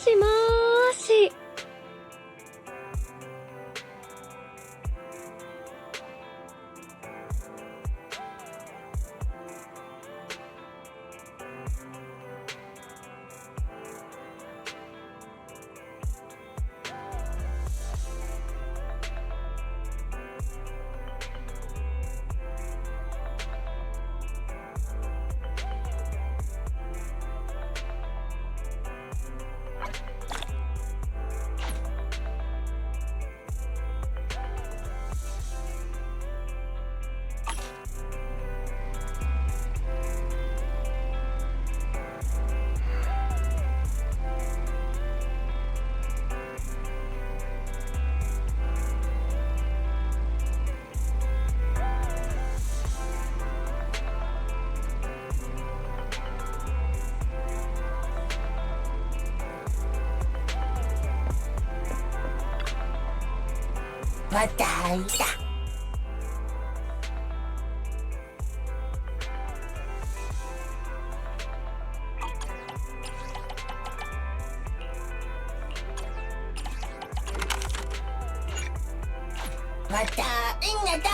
しもーし。またいた。またいんなだ。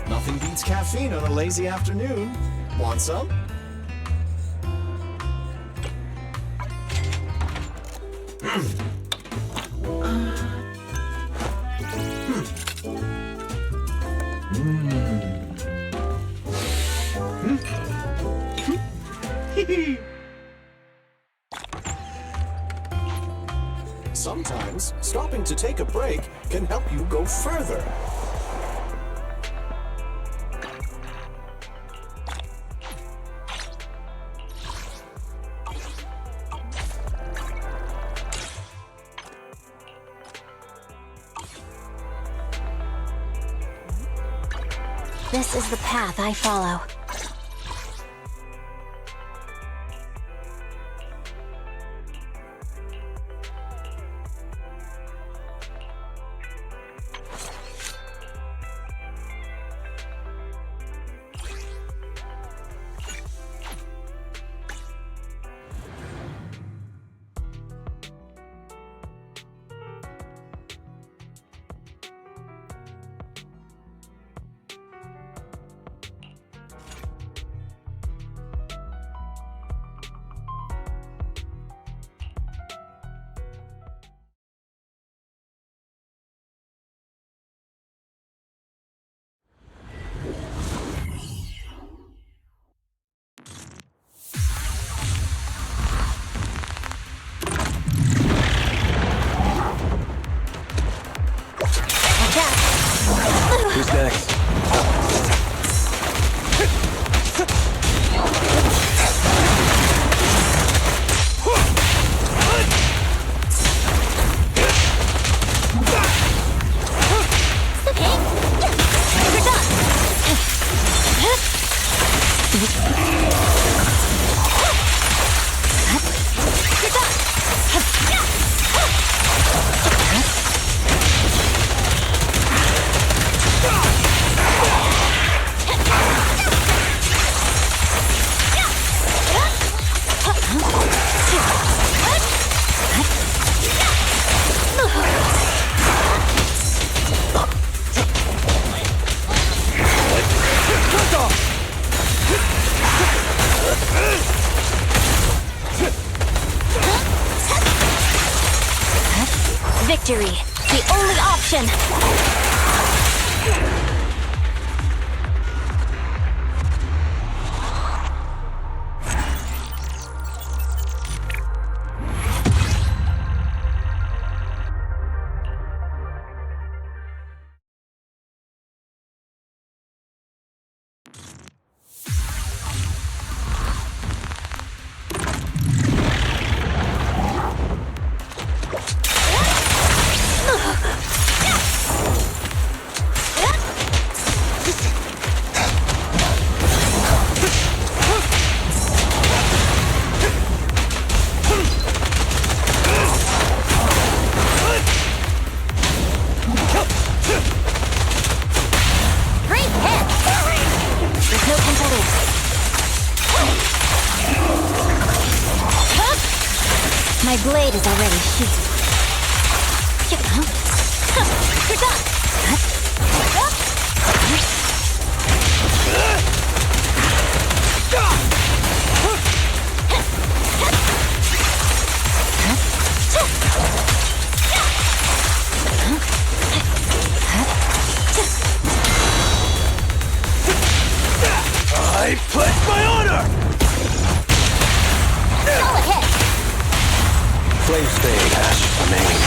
Nothing beats caffeine on a lazy afternoon. Want some? Sometimes, stopping to take a break can help you go further. This is the path I follow. Who's next? Victory, the only option! blade is already sheathed. You're done! I pledge my honor! Solid hit! Flames fade, ash remain.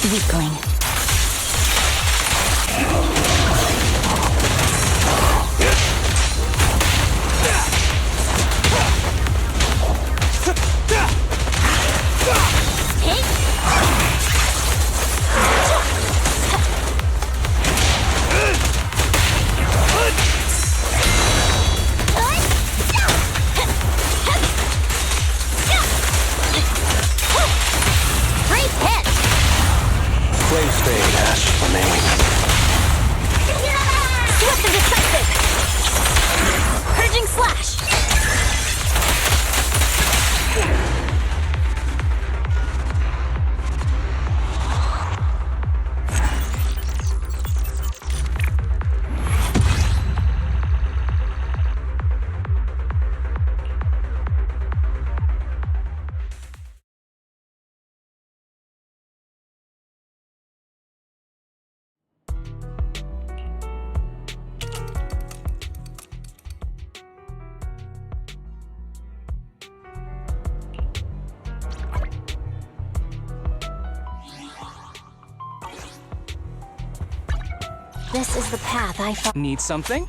Weakling. Flames fade, ash remain. Swift and decisive! Purging slash! This is the path I follow. Need something?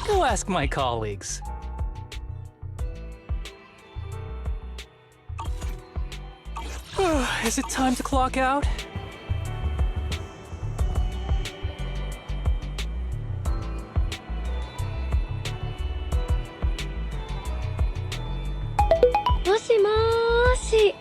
Go ask my colleagues. Is it time to clock out? Moshi.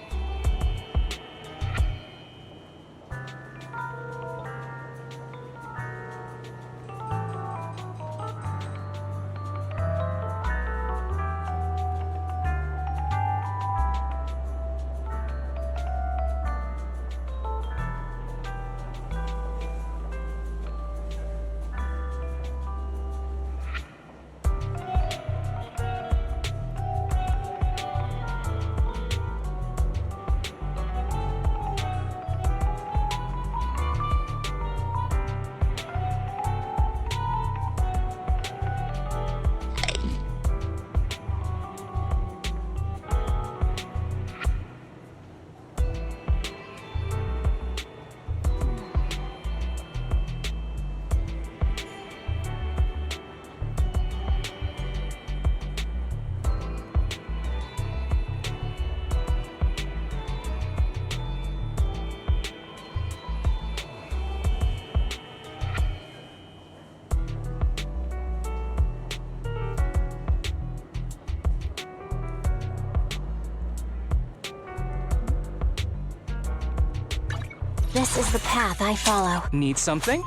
This is the path I follow. Need something?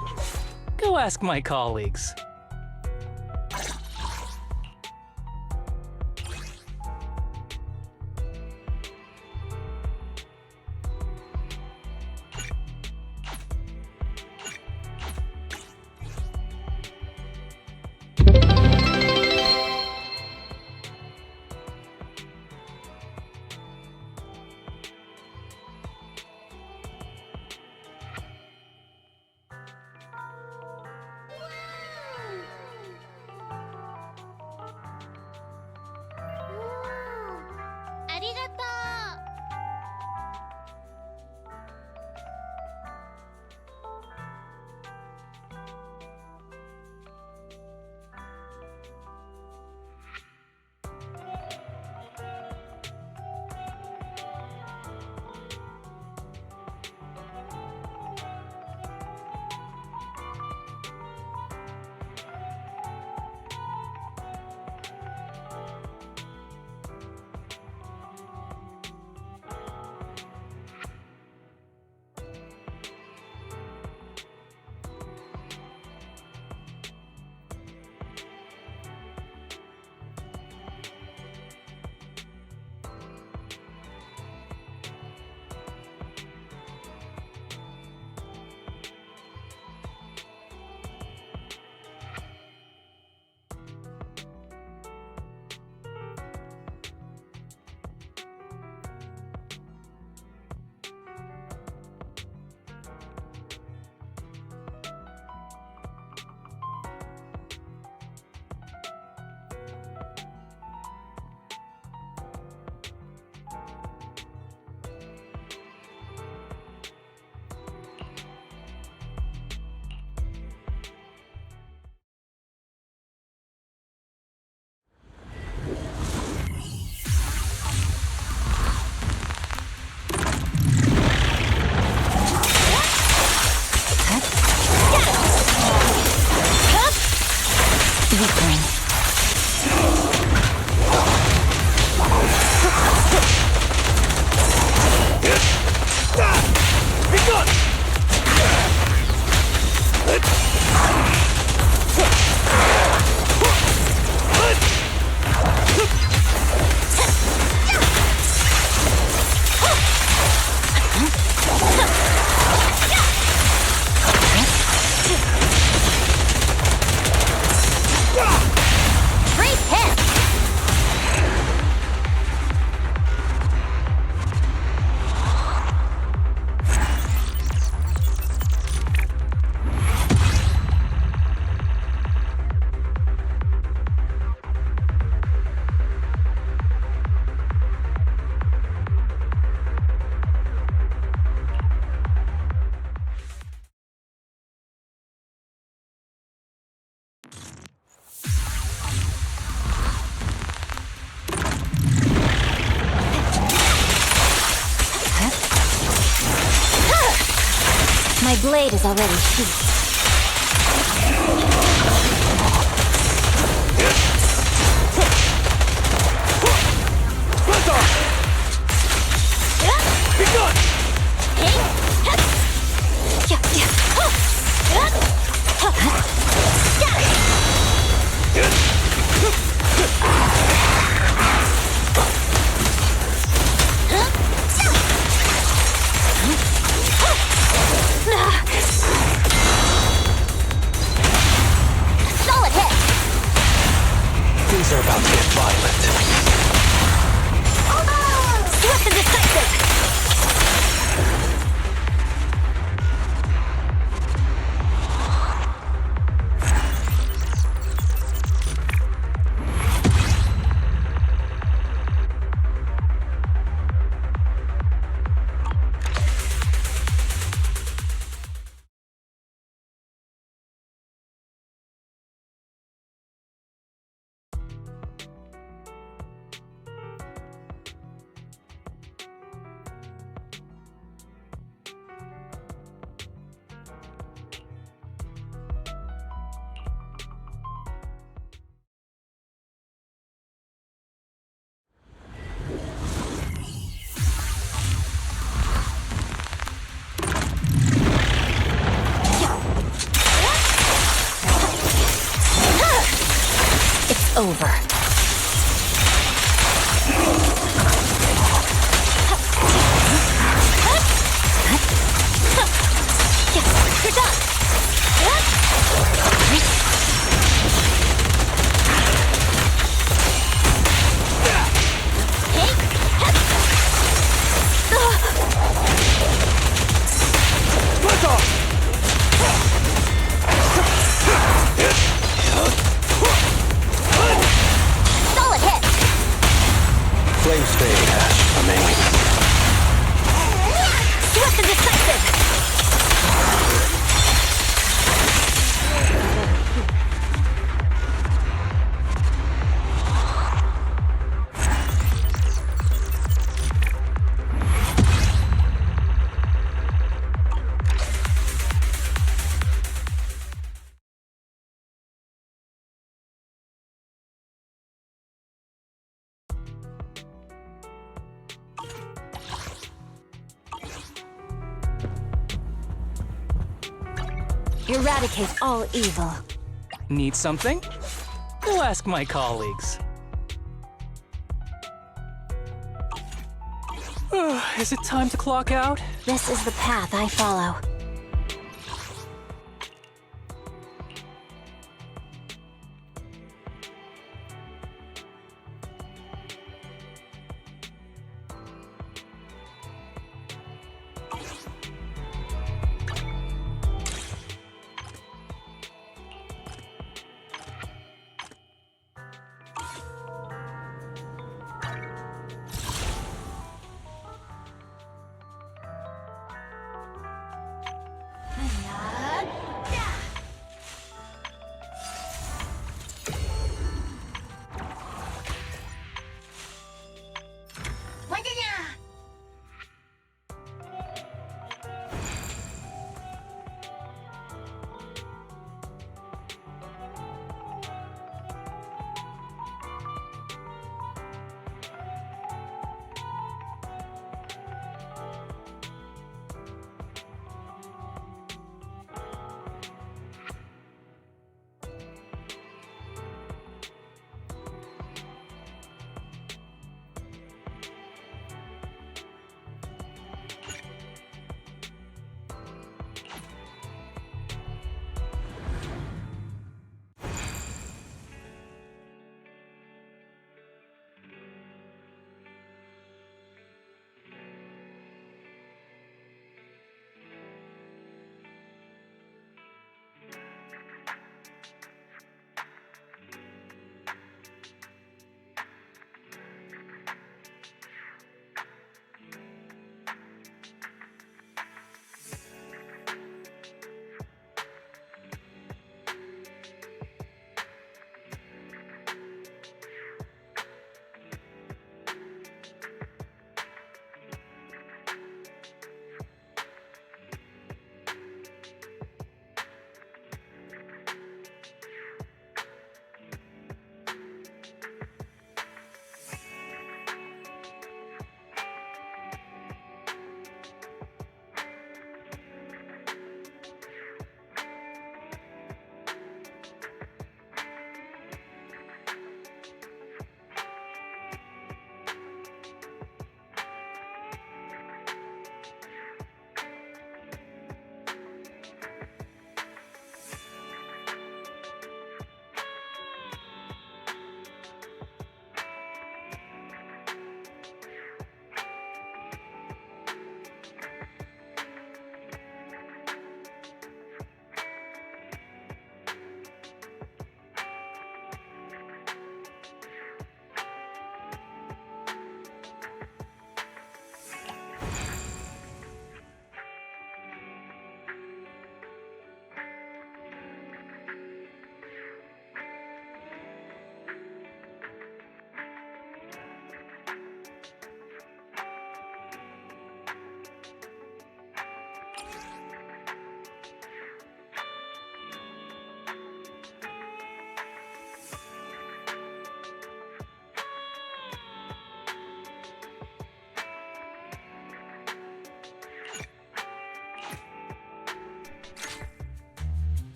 Go ask my colleagues. flickering. Be gone! Freeze him! My blade is already sheathed. Be gone! Solid hit! Things are about to get violent. Swift and decisive! It's over. You're done! Let off! Solid hit! Flames fade, ash remain. Swift and decisive! Eradicate all evil. Need something? Go ask my colleagues. Is it time to clock out? This is the path I follow.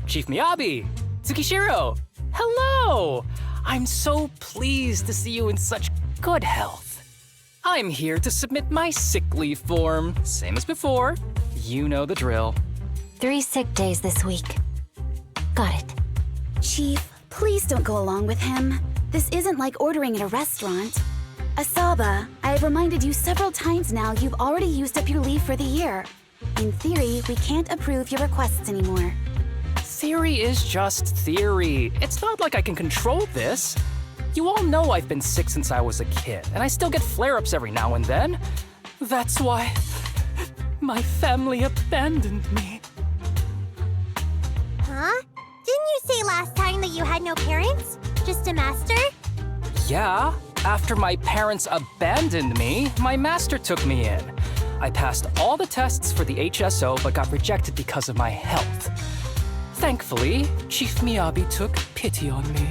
Chief Miyabi! Tsukishiro! Hello! I'm so pleased to see you in such good health. I'm here to submit my sick leave form. Same as before. You know the drill. 3 sick days this week. Got it. Chief, please don't go along with him. This isn't like ordering at a restaurant. Asaba, I have reminded you several times now you've already used up your leave for the year. In theory, we can't approve your requests anymore. Theory is just theory. It's not like I can control this. You all know I've been sick since I was a kid, and I still get flare-ups every now and then. That's why my family abandoned me. Huh? Didn't you say last time that you had no parents? Just a master? Yeah, after my parents abandoned me, my master took me in. I passed all the tests for the HSO but got rejected because of my health. Thankfully, Chief Miyabi took pity on me.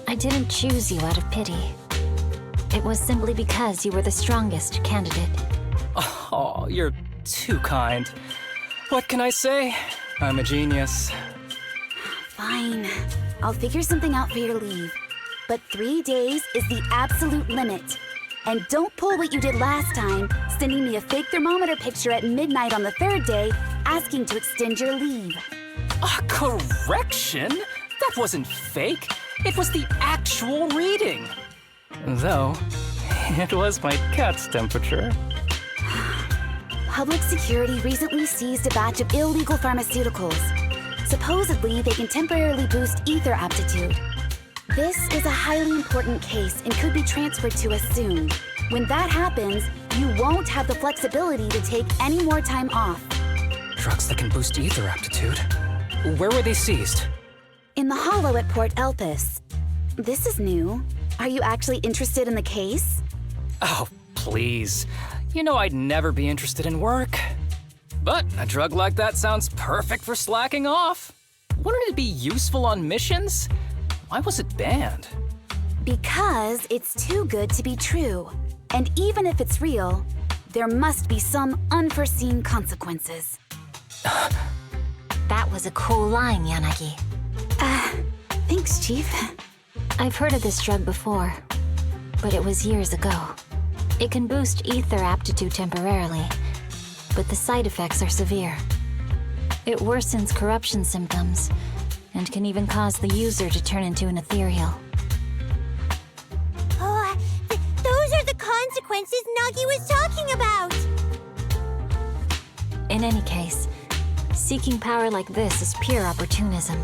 I didn't choose you out of pity. It was simply because you were the strongest candidate. Oh, you're too kind. What can I say? I'm a genius. Fine. I'll figure something out for your leave. But 3 days is the absolute limit. And don't pull what you did last time, sending me a fake thermometer picture at midnight on the 3rd day, asking to extend your leave. A correction? That wasn't fake. It was the actual reading. Though, it was my cat's temperature. Public security recently seized a batch of illegal pharmaceuticals. Supposedly, they can temporarily boost ether aptitude. This is a highly important case and could be transferred to us soon. When that happens, you won't have the flexibility to take any more time off. Drugs that can boost ether aptitude? Where were they seized? In the hollow at Port Elpis. This is new. Are you actually interested in the case? Oh, please. You know I'd never be interested in work. But a drug like that sounds perfect for slacking off. Wouldn't it be useful on missions? Why was it banned? Because it's too good to be true. And even if it's real, there must be some unforeseen consequences. That was a cool line, Yanagi. Thanks, Chief. I've heard of this drug before, but it was years ago. It can boost ether aptitude temporarily, but the side effects are severe. It worsens corruption symptoms, and can even cause the user to turn into an ethereal. Oh, those are the consequences Nagi was talking about! In any case, seeking power like this is pure opportunism.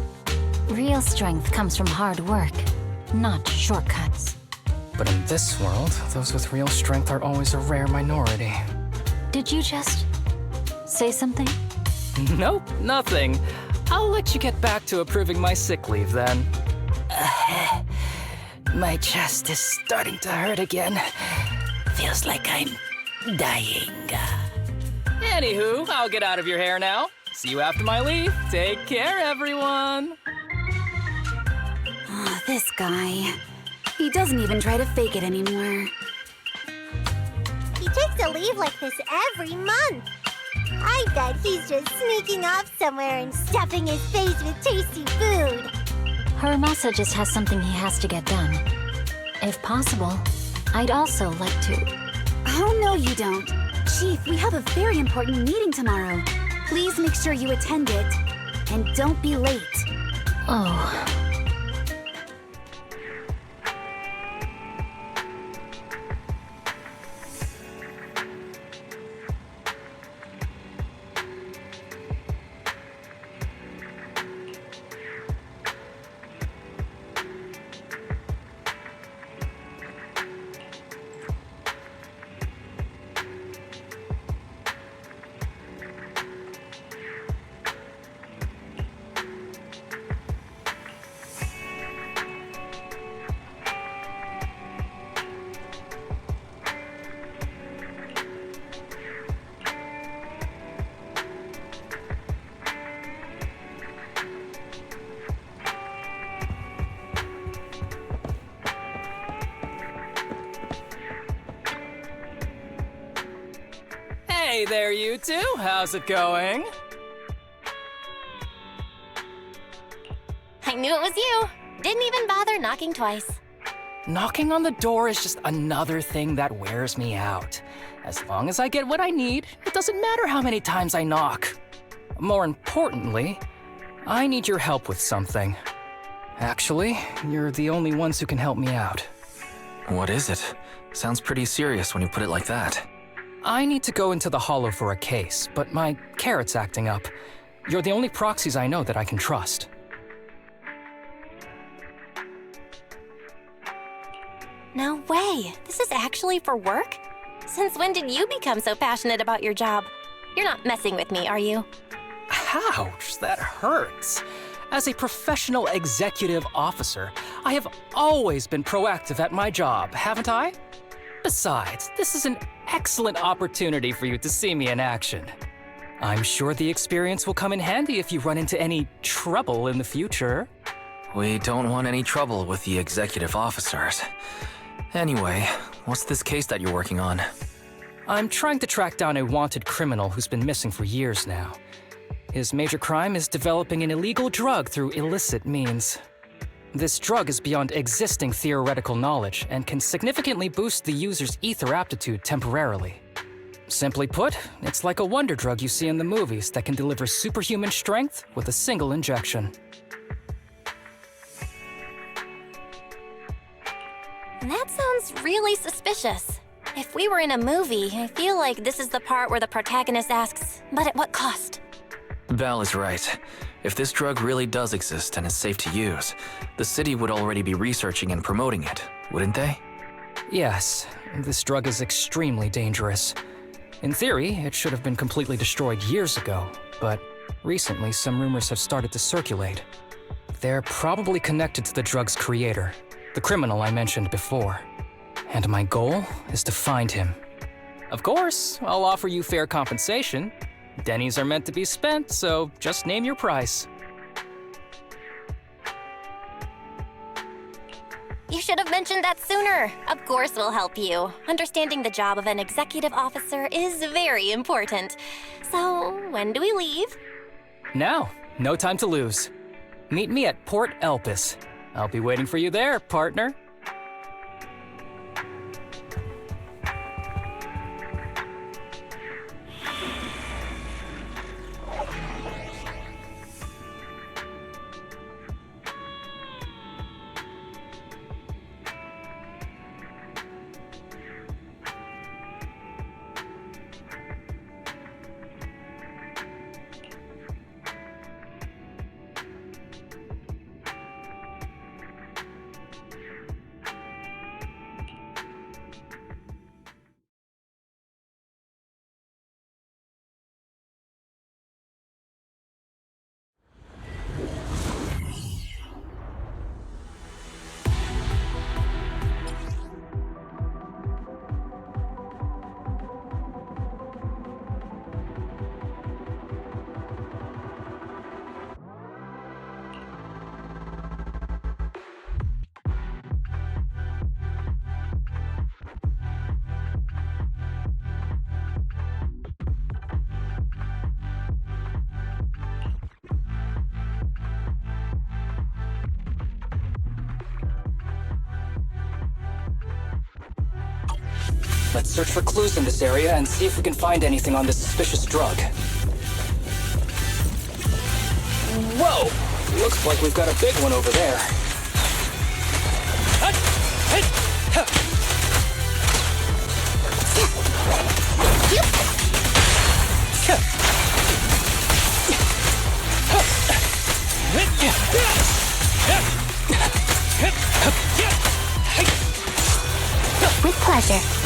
Real strength comes from hard work, not shortcuts. But in this world, those with real strength are always a rare minority. Did you just say something? Nope, nothing. I'll let you get back to approving my sick leave then. My chest is starting to hurt again. Feels like I'm dying. Anywho, I'll get out of your hair now. See you after my leave. Take care, everyone. Oh, this guy. He doesn't even try to fake it anymore. He takes a leave like this every month. I bet he's just sneaking off somewhere and stuffing his face with tasty food. Harumasa just has something he has to get done. If possible, I'd also like to... Oh, no, you don't. Chief, we have a very important meeting tomorrow. Please make sure you attend it. And don't be late. Oh... Hey there, you two. How's it going? I knew it was you. Didn't even bother knocking twice. Knocking on the door is just another thing that wears me out. As long as I get what I need, it doesn't matter how many times I knock. More importantly, I need your help with something. Actually, you're the only ones who can help me out. What is it? Sounds pretty serious when you put it like that. I need to go into the Hollow for a case, but my carrot's acting up. You're the only proxies I know that I can trust. No way. This is actually for work? Since when did you become so passionate about your job? You're not messing with me, are you? Ouch, that hurts. As a professional executive officer, I have always been proactive at my job, haven't I? Besides, this is an excellent opportunity for you to see me in action. I'm sure the experience will come in handy if you run into any trouble in the future. We don't want any trouble with the executive officers. Anyway, what's this case that you're working on? I'm trying to track down a wanted criminal who's been missing for years now. His major crime is developing an illegal drug through illicit means. This drug is beyond existing theoretical knowledge and can significantly boost the user's ether aptitude temporarily. Simply put, it's like a wonder drug you see in the movies that can deliver superhuman strength with a single injection. That sounds really suspicious. If we were in a movie, I feel like this is the part where the protagonist asks, but at what cost? Belle is right. If this drug really does exist and is safe to use, the city would already be researching and promoting it, wouldn't they? Yes, this drug is extremely dangerous. In theory, it should have been completely destroyed years ago, but recently some rumors have started to circulate. They're probably connected to the drug's creator, the criminal I mentioned before. And my goal is to find him. Of course, I'll offer you fair compensation. Dennies are meant to be spent, so just name your price. You should have mentioned that sooner. Of course we'll help you. Understanding the job of an executive officer is very important. So, when do we leave? Now, no time to lose. Meet me at Port Elpis. I'll be waiting for you there, partner. Let's search for clues in this area and see if we can find anything on this suspicious drug. Whoa! Looks like we've got a big one over there. With pleasure.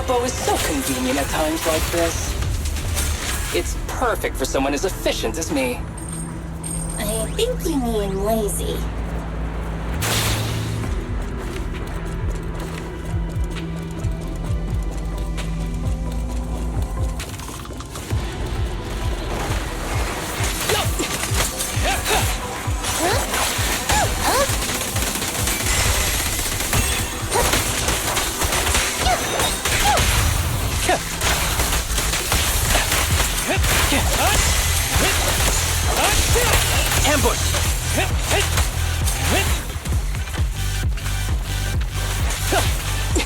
tempo is so convenient at times like this. It's perfect for someone as efficient as me. I think you mean lazy.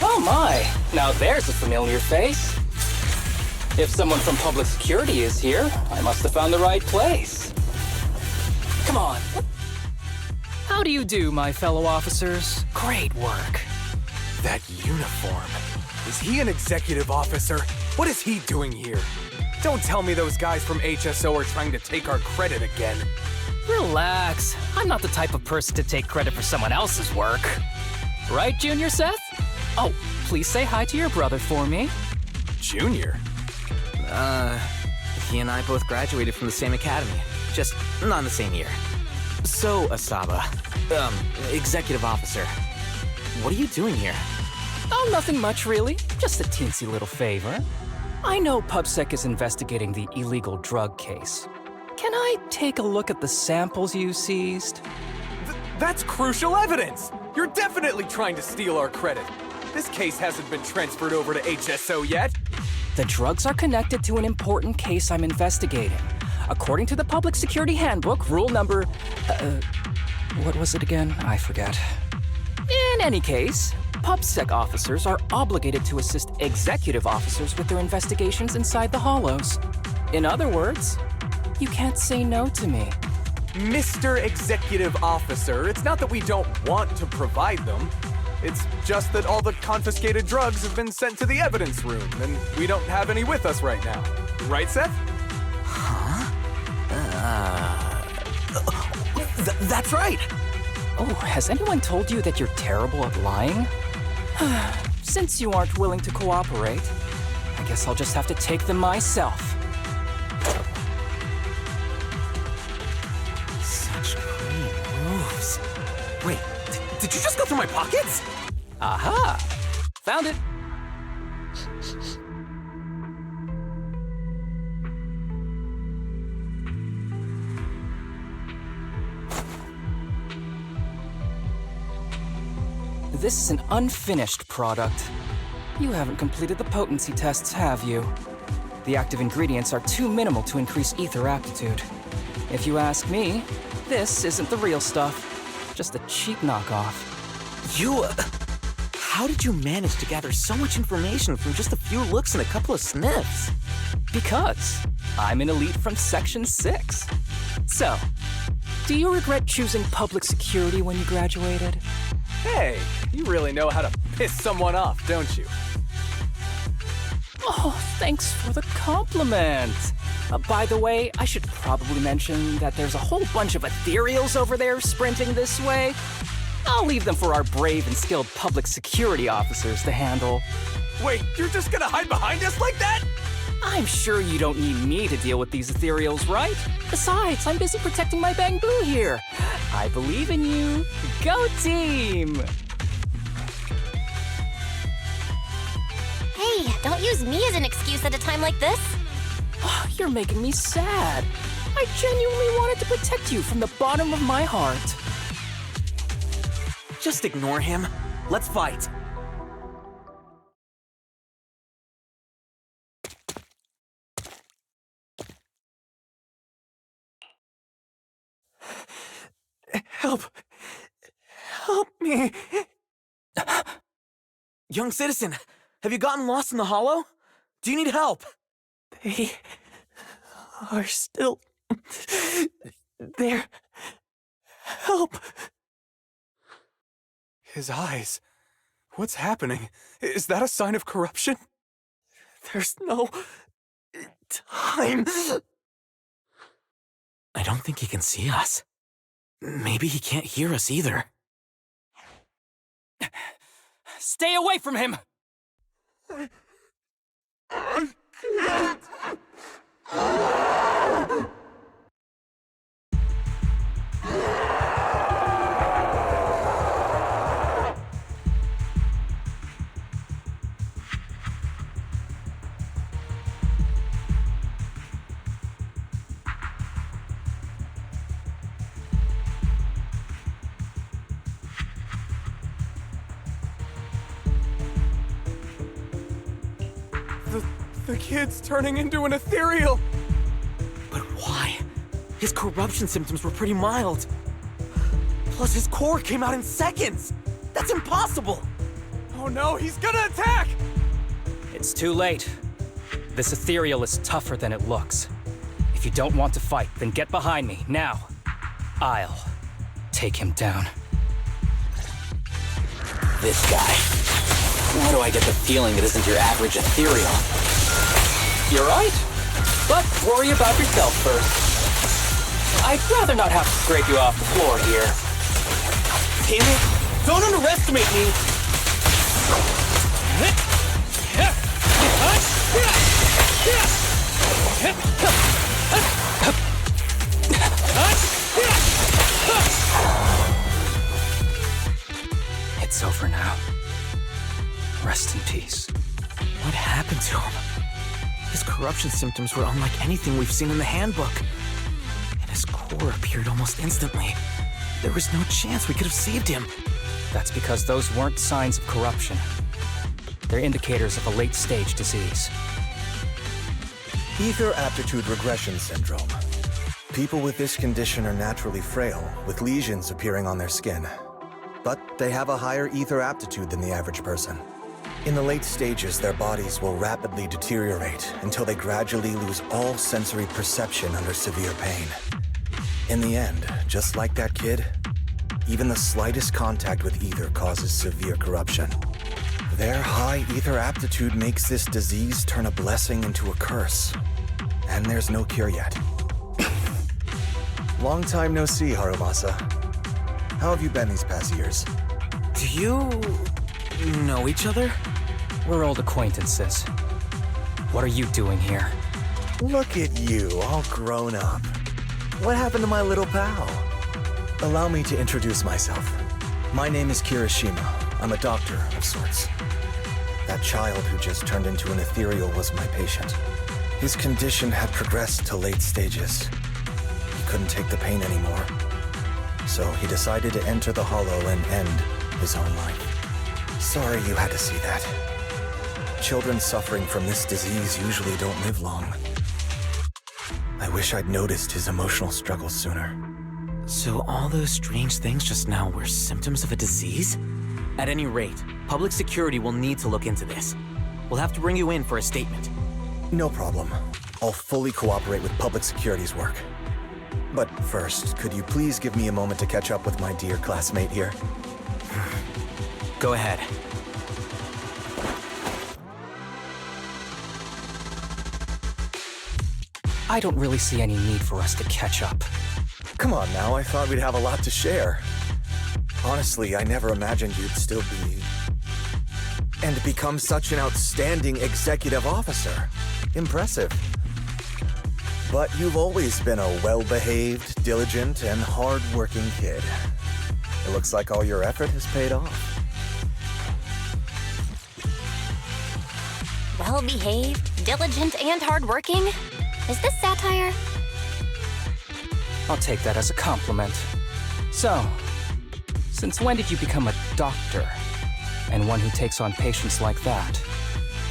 Oh my, now there's a familiar face. If someone from public security is here, I must have found the right place. Come on. How do you do, my fellow officers? Great work. That uniform. Is he an executive officer? What is he doing here? Don't tell me those guys from HSO are trying to take our credit again. Relax. I'm not the type of person to take credit for someone else's work. Right, Junior Seth? Oh, please say hi to your brother for me. Junior? He and I both graduated from the same academy. Just not in the same year. So, Asaba, executive officer, what are you doing here? Oh, nothing much, really. Just a teensy little favor. I know PubSec is investigating the illegal drug case. Can I take a look at the samples you seized? That's crucial evidence! You're definitely trying to steal our credit. This case hasn't been transferred over to HSO yet. The drugs are connected to an important case I'm investigating. According to the Public Security Handbook, rule number... what was it again? I forget. In any case, PubSec officers are obligated to assist executive officers with their investigations inside the hollows. In other words, you can't say no to me. Mr. Executive Officer, it's not that we don't want to provide them. It's just that all the confiscated drugs have been sent to the evidence room, and we don't have any with us right now. Right, Seth? That's right! Oh, has anyone told you that you're terrible at lying? Since you aren't willing to cooperate, I guess I'll just have to take them myself. Such clean moves. Wait, did you just go through my pockets? Aha! Found it! This is an unfinished product. You haven't completed the potency tests, have you? The active ingredients are too minimal to increase ether aptitude. If you ask me, this isn't the real stuff, just a cheap knockoff. How did you manage to gather so much information from just a few looks and a couple of sniffs? Because I'm an elite from Section 6. So, do you regret choosing public security when you graduated? Hey, you really know how to piss someone off, don't you? Oh, thanks for the compliment. By the way, I should probably mention that there's a whole bunch of ethereals over there sprinting this way. I'll leave them for our brave and skilled public security officers to handle. Wait, you're just gonna hide behind us like that? I'm sure you don't need me to deal with these ethereals, right? Besides, I'm busy protecting my Bangboo here. I believe in you. Go team! Hey, don't use me as an excuse at a time like this. Oh, you're making me sad. I genuinely wanted to protect you from the bottom of my heart. Just ignore him. Let's fight. Help! Help me! Young citizen, have you gotten lost in the hollow? Do you need help? They are still there. Help! His eyes. What's happening? Is that a sign of corruption? There's no time. I don't think he can see us. Maybe he can't hear us either. Stay away from him! The kid's turning into an ethereal! But why? His corruption symptoms were pretty mild. Plus, his core came out in seconds! That's impossible! Oh no, he's gonna attack! It's too late. This ethereal is tougher than it looks. If you don't want to fight, then get behind me, now. I'll take him down. This guy. Why do I get the feeling it isn't your average ethereal? You're right. But worry about yourself first. I'd rather not have to scrape you off the floor here. Damn it! Don't underestimate me! It's over now. Rest in peace. What happened to him? His corruption symptoms were unlike anything we've seen in the handbook. And his core appeared almost instantly. There was no chance we could have saved him. That's because those weren't signs of corruption. They're indicators of a late-stage disease. Ether Aptitude Regression Syndrome. People with this condition are naturally frail, with lesions appearing on their skin. But they have a higher ether aptitude than the average person. In the late stages, their bodies will rapidly deteriorate until they gradually lose all sensory perception under severe pain. In the end, just like that kid, even the slightest contact with ether causes severe corruption. Their high ether aptitude makes this disease turn a blessing into a curse. And there's no cure yet. Long time no see, Harumasa. How have you been these past years? Do you know each other? We're old acquaintances. What are you doing here? Look at you, all grown up. What happened to my little pal? Allow me to introduce myself. My name is Kirishima. I'm a doctor of sorts. That child who just turned into an ethereal was my patient. His condition had progressed to late stages. He couldn't take the pain anymore. So he decided to enter the Hollow and end his own life. Sorry you had to see that. Children suffering from this disease usually don't live long. I wish I'd noticed his emotional struggles sooner. So all those strange things just now were symptoms of a disease? At any rate, public security will need to look into this. We'll have to bring you in for a statement. No problem. I'll fully cooperate with public security's work. But first, could you please give me a moment to catch up with my dear classmate here? Go ahead. I don't really see any need for us to catch up. Come on now, I thought we'd have a lot to share. Honestly, I never imagined you'd still be... and become such an outstanding executive officer. Impressive. But you've always been a well-behaved, diligent, and hard-working kid. It looks like all your effort has paid off. Well-behaved, diligent, and hardworking? Is this satire? I'll take that as a compliment. So, since when did you become a doctor? And one who takes on patients like that?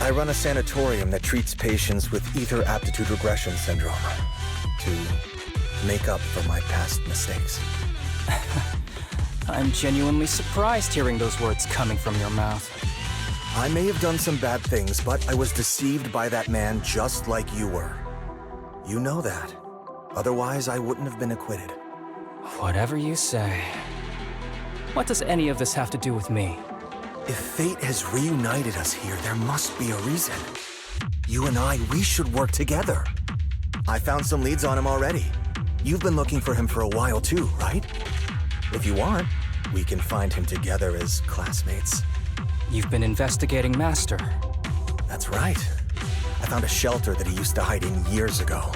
I run a sanatorium that treats patients with Ether Aptitude Regression Syndrome to make up for my past mistakes. I'm genuinely surprised hearing those words coming from your mouth. I may have done some bad things, but I was deceived by that man just like you were. You know that. Otherwise, I wouldn't have been acquitted. Whatever you say. What does any of this have to do with me? If fate has reunited us here, there must be a reason. You and I, we should work together. I found some leads on him already. You've been looking for him for a while too, right? If you want, we can find him together as classmates. You've been investigating Master. That's right. I found a shelter that he used to hide in years ago.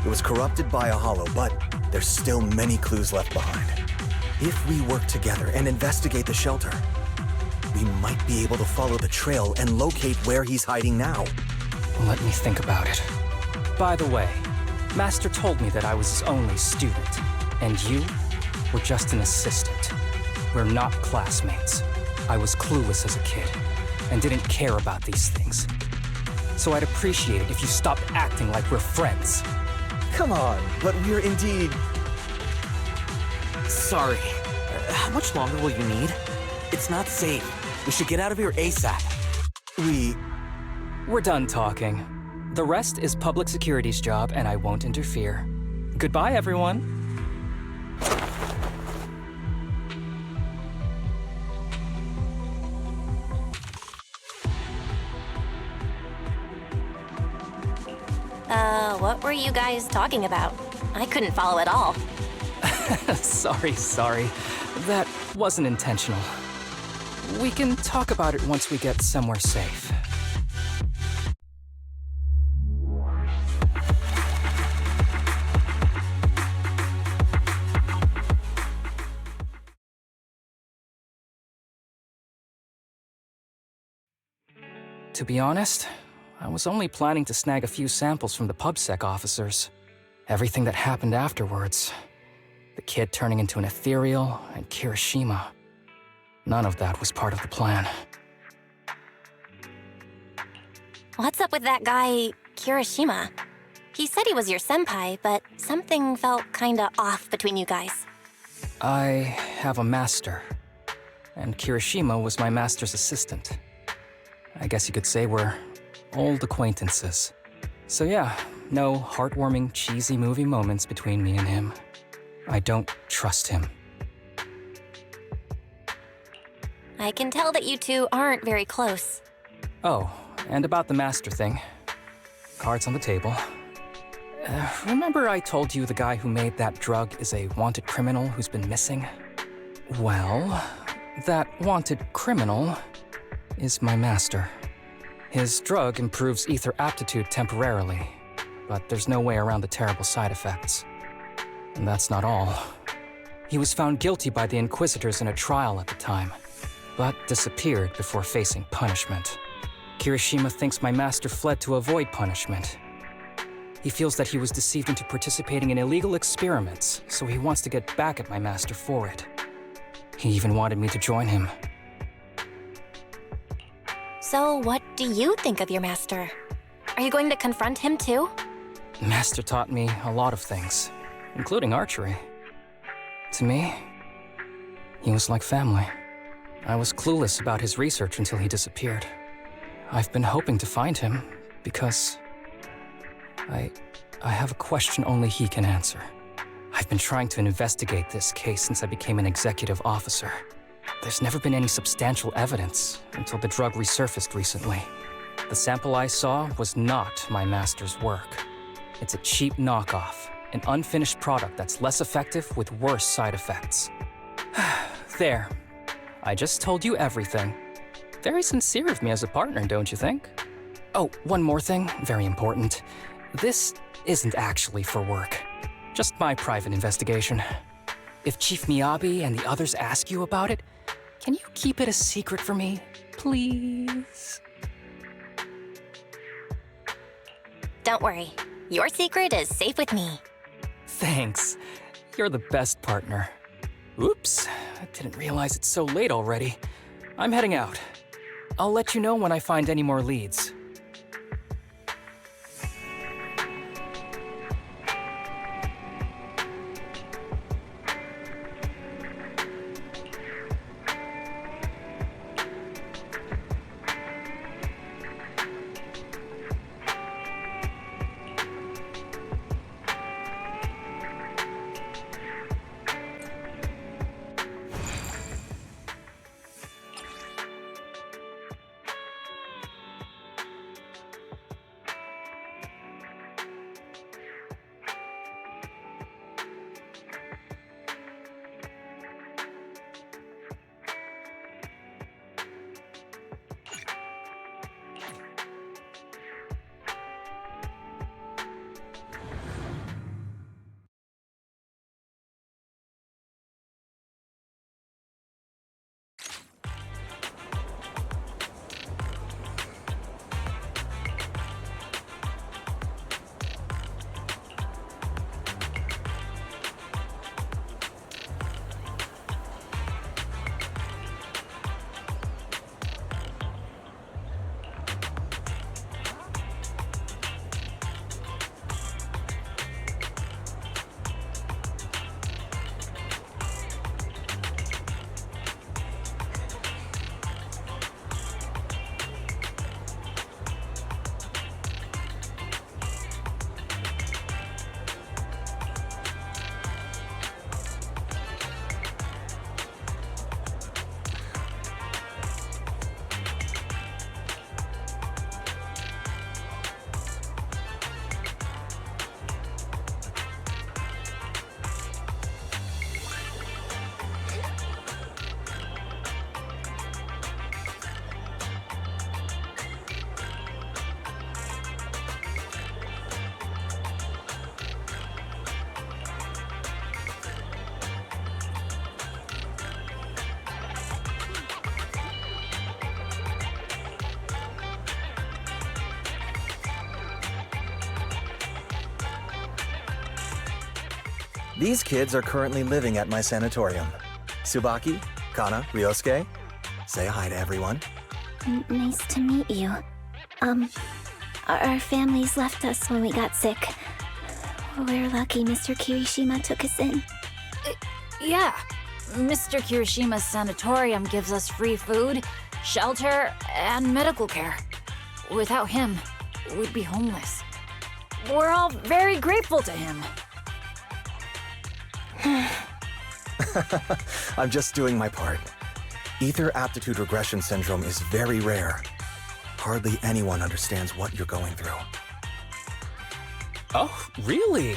It was corrupted by a hollow, but there's still many clues left behind. If we work together and investigate the shelter, we might be able to follow the trail and locate where he's hiding now. Let me think about it. By the way, Master told me that I was his only student, and you were just an assistant. We're not classmates. I was clueless as a kid, and didn't care about these things. So I'd appreciate it if you stopped acting like we're friends. Come on, but we're indeed... Sorry. How much longer will you need? It's not safe. We should get out of here ASAP. We're done talking. The rest is public security's job, and I won't interfere. Goodbye, everyone. What were you guys talking about? I couldn't follow at all. Sorry. That wasn't intentional. We can talk about it once we get somewhere safe. To be honest, I was only planning to snag a few samples from the PubSec officers. Everything that happened afterwards. The kid turning into an ethereal, and Kirishima. None of that was part of the plan. What's up with that guy, Kirishima? He said he was your senpai, but something felt kinda off between you guys. I have a master, and Kirishima was my master's assistant. I guess you could say we're old acquaintances. So yeah, no heartwarming, cheesy movie moments between me and him. I don't trust him. I can tell that you two aren't very close. Oh, and about the master thing. Cards on the table. Remember I told you the guy who made that drug is a wanted criminal who's been missing? Well, that wanted criminal is my master. His drug improves ether aptitude temporarily, but there's no way around the terrible side effects. And that's not all. He was found guilty by the Inquisitors in a trial at the time, but disappeared before facing punishment. Kirishima thinks my master fled to avoid punishment. He feels that he was deceived into participating in illegal experiments, so he wants to get back at my master for it. He even wanted me to join him. So what do you think of your master? Are you going to confront him too? Master taught me a lot of things, including archery. To me, he was like family. I was clueless about his research until he disappeared. I've been hoping to find him because I have a question only he can answer. I've been trying to investigate this case since I became an executive officer. There's never been any substantial evidence until the drug resurfaced recently. The sample I saw was not my master's work. It's a cheap knockoff, an unfinished product that's less effective with worse side effects. There. I just told you everything. Very sincere of me as a partner, don't you think? Oh, one more thing, very important. This isn't actually for work. Just my private investigation. If Chief Miyabi and the others ask you about it, can you keep it a secret for me, please? Don't worry. Your secret is safe with me. Thanks. You're the best partner. Oops, I didn't realize it's so late already. I'm heading out. I'll let you know when I find any more leads. These kids are currently living at my sanatorium. Tsubaki, Kana, Ryosuke, say hi to everyone. Nice to meet you. Our families left us when we got sick. We're lucky Mr. Kirishima took us in. Yeah. Mr. Kirishima's sanatorium gives us free food, shelter, and medical care. Without him, we'd be homeless. We're all very grateful to him. I'm just doing my part. Ether Aptitude Regression Syndrome is very rare. Hardly anyone understands what you're going through. Oh, really?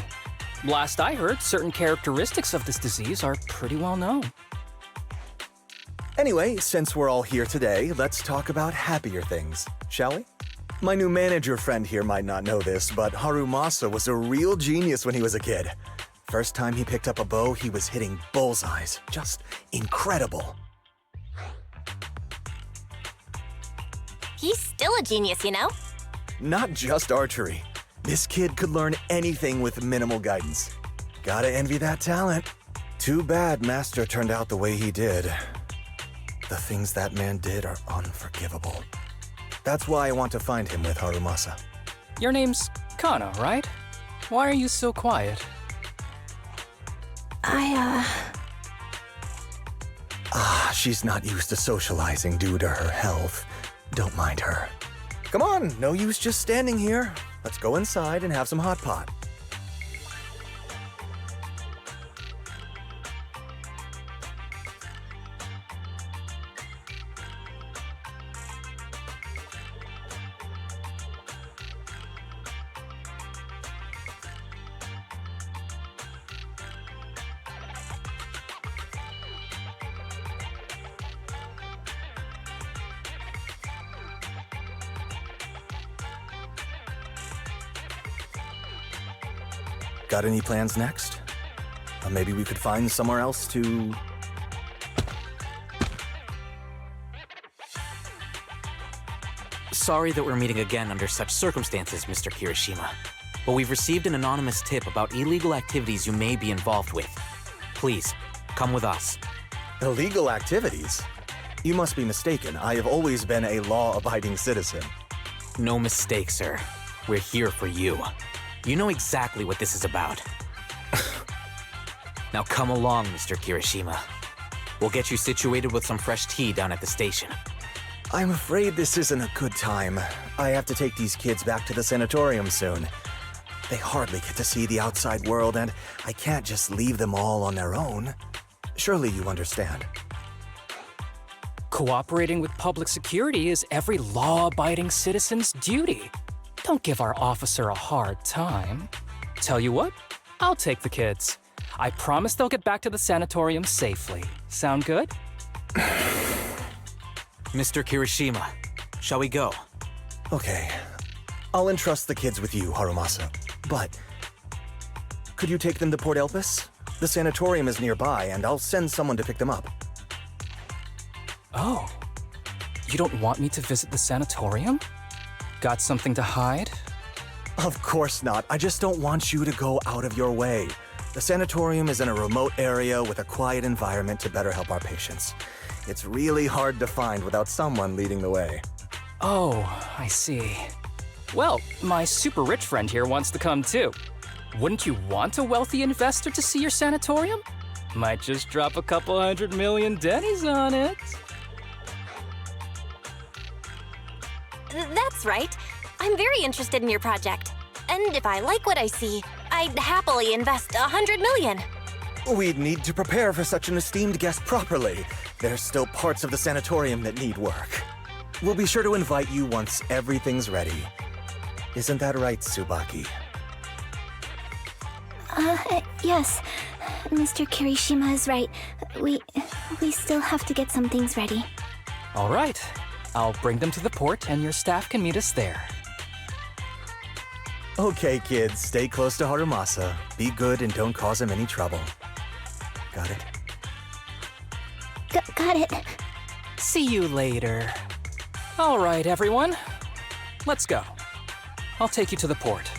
Last I heard, certain characteristics of this disease are pretty well known. Anyway, since we're all here today, let's talk about happier things, shall we? My new manager friend here might not know this, but Harumasa was a real genius when he was a kid. First time he picked up a bow, he was hitting bullseyes. Just incredible. He's still a genius, you know? Not just archery. This kid could learn anything with minimal guidance. Gotta envy that talent. Too bad Master turned out the way he did. The things that man did are unforgivable. That's why I want to find him with Harumasa. Your name's Kana, right? Why are you so quiet? She's not used to socializing due to her health. Don't mind her. Come on, no use just standing here. Let's go inside and have some hot pot. Got any plans next? Maybe we could find somewhere else to... Sorry that we're meeting again under such circumstances, Mr. Kirishima. But we've received an anonymous tip about illegal activities you may be involved with. Please, come with us. Illegal activities? You must be mistaken. I have always been a law-abiding citizen. No mistake, sir. We're here for you. You know exactly what this is about. Now come along, Mr. Kirishima. We'll get you situated with some fresh tea down at the station. I'm afraid this isn't a good time. I have to take these kids back to the sanatorium soon. They hardly get to see the outside world, and I can't just leave them all on their own. Surely you understand. Cooperating with public security is every law-abiding citizen's duty. Don't give our officer a hard time. Tell you what, I'll take the kids. I promise they'll get back to the sanatorium safely. Sound good? Mr. Kirishima, shall we go? Okay. I'll entrust the kids with you, Harumasa. But could you take them to Port Elpis? The sanatorium is nearby, and I'll send someone to pick them up. Oh. You don't want me to visit the sanatorium? Got something to hide? Of course not. I just don't want you to go out of your way. The sanatorium is in a remote area with a quiet environment to better help our patients. It's really hard to find without someone leading the way. Oh, I see. Well, my super rich friend here wants to come too. Wouldn't you want a wealthy investor to see your sanatorium? Might just drop a couple $100 million dennies on it. That's right. I'm very interested in your project. And if I like what I see, I'd happily invest $100 million. We'd need to prepare for such an esteemed guest properly. There's still parts of the sanatorium that need work. We'll be sure to invite you once everything's ready. Isn't that right, Tsubaki? Yes. Mr. Kirishima is right. We still have to get some things ready. All right. I'll bring them to the port and your staff can meet us there. Okay, kids, stay close to Harumasa. Be good and don't cause him any trouble. Got it? Got it. See you later. All right, everyone. Let's go. I'll take you to the port.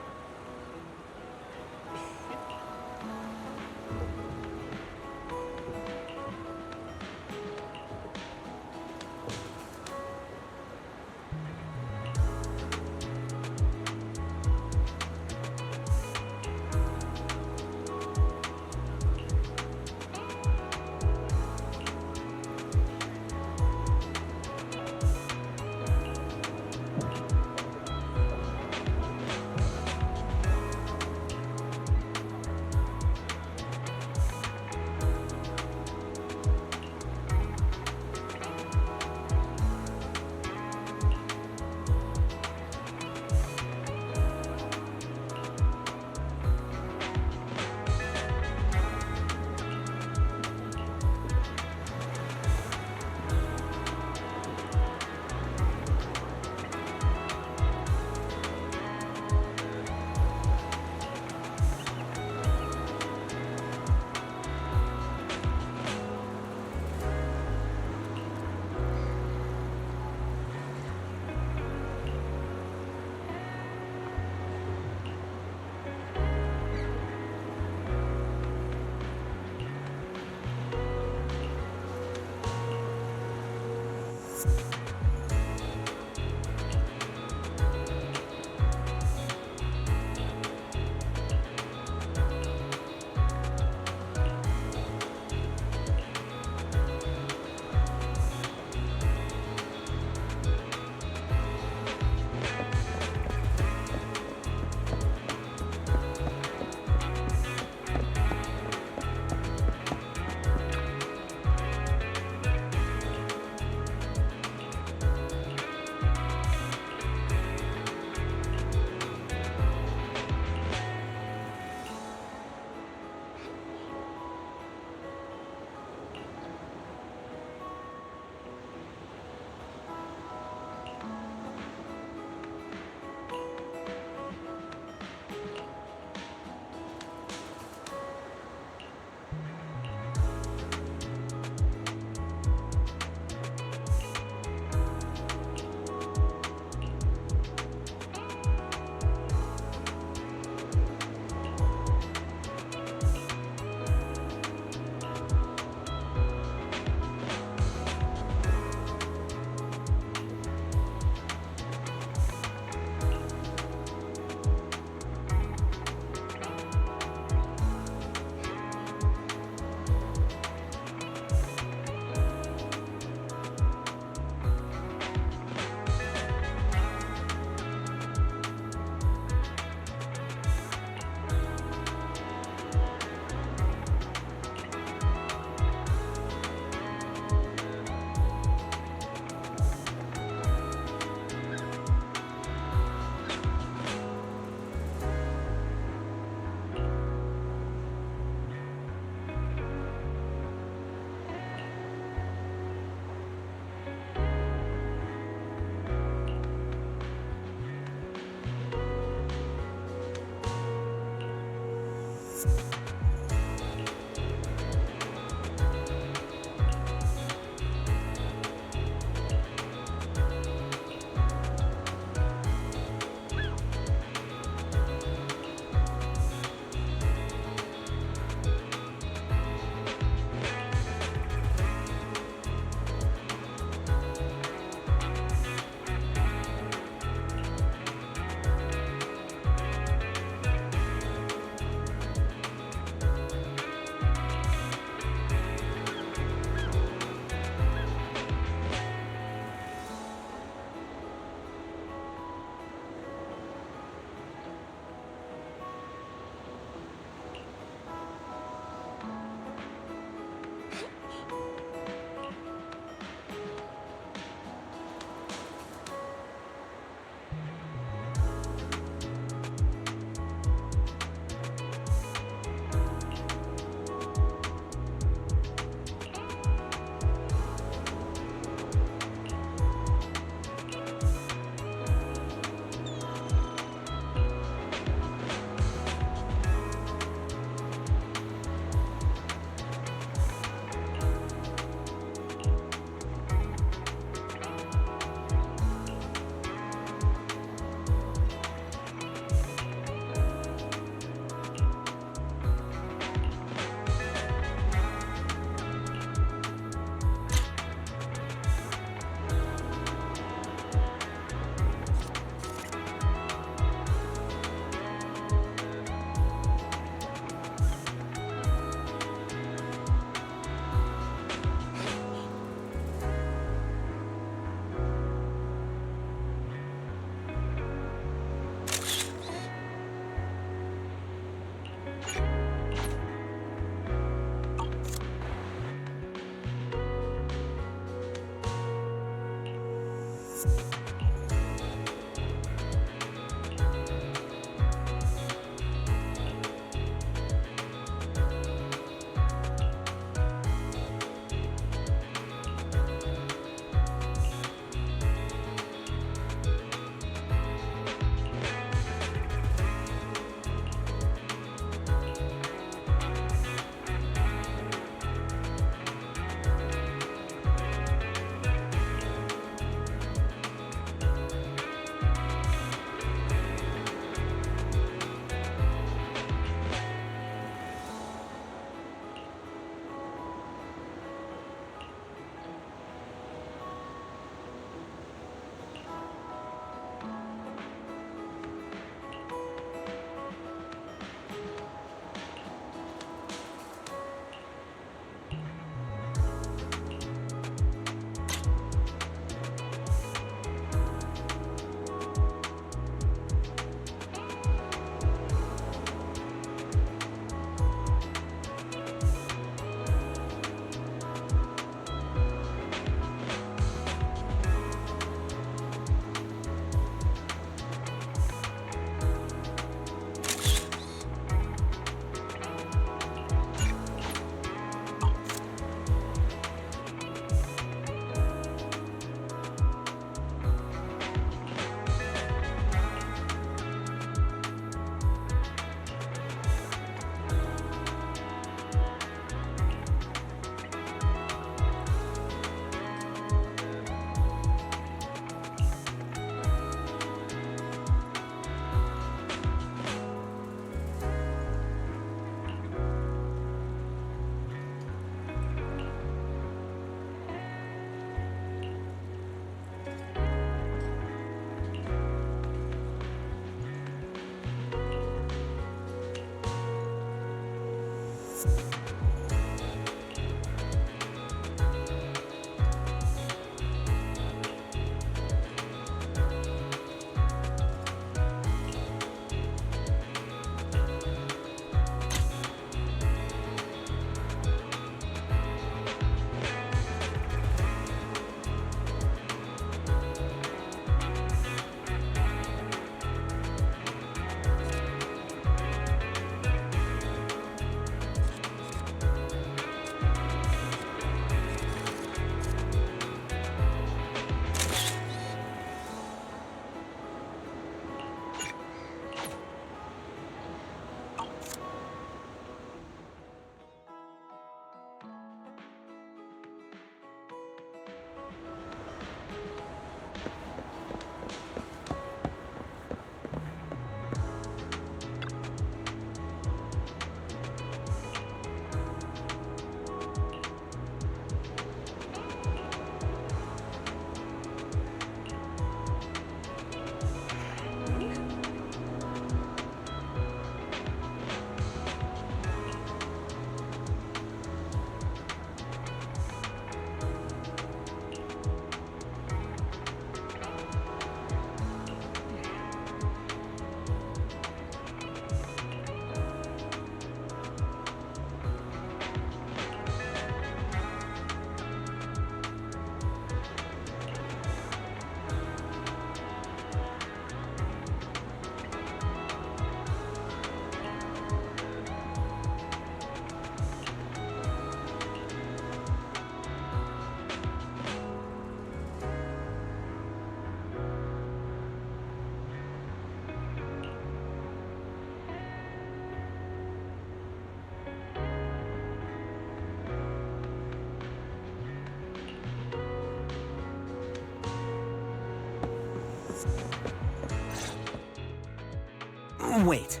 Wait,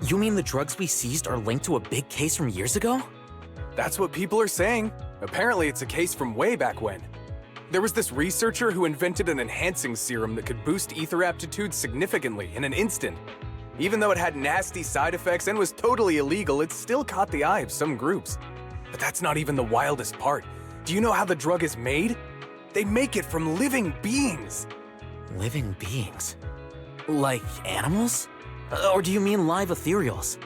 you mean the drugs we seized are linked to a big case from years ago? That's what people are saying. Apparently it's a case from way back when. There was this researcher who invented an enhancing serum that could boost ether aptitude significantly in an instant. Even though it had nasty side effects and was totally illegal, it still caught the eye of some groups. But that's not even the wildest part. Do you know how the drug is made? They make it from living beings. Living beings? Like animals? Or do you mean live ethereals?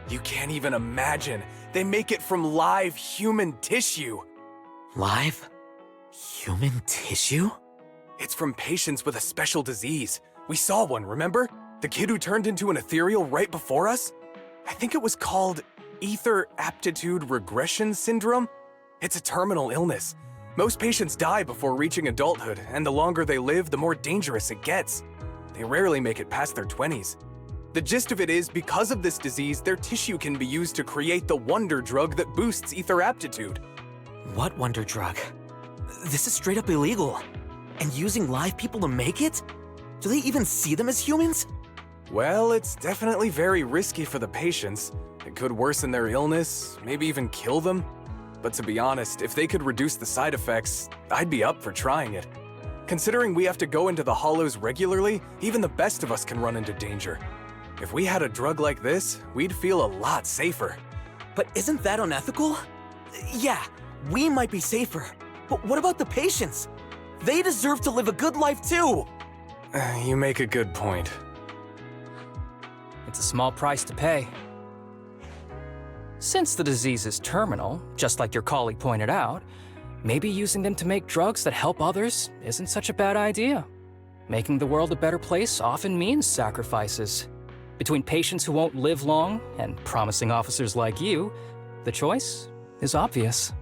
You can't even imagine. They make it from live human tissue. Live? Human tissue? It's from patients with a special disease. We saw one, remember? The kid who turned into an ethereal right before us? I think it was called Ether Aptitude Regression Syndrome. It's a terminal illness. Most patients die before reaching adulthood, and the longer they live, the more dangerous it gets. They rarely make it past their 20s. The gist of it is, because of this disease, their tissue can be used to create the wonder drug that boosts ether aptitude. What wonder drug? This is straight up illegal. And using live people to make it? Do they even see them as humans? Well, it's definitely very risky for the patients. It could worsen their illness, maybe even kill them. But to be honest, if they could reduce the side effects, I'd be up for trying it. Considering we have to go into the hollows regularly, even the best of us can run into danger. If we had a drug like this, we'd feel a lot safer. But isn't that unethical? Yeah, we might be safer. But what about the patients? They deserve to live a good life too! You make a good point. It's a small price to pay. Since the disease is terminal, just like your colleague pointed out, maybe using them to make drugs that help others isn't such a bad idea. Making the world a better place often means sacrifices. Between patients who won't live long and promising officers like you, the choice is obvious.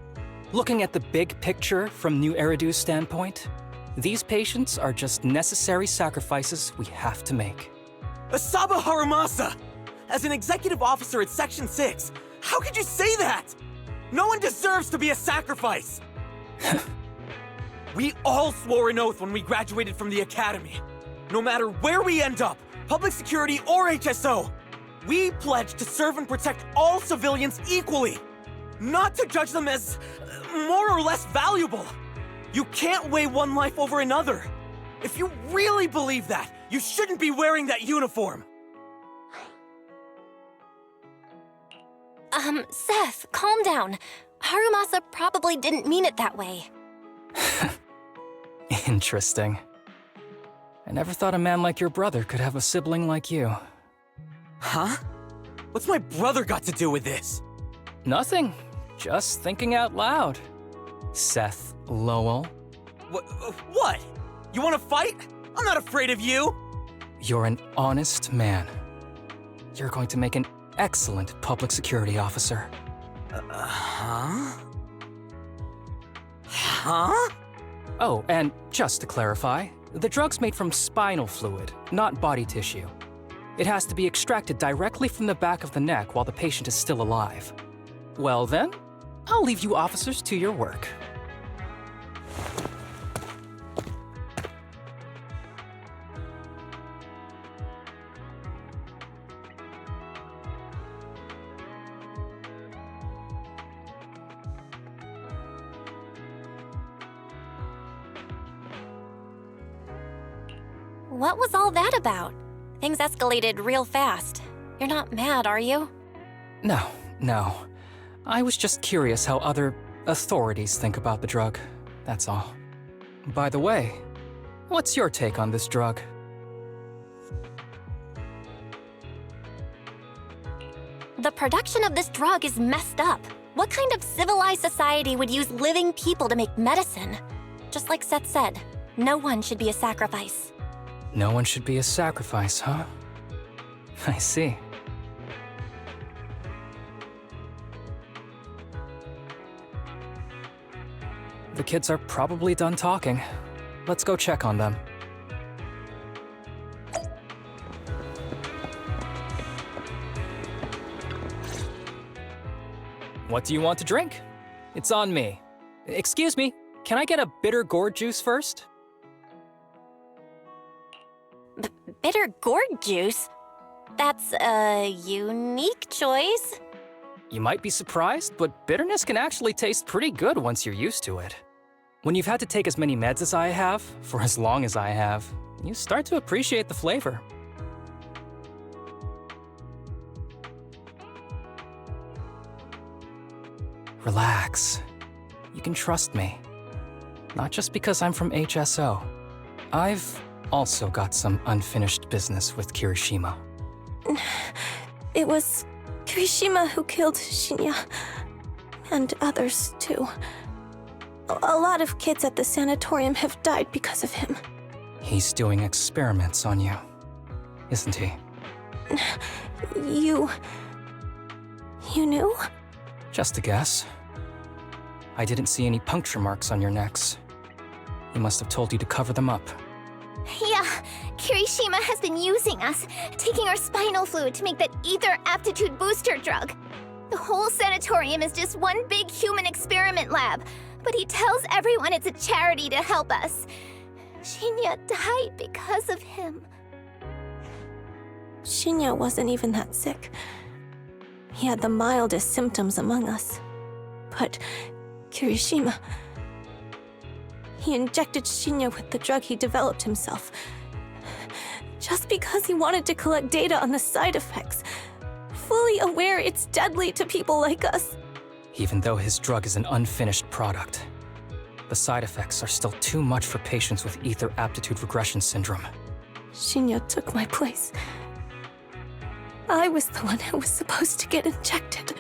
Looking at the big picture from New Eridu's standpoint, these patients are just necessary sacrifices we have to make. Asaba Harumasa! As an executive officer at Section 6, how could you say that? No one deserves to be a sacrifice! We all swore an oath when we graduated from the academy. No matter where we end up, public security or HSO, we pledge to serve and protect all civilians equally, not to judge them as more or less valuable. You can't weigh one life over another. If you really believe that, you shouldn't be wearing that uniform. Seth, calm down. Harumasa probably didn't mean it that way. Interesting. I never thought a man like your brother could have a sibling like you. Huh? What's my brother got to do with this? Nothing. Just thinking out loud. Seth Lowell. What? You want to fight? I'm not afraid of you! You're an honest man. You're going to make an excellent public security officer. Huh? Huh? Oh, and just to clarify, the drug's made from spinal fluid, not body tissue. It has to be extracted directly from the back of the neck while the patient is still alive. Well then, I'll leave you officers to your work. What was all that about? Things escalated real fast. You're not mad, are you? No. I was just curious how other authorities think about the drug, that's all. By the way, what's your take on this drug? The production of this drug is messed up. What kind of civilized society would use living people to make medicine? Just like Seth said, no one should be a sacrifice. No one should be a sacrifice, huh? I see. The kids are probably done talking. Let's go check on them. What do you want to drink? It's on me. Excuse me, can I get a bitter gourd juice first? Bitter gourd juice? That's a unique choice. You might be surprised, but bitterness can actually taste pretty good once you're used to it. When you've had to take as many meds as I have, for as long as I have, you start to appreciate the flavor. Relax. You can trust me. Not just because I'm from HSO. I've also got some unfinished business with Kirishima. It was Kirishima who killed Shinya. And others, too. A lot of kids at the sanatorium have died because of him. He's doing experiments on you, isn't he? You knew? Just a guess. I didn't see any puncture marks on your necks. He must have told you to cover them up. Yeah, Kirishima has been using us, taking our spinal fluid to make that Ether Aptitude Booster Drug. The whole sanatorium is just one big human experiment lab, but he tells everyone it's a charity to help us. Shinya died because of him. Shinya wasn't even that sick. He had the mildest symptoms among us. But Kirishima... He injected Shinya with the drug he developed himself. Just because he wanted to collect data on the side effects. Fully aware it's deadly to people like us. Even though his drug is an unfinished product, the side effects are still too much for patients with Ether Aptitude Regression Syndrome. Shinya took my place. I was the one who was supposed to get injected.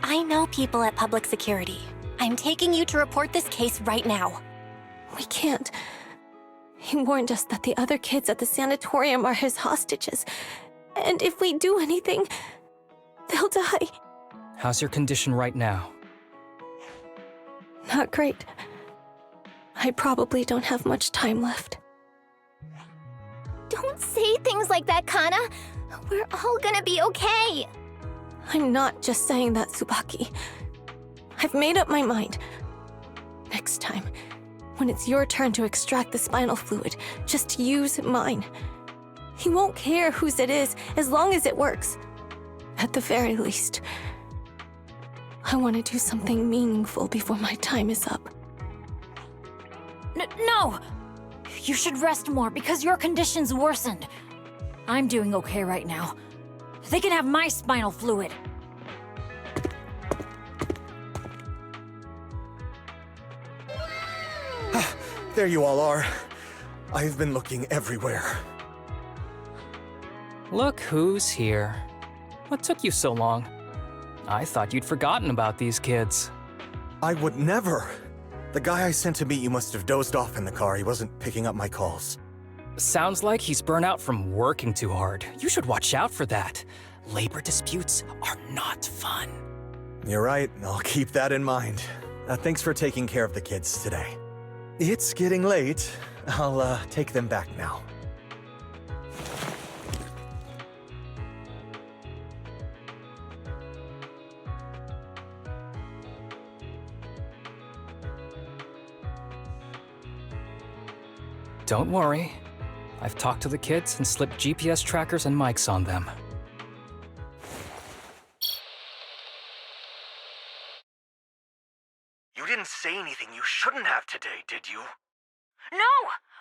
I know people at public security. I'm taking you to report this case right now. We can't. He warned us that the other kids at the sanatorium are his hostages. And if we do anything, they'll die. How's your condition right now? Not great. I probably don't have much time left. Don't say things like that, Kana. We're all gonna be okay. I'm not just saying that, Tsubaki. I've made up my mind. Next time, when it's your turn to extract the spinal fluid, just use mine. He won't care whose it is, as long as it works. At the very least, I want to do something meaningful before my time is up. No! You should rest more because your condition's worsened. I'm doing okay right now. They can have my spinal fluid. There you all are. I've been looking everywhere. Look who's here. What took you so long? I thought you'd forgotten about these kids. I would never. The guy I sent to meet you must have dozed off in the car. He wasn't picking up my calls. Sounds like he's burnt out from working too hard. You should watch out for that. Labor disputes are not fun. You're right. I'll keep that in mind. Thanks for taking care of the kids today. It's getting late. I'll take them back now. Don't worry. I've talked to the kids and slipped GPS trackers and mics on them. You didn't say anything you shouldn't have today, did you? No!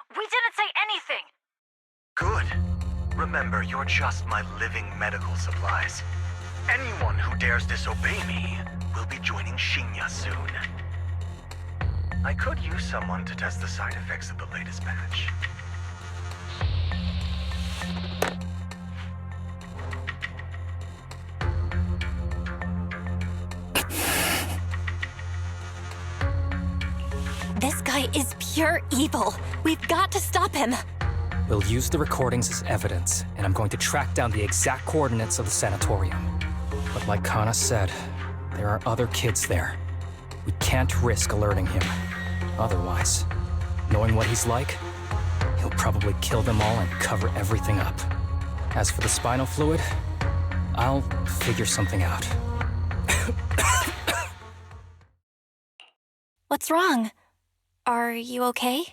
We didn't say anything! Good. Remember, you're just my living medical supplies. Anyone who dares disobey me will be joining Shinya soon. I could use someone to test the side effects of the latest batch. This guy is pure evil. We've got to stop him. We'll use the recordings as evidence, and I'm going to track down the exact coordinates of the sanatorium. But like Kana said, there are other kids there. We can't risk alerting him. Otherwise, knowing what he's like, he'll probably kill them all and cover everything up. As for the spinal fluid, I'll figure something out. What's wrong? Are you okay?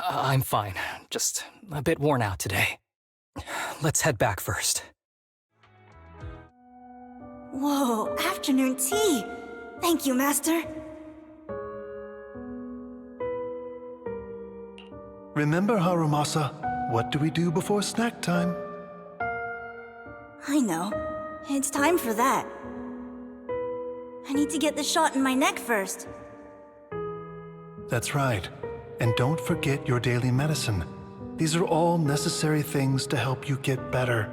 I'm fine. Just a bit worn out today. Let's head back first. Whoa, afternoon tea! Thank you, Master. Remember, Harumasa, what do we do before snack time? I know. It's time for that. I need to get the shot in my neck first. That's right. And don't forget your daily medicine. These are all necessary things to help you get better.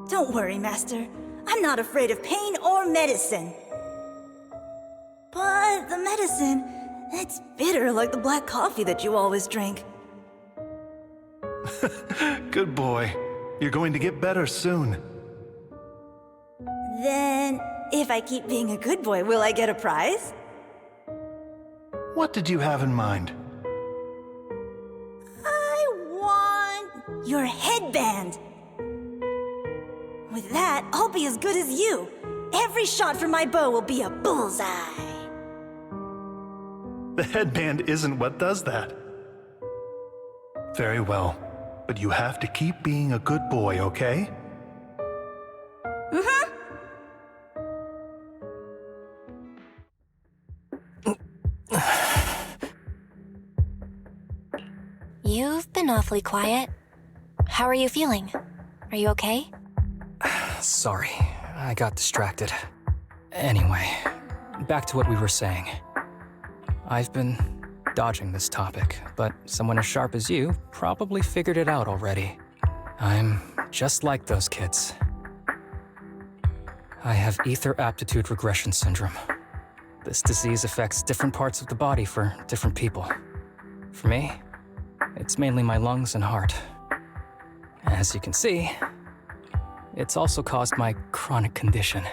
Don't worry, Master. I'm not afraid of pain or medicine. But the medicine, it's bitter like the black coffee that you always drink. Good boy. You're going to get better soon. Then, if I keep being a good boy, will I get a prize? What did you have in mind? I want your headband. With that, I'll be as good as you. Every shot from my bow will be a bullseye. The headband isn't what does that. Very well, but you have to keep being a good boy, okay? Mm-hmm. You've been awfully quiet. How are you feeling? Are you okay? Sorry, I got distracted. Anyway, back to what we were saying. I've been dodging this topic, but someone as sharp as you probably figured it out already. I'm just like those kids. I have Ether Aptitude Regression Syndrome. This disease affects different parts of the body for different people. For me, it's mainly my lungs and heart. As you can see, it's also caused my chronic condition.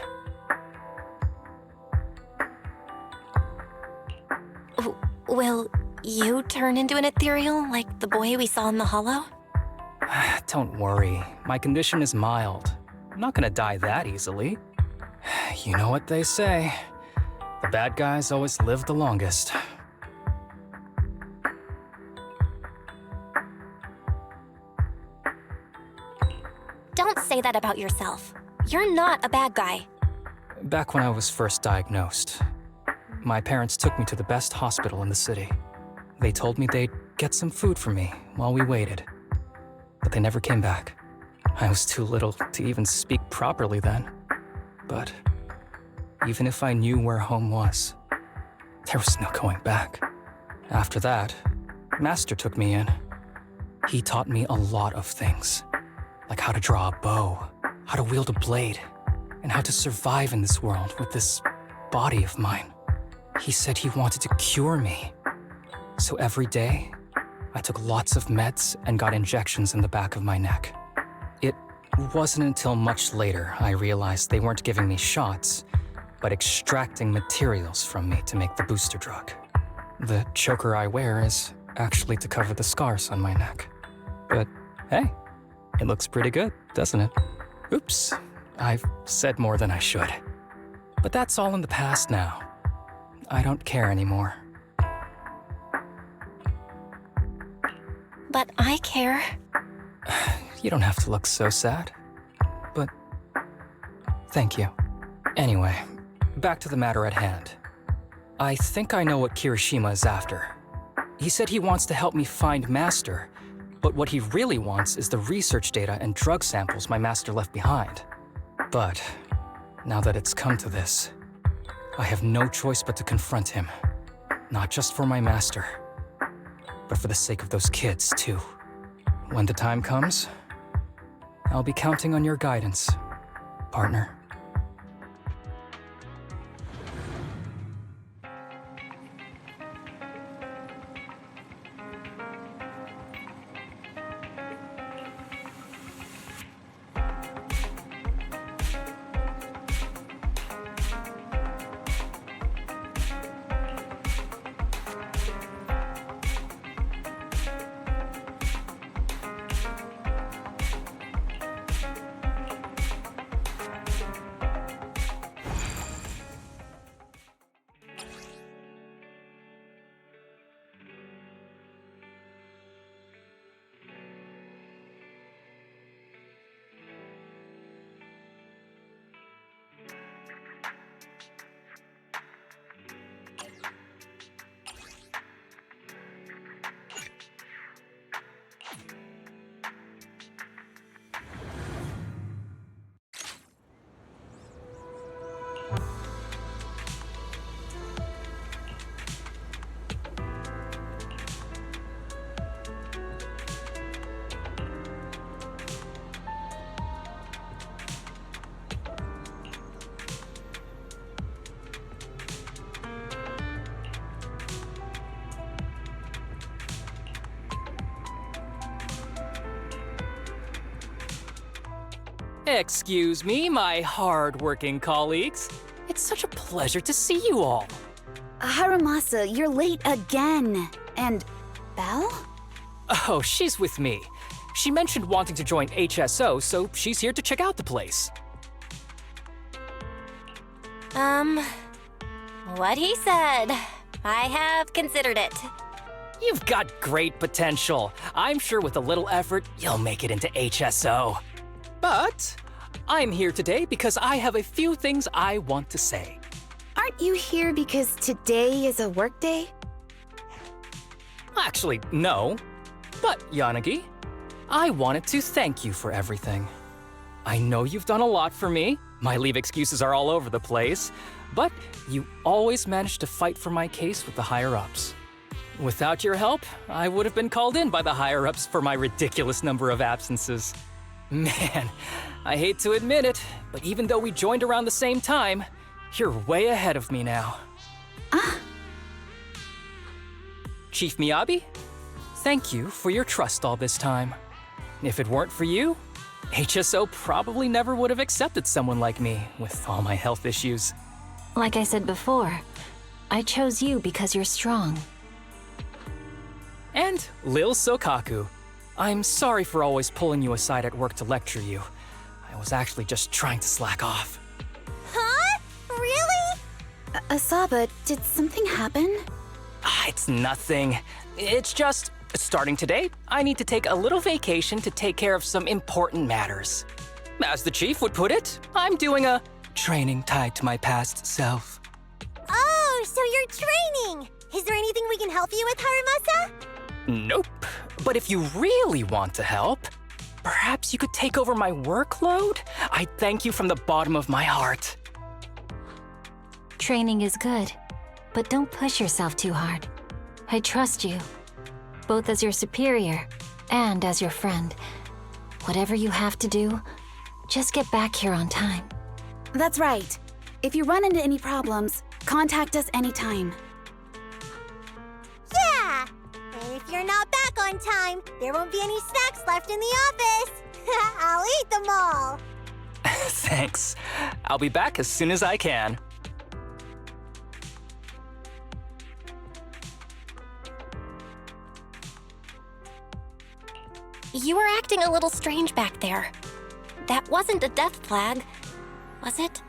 Will you turn into an ethereal like the boy we saw in the hollow? Don't worry, my condition is mild. I'm not gonna die that easily. You know what they say. The bad guys always live the longest. Don't say that about yourself. You're not a bad guy. Back when I was first diagnosed, my parents took me to the best hospital in the city. They told me they'd get some food for me while we waited. But they never came back. I was too little to even speak properly then. But even if I knew where home was, there was no going back. After that, Master took me in. He taught me a lot of things, like how to draw a bow, how to wield a blade, and how to survive in this world with this body of mine. He said he wanted to cure me. So every day, I took lots of meds and got injections in the back of my neck. It wasn't until much later I realized they weren't giving me shots, but extracting materials from me to make the booster drug. The choker I wear is actually to cover the scars on my neck. But hey, it looks pretty good, doesn't it? Oops, I've said more than I should. But that's all in the past now. I don't care anymore. But I care. You don't have to look so sad. But thank you. Anyway, back to the matter at hand. I think I know what Kirishima is after. He said he wants to help me find Master, but what he really wants is the research data and drug samples my master left behind. But now that it's come to this, I have no choice but to confront him. Not just for my master, but for the sake of those kids, too. When the time comes, I'll be counting on your guidance, partner. Excuse me, my hard-working colleagues. It's such a pleasure to see you all. Harumasa, you're late again. And Belle? Oh, she's with me. She mentioned wanting to join HSO, so she's here to check out the place. What he said. I have considered it. You've got great potential. I'm sure with a little effort, you'll make it into HSO. But I'm here today because I have a few things I want to say. Aren't you here because today is a work day? Actually, no. But, Yanagi, I wanted to thank you for everything. I know you've done a lot for me. My leave excuses are all over the place. But you always managed to fight for my case with the higher-ups. Without your help, I would have been called in by the higher-ups for my ridiculous number of absences. Man, I hate to admit it, but even though we joined around the same time, you're way ahead of me now. Chief Miyabi, thank you for your trust all this time. If it weren't for you, HSO probably never would have accepted someone like me with all my health issues. Like I said before, I chose you because you're strong. And Lil Sokaku, I'm sorry for always pulling you aside at work to lecture you. I was actually just trying to slack off. Huh? Really? Asaba, did something happen? It's nothing. It's just, starting today, I need to take a little vacation to take care of some important matters. As the chief would put it, I'm doing a training tied to my past self. Oh, so you're training! Is there anything we can help you with, Harumasa? Nope. But if you really want to help, perhaps you could take over my workload? I thank you from the bottom of my heart. Training is good, but don't push yourself too hard. I trust you, both as your superior and as your friend. Whatever you have to do, just get back here on time. That's right. If you run into any problems, contact us anytime. Yeah! And if you're not back on time, there won't be any snacks left in the office. I'll eat them all. Thanks. I'll be back as soon as I can. You were acting a little strange back there. That wasn't a death flag, was it?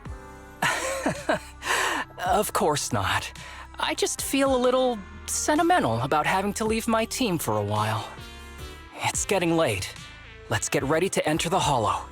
Of course not. I just feel a little sentimental about having to leave my team for a while. It's getting late. Let's get ready to enter the Hollow.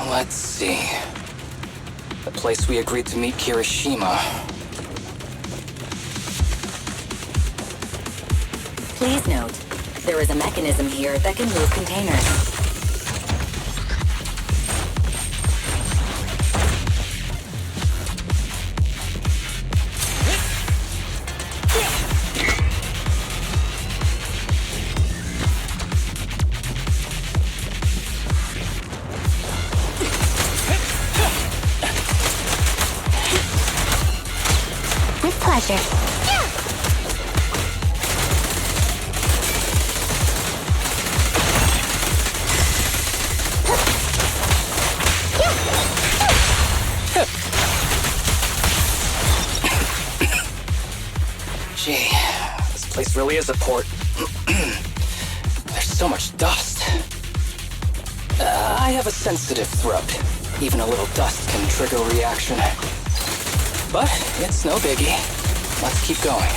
Let's see. The place we agreed to meet Kirishima. Please note, there is a mechanism here that can move containers. Pleasure. Gee, this place really is a port. so much dust. I have a sensitive throat. Even a little dust can trigger a reaction. But it's no biggie. Let's keep going.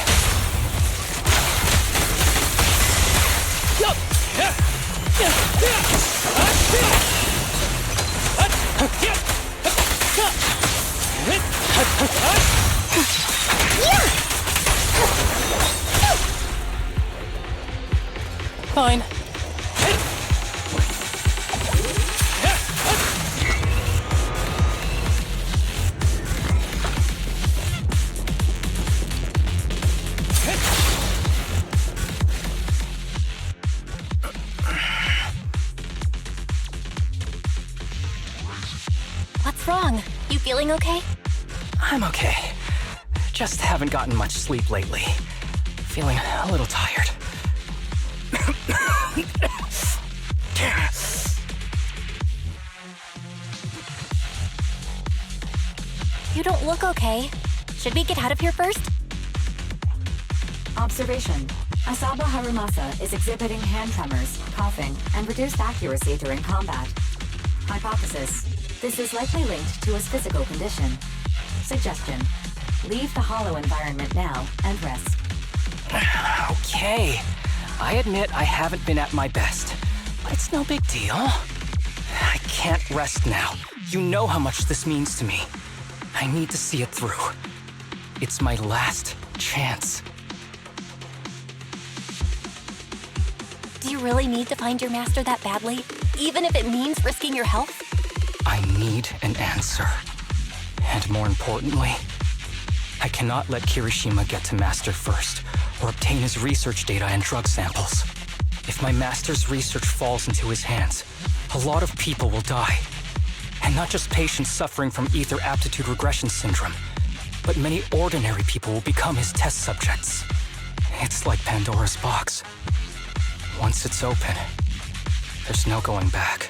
Fine. What's wrong? You feeling okay? I'm okay. Just haven't gotten much sleep lately. Feeling a little tired. You don't look okay. Should we get out of here first? Observation. Asaba Harumasa is exhibiting hand tremors, coughing, and reduced accuracy during combat. Hypothesis. This is likely linked to his physical condition. Suggestion. Leave the hollow environment now and rest. Okay. I admit I haven't been at my best, but it's no big deal. I can't rest now. You know how much this means to me. I need to see it through. It's my last chance. Do you really need to find your master that badly? Even if it means risking your health? I need an answer. And more importantly, I cannot let Kirishima get to Master first, or obtain his research data and drug samples. If my Master's research falls into his hands, a lot of people will die. And not just patients suffering from Ether Aptitude Regression Syndrome, but many ordinary people will become his test subjects. It's like Pandora's box. Once it's open, there's no going back.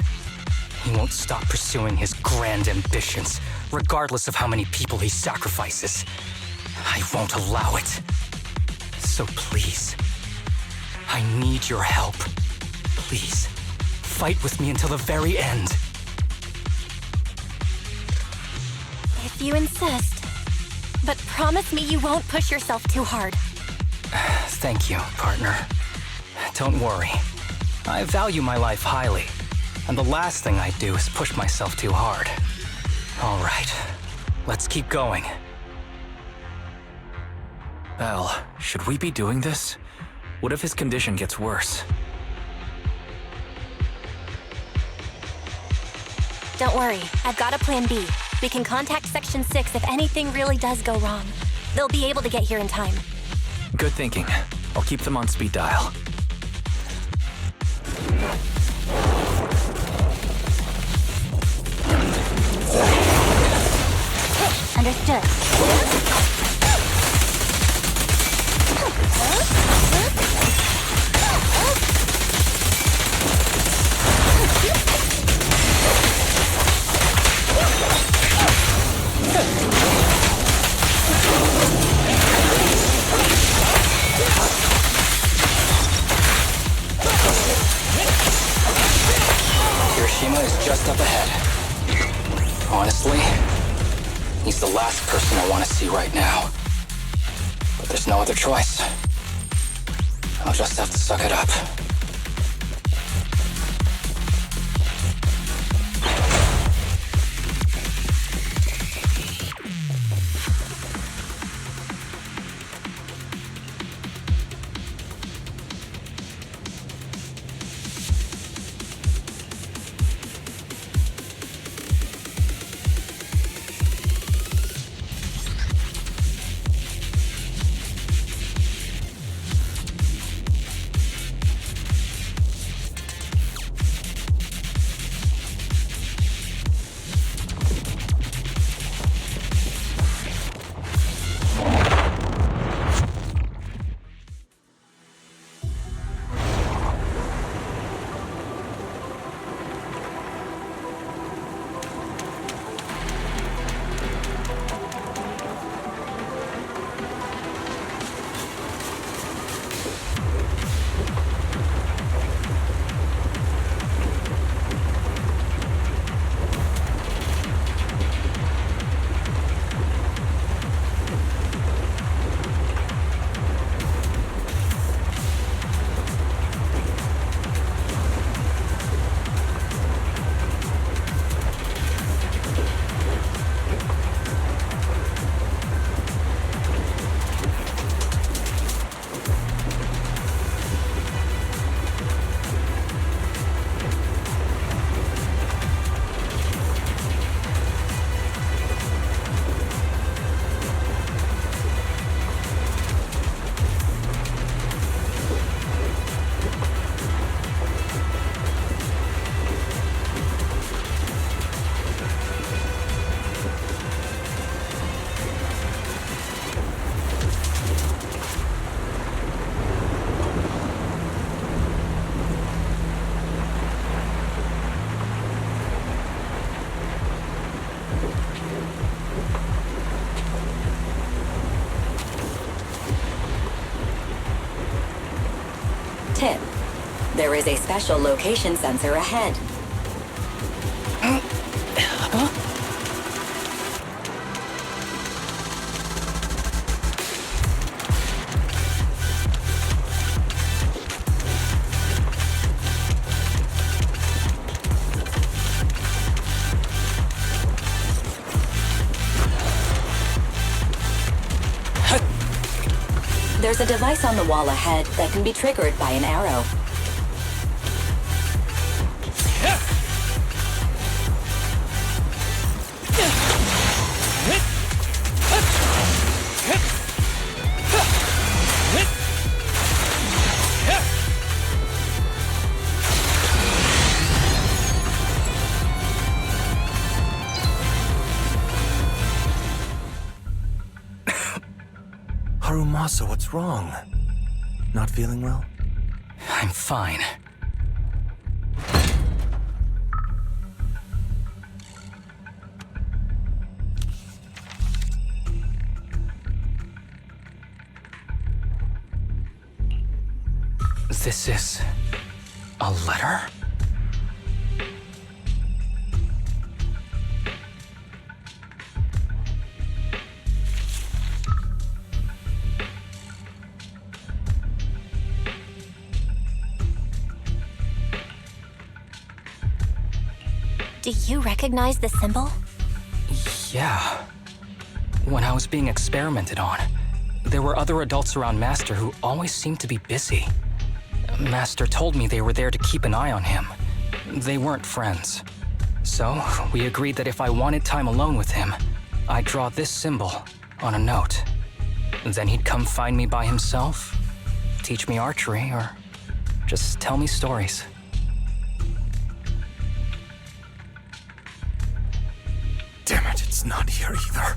He won't stop pursuing his grand ambitions, regardless of how many people he sacrifices. I won't allow it. So please, I need your help. Please, fight with me until the very end. If you insist. But promise me you won't push yourself too hard. Thank you, partner. Don't worry. I value my life highly, and the last thing I'd do is push myself too hard. All right, let's keep going. Belle, should we be doing this? What if his condition gets worse? Don't worry, I've got a plan B. We can contact Section 6 if anything really does go wrong. They'll be able to get here in time. Good thinking. I'll keep them on speed dial. Understood. Kirishima is just up ahead. Honestly, he's the last person I want to see right now. But there's no other choice. I'll just have to suck it up. There is a special location sensor ahead. There's a device on the wall ahead that can be triggered by an arrow. Harumasa, what's wrong? Not feeling well? I'm fine. This is a letter? Do you recognize the symbol? Yeah. When I was being experimented on, there were other adults around Master who always seemed to be busy. Master told me they were there to keep an eye on him. They weren't friends. So, we agreed that if I wanted time alone with him, I'd draw this symbol on a note. Then he'd come find me by himself, teach me archery, or just tell me stories. Damn it, it's not here either.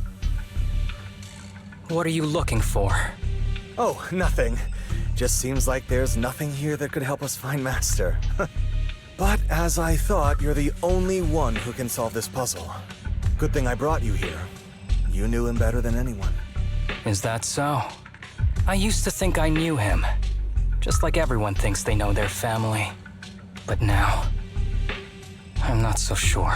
What are you looking for? Oh, nothing. Just seems like there's nothing here that could help us find Master. But as I thought, you're the only one who can solve this puzzle. Good thing I brought you here. You knew him better than anyone. Is that so? I used to think I knew him. Just like everyone thinks they know their family. But now, I'm not so sure.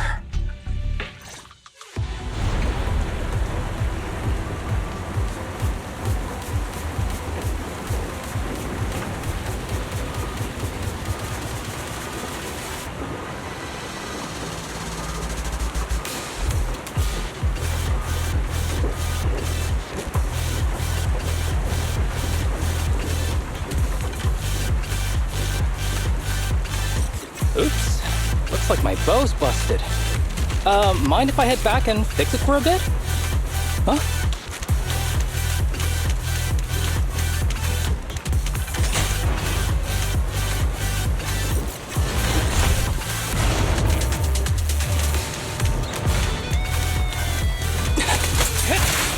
Oops. Looks like my bow's busted. Mind if I head back and fix it for a bit? Huh?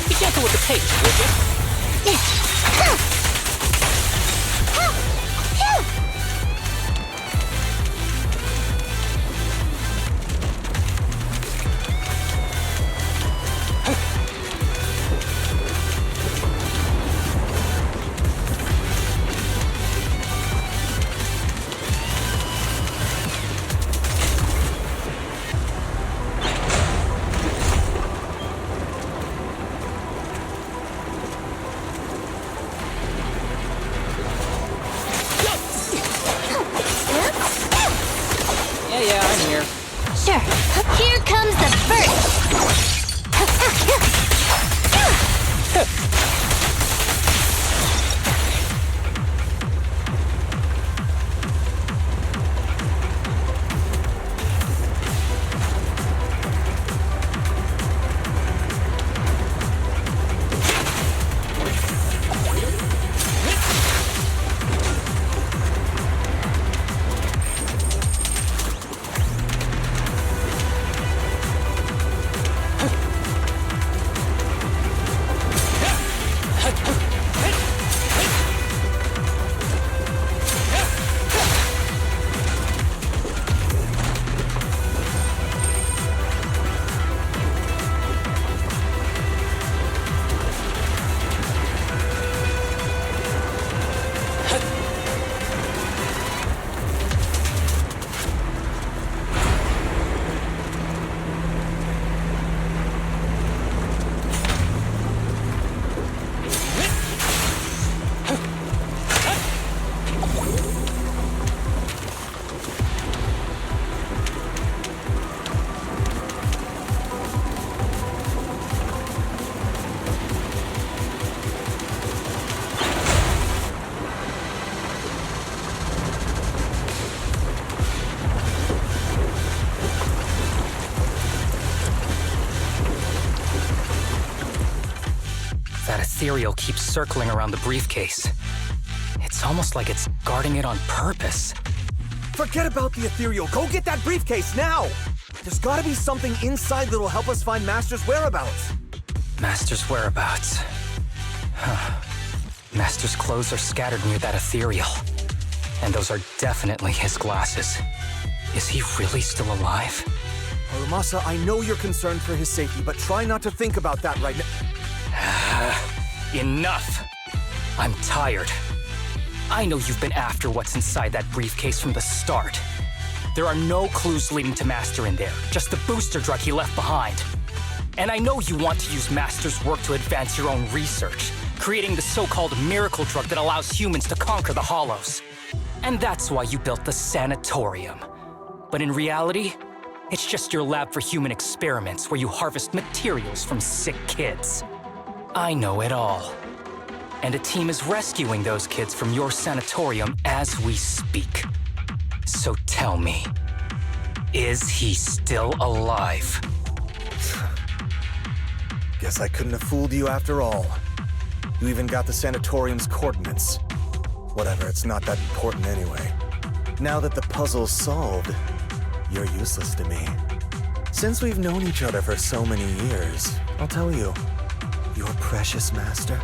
Be gentle with the tape, would you? Sure. Here comes the first. ethereal keeps circling around the briefcase. It's almost like it's guarding it on purpose. Forget about the ethereal. Go get that briefcase now! There's gotta be something inside that'll help us find Master's whereabouts. Master's whereabouts. Huh. Master's clothes are scattered near that ethereal. And those are definitely his glasses. Is he really still alive? Harumasa, I know you're concerned for his safety, but try not to think about that right now. Enough! I'm tired. I know you've been after what's inside that briefcase from the start. There are no clues leading to Master in there, just the booster drug he left behind. And I know you want to use Master's work to advance your own research, creating the so-called miracle drug that allows humans to conquer the Hollows. And that's why you built the Sanatorium. But in reality, it's just your lab for human experiments where you harvest materials from sick kids. I know it all. And a team is rescuing those kids from your sanatorium as we speak. So tell me, is he still alive? Guess I couldn't have fooled you after all. You even got the sanatorium's coordinates. Whatever, it's not that important anyway. Now that the puzzle's solved, you're useless to me. Since we've known each other for so many years, I'll tell you, your precious master,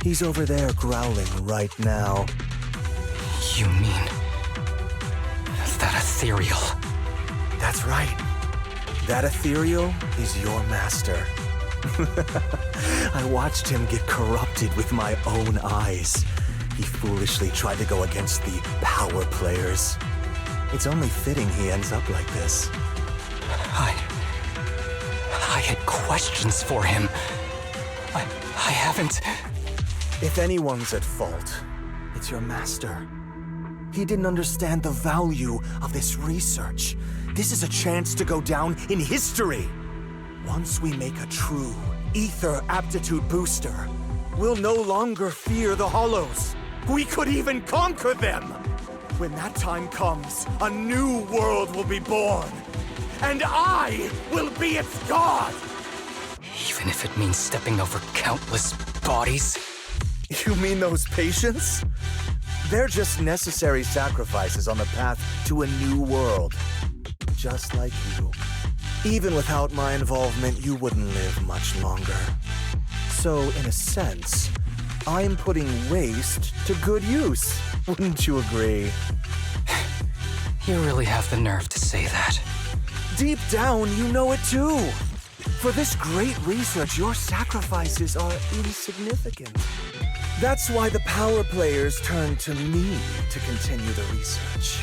he's over there growling right now. You mean that ethereal? That's right. That ethereal is your master. I watched him get corrupted with my own eyes. He foolishly tried to go against the power players. It's only fitting he ends up like this. I had questions for him. I haven't... If anyone's at fault, it's your master. He didn't understand the value of this research. This is a chance to go down in history. Once we make a true Ether Aptitude booster, we'll no longer fear the Hollows. We could even conquer them. When that time comes, a new world will be born. And I will be its god! Even if it means stepping over countless bodies? You mean those patients? They're just necessary sacrifices on the path to a new world. Just like you. Even without my involvement, you wouldn't live much longer. So, in a sense, I'm putting waste to good use. Wouldn't you agree? You really have the nerve to say that. Deep down, you know it too. For this great research, your sacrifices are insignificant. That's why the power players turn to me to continue the research.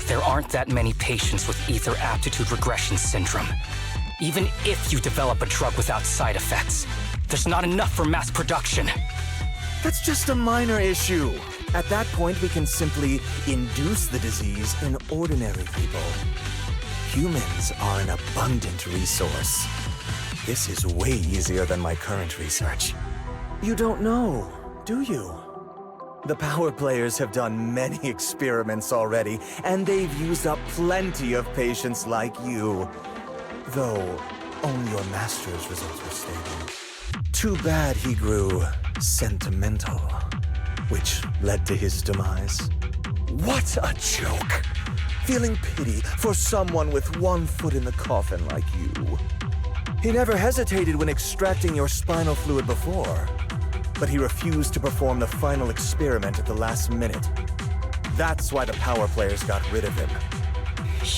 There aren't that many patients with Ether Aptitude Regression Syndrome. Even if you develop a drug without side effects, there's not enough for mass production. That's just a minor issue. At that point, we can simply induce the disease in ordinary people. Humans are an abundant resource. This is way easier than my current research. You don't know, do you? The power players have done many experiments already, and they've used up plenty of patients like you. Though, only your master's results were stable. Too bad he grew sentimental, which led to his demise. What a joke! Feeling pity for someone with one foot in the coffin like you. He never hesitated when extracting your spinal fluid before, but he refused to perform the final experiment at the last minute. That's why the power players got rid of him.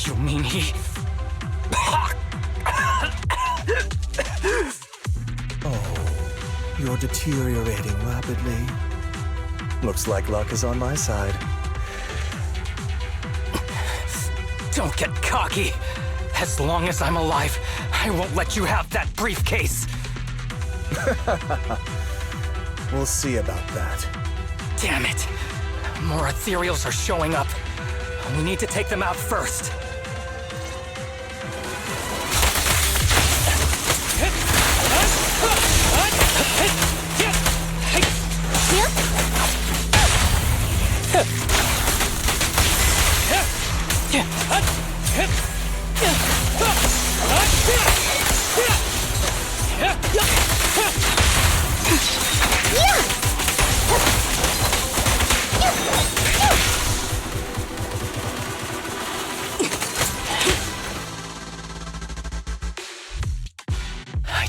You mean he... Oh, you're deteriorating rapidly. Looks like luck is on my side. Don't get cocky. As long as I'm alive, I won't let you have that briefcase. We'll see about that. Damn it. More ethereals are showing up. We need to take them out first.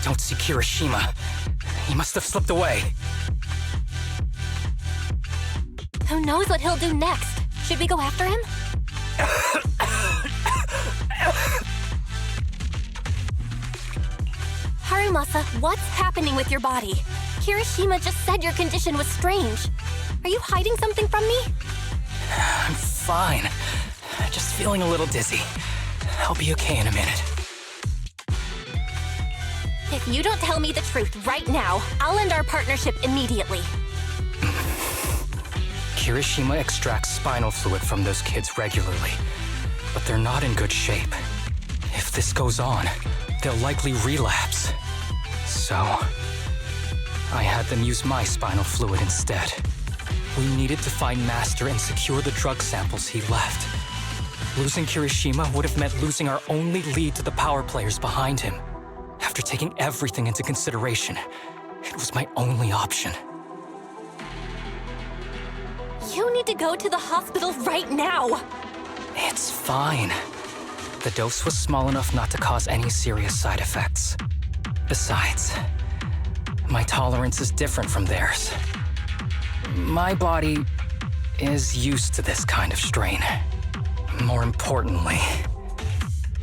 don't see Kirishima. He must have slipped away. Who knows what he'll do next? Should we go after him? Harumasa, what's happening with your body? Kirishima just said your condition was strange. Are you hiding something from me? I'm fine. Just feeling a little dizzy. I'll be okay in a minute. If you don't tell me the truth right now, I'll end our partnership immediately. Kirishima extracts spinal fluid from those kids regularly, but they're not in good shape. If this goes on, they'll likely relapse. So, I had them use my spinal fluid instead. We needed to find Master and secure the drug samples he left. Losing Kirishima would have meant losing our only lead to the power players behind him. After taking everything into consideration, it was my only option. You need to go to the hospital right now! It's fine. The dose was small enough not to cause any serious side effects. Besides, my tolerance is different from theirs. My body is used to this kind of strain. More importantly,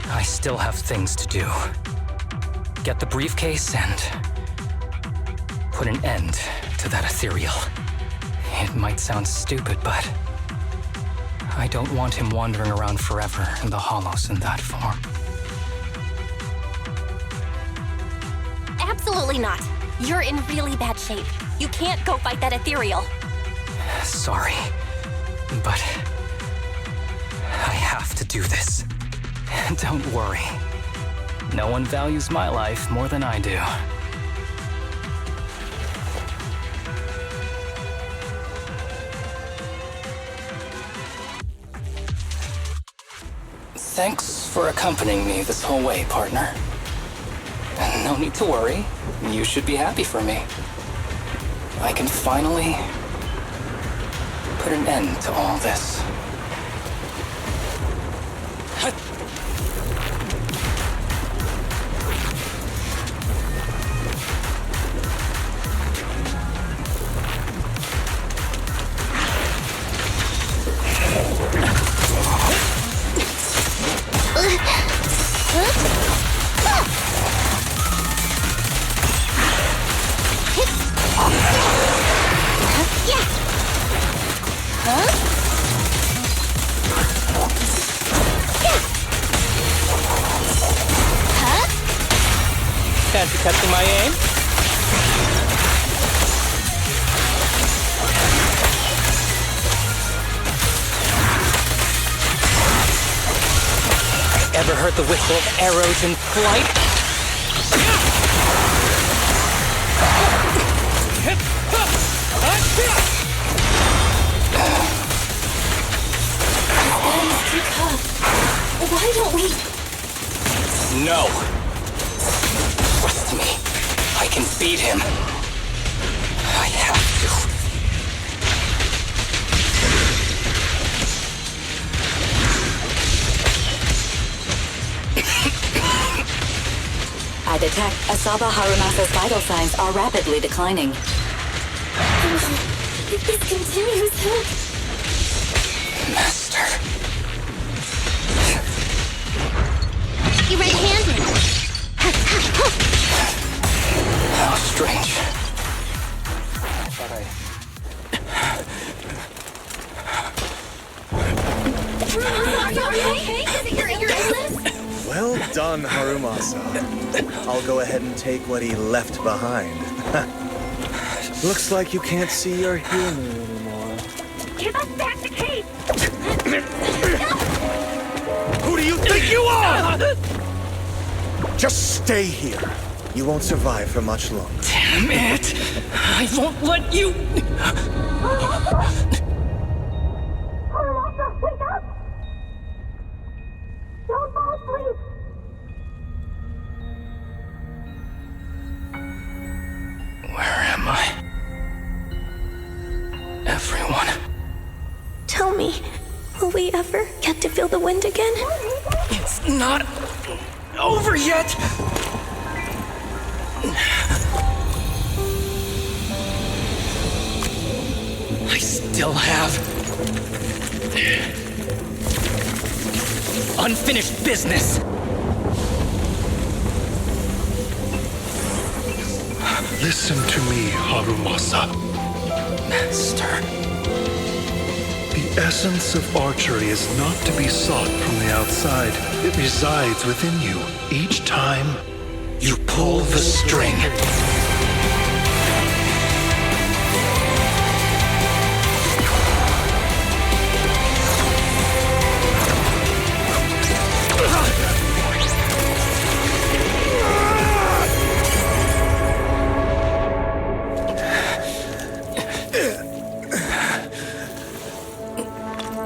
I still have things to do. Get the briefcase and put an end to that ethereal. It might sound stupid, but I don't want him wandering around forever in the hollows in that form. Absolutely not. You're in really bad shape. You can't go fight that ethereal. Sorry, but I have to do this. Don't worry. No one values my life more than I do. Thanks for accompanying me this whole way, partner. No need to worry. You should be happy for me. I can finally put an end to all this. Can't you catch my aim? Ever heard the whistle of arrows in flight? Too tough. Why don't we? No. Trust me. I can beat him. I have to. I detect Asaba Harumasa's vital signs are rapidly declining. If this continues, Master. You're red-handed. How strange. I thought Well done, Harumasa. I'll go ahead and take what he left behind. Looks like you can't see or hear me anymore. Give us back the cape! Who do you think you are? Just stay here. You won't survive for much longer. Damn it! I won't let you... Harumasa, wake up! Don't fall asleep! Where am I? Everyone. Tell me, will we ever get to feel the wind again? It's not over yet! I still have unfinished business. Listen to me, Harumasa. Master. The essence of archery is not to be sought from the outside. It resides within you. Each time you pull the string.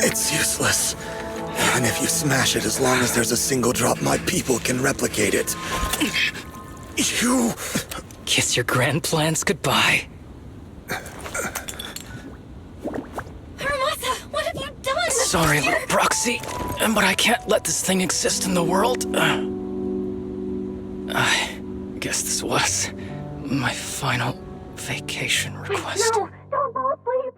It's useless. Even if you smash it, as long as there's a single drop, my people can replicate it. You... Kiss your grand plans goodbye. Harumasa, what have you done? Sorry, little proxy, but I can't let this thing exist in the world. I guess this was my final vacation request. No, don't fall asleep.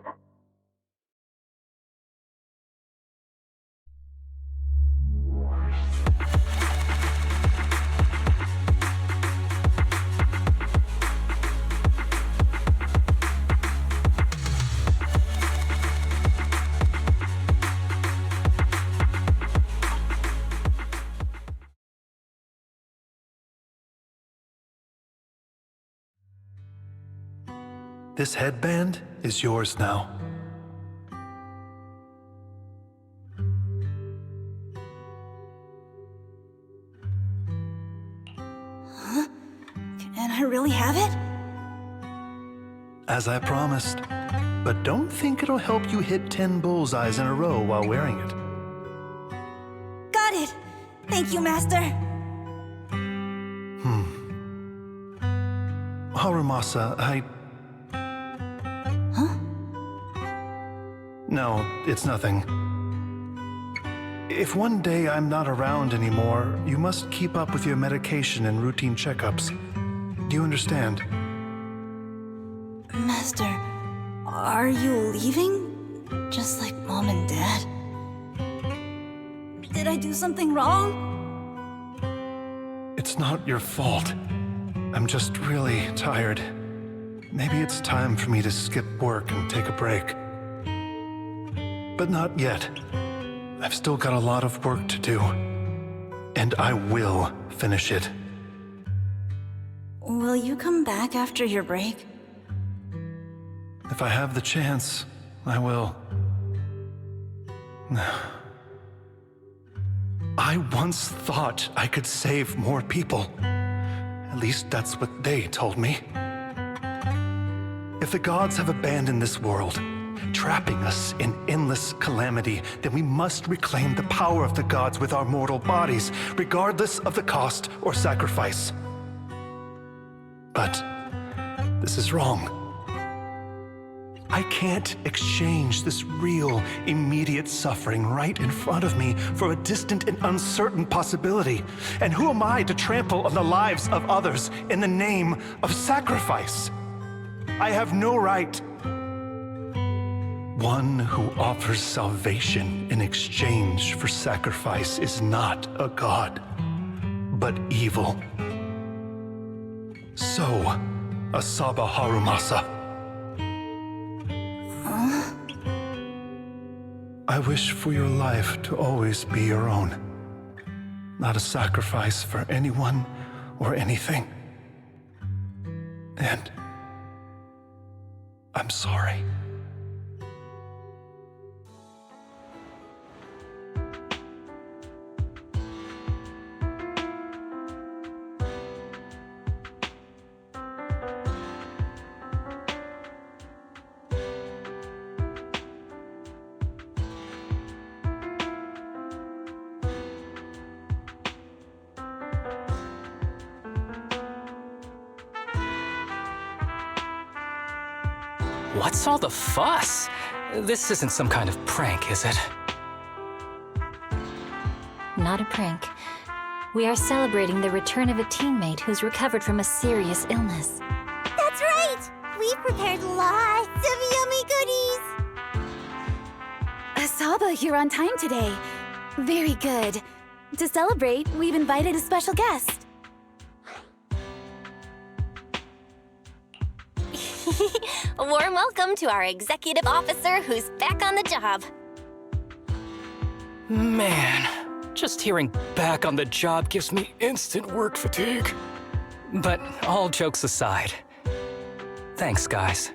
This headband is yours now. Huh? Can I really have it? As I promised. But don't think it'll help you hit 10 bullseyes in a row while wearing it. Got it! Thank you, Master! Harumasa, Huh? No, it's nothing. If one day I'm not around anymore, you must keep up with your medication and routine checkups. Do you understand? Master, are you leaving? Just like Mom and Dad? Did I do something wrong? It's not your fault. I'm just really tired. Maybe it's time for me to skip work and take a break. But not yet. I've still got a lot of work to do. And I will finish it. Will you come back after your break? If I have the chance, I will. I once thought I could save more people. At least that's what they told me. If the gods have abandoned this world, trapping us in endless calamity, then we must reclaim the power of the gods with our mortal bodies, regardless of the cost or sacrifice. But this is wrong. I can't exchange this real, immediate suffering right in front of me for a distant and uncertain possibility. And who am I to trample on the lives of others in the name of sacrifice? I have no right. One who offers salvation in exchange for sacrifice is not a god, but evil. So, Asaba Harumasa. I wish for your life to always be your own. Not a sacrifice for anyone or anything. And I'm sorry. What's all the fuss? This isn't some kind of prank, is it? Not a prank. We are celebrating the return of a teammate who's recovered from a serious illness. That's right! We've prepared lots of yummy goodies! Asaba, you're on time today. Very good. To celebrate, we've invited a special guest. A warm welcome to our executive officer who's back on the job. Man, just hearing back on the job gives me instant work fatigue. But all jokes aside, thanks, guys.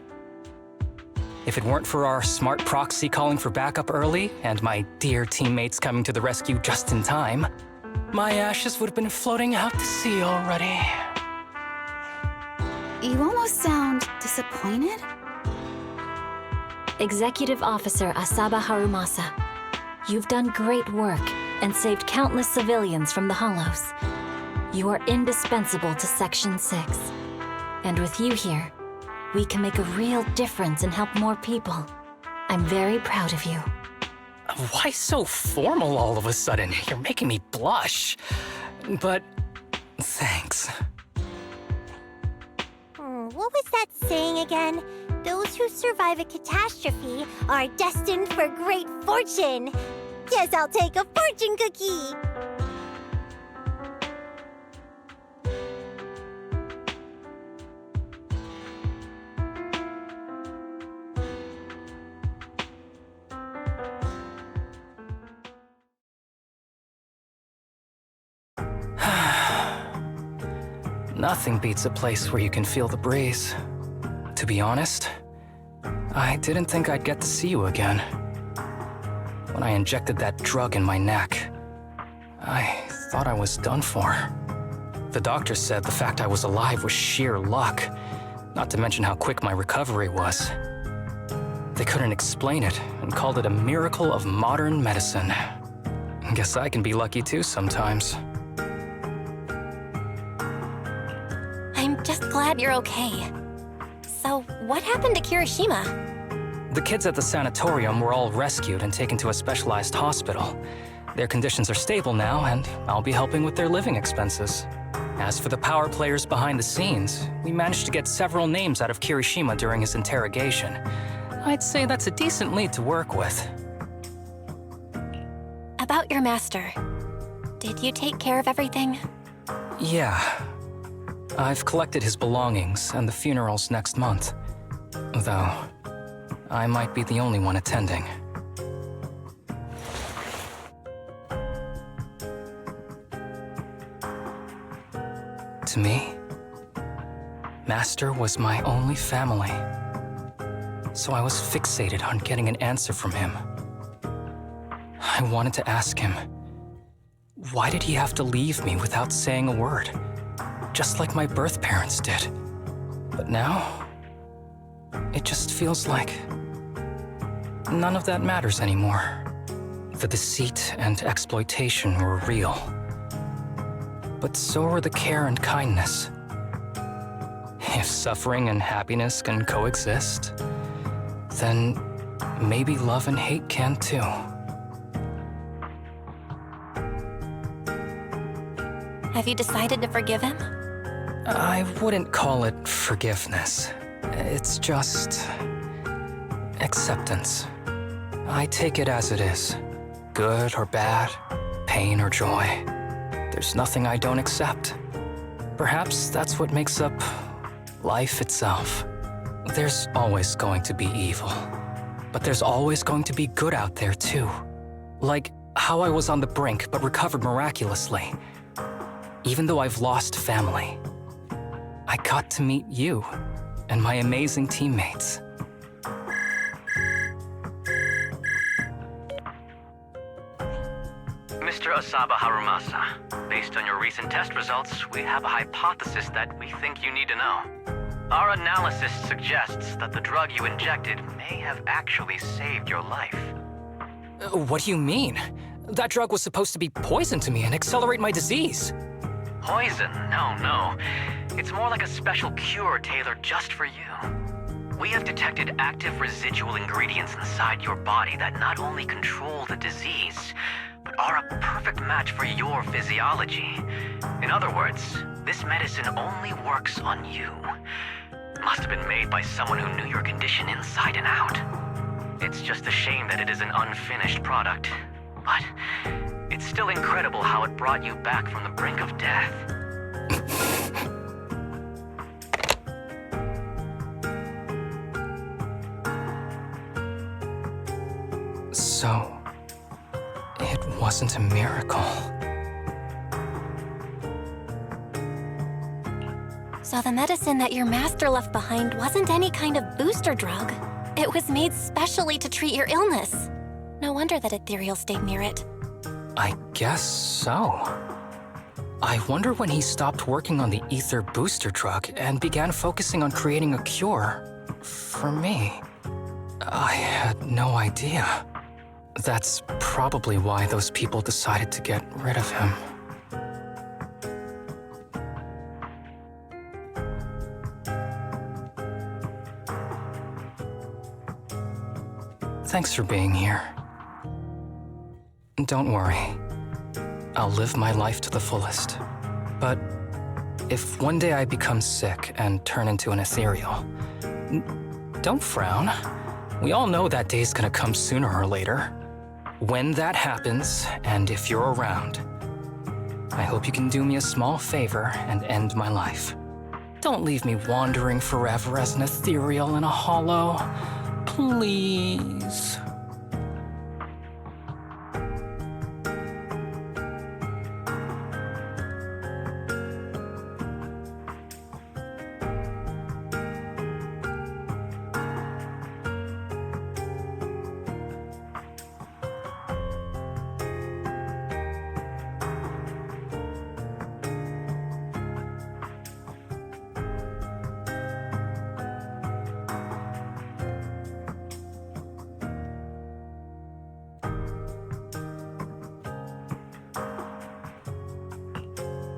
If it weren't for our smart proxy calling for backup early and my dear teammates coming to the rescue just in time, my ashes would have been floating out to sea already. You almost sound disappointed. Executive Officer Asaba Harumasa, you've done great work and saved countless civilians from the Hollows. You are indispensable to Section 6. And with you here, we can make a real difference and help more people. I'm very proud of you. Why so formal all of a sudden? You're making me blush. But thanks. What was that saying again? Those who survive a catastrophe are destined for great fortune. Guess I'll take a fortune cookie. Nothing beats a place where you can feel the breeze. To be honest, I didn't think I'd get to see you again. When I injected that drug in my neck, I thought I was done for. The doctor said the fact I was alive was sheer luck, not to mention how quick my recovery was. They couldn't explain it and called it a miracle of modern medicine. Guess I can be lucky too sometimes. I'm just glad you're okay. So, what happened to Kirishima? The kids at the Sanatorium were all rescued and taken to a specialized hospital. Their conditions are stable now, and I'll be helping with their living expenses. As for the power players behind the scenes, we managed to get several names out of Kirishima during his interrogation. I'd say that's a decent lead to work with. About your master, did you take care of everything? Yeah. I've collected his belongings, and the funeral's next month. Though, I might be the only one attending. To me, Master was my only family. So I was fixated on getting an answer from him. I wanted to ask him, why did he have to leave me without saying a word? Just like my birth parents did. But now, it just feels like none of that matters anymore. The deceit and exploitation were real. But so are the care and kindness. If suffering and happiness can coexist, then maybe love and hate can too. Have you decided to forgive him? I wouldn't call it forgiveness. It's just acceptance. I take it as it is. Good or bad, pain or joy. There's nothing I don't accept. Perhaps that's what makes up life itself. There's always going to be evil. But there's always going to be good out there too. Like how I was on the brink but recovered miraculously. Even though I've lost family, I got to meet you and my amazing teammates. Mr. Asaba Harumasa, based on your recent test results, we have a hypothesis that we think you need to know. Our analysis suggests that the drug you injected may have actually saved your life. What do you mean? That drug was supposed to be poison to me and accelerate my disease. Poison? No. It's more like a special cure tailored just for you. We have detected active residual ingredients inside your body that not only control the disease, but are a perfect match for your physiology. In other words, this medicine only works on you. Must have been made by someone who knew your condition inside and out. It's just a shame that it is an unfinished product, but it's still incredible how it brought you back from the brink of death. So, it wasn't a miracle. So the medicine that your master left behind wasn't any kind of booster drug. It was made specially to treat your illness. No wonder that Ethereal stayed near it. I guess so. I wonder when he stopped working on the Ether booster drug and began focusing on creating a cure for me. I had no idea. That's probably why those people decided to get rid of him. Thanks for being here. Don't worry. I'll live my life to the fullest. But if one day I become sick and turn into an ethereal, don't frown. We all know that day's gonna come sooner or later. When that happens, and if you're around, I hope you can do me a small favor and end my life. Don't leave me wandering forever as an ethereal in a hollow. Please.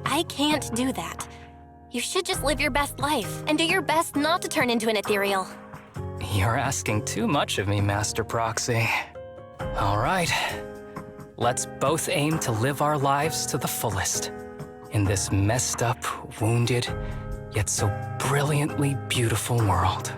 I can't do that. You should just live your best life and do your best not to turn into an ethereal. You're asking too much of me, Master Proxy. All right. Let's both aim to live our lives to the fullest. In this messed up, wounded, yet so brilliantly beautiful world.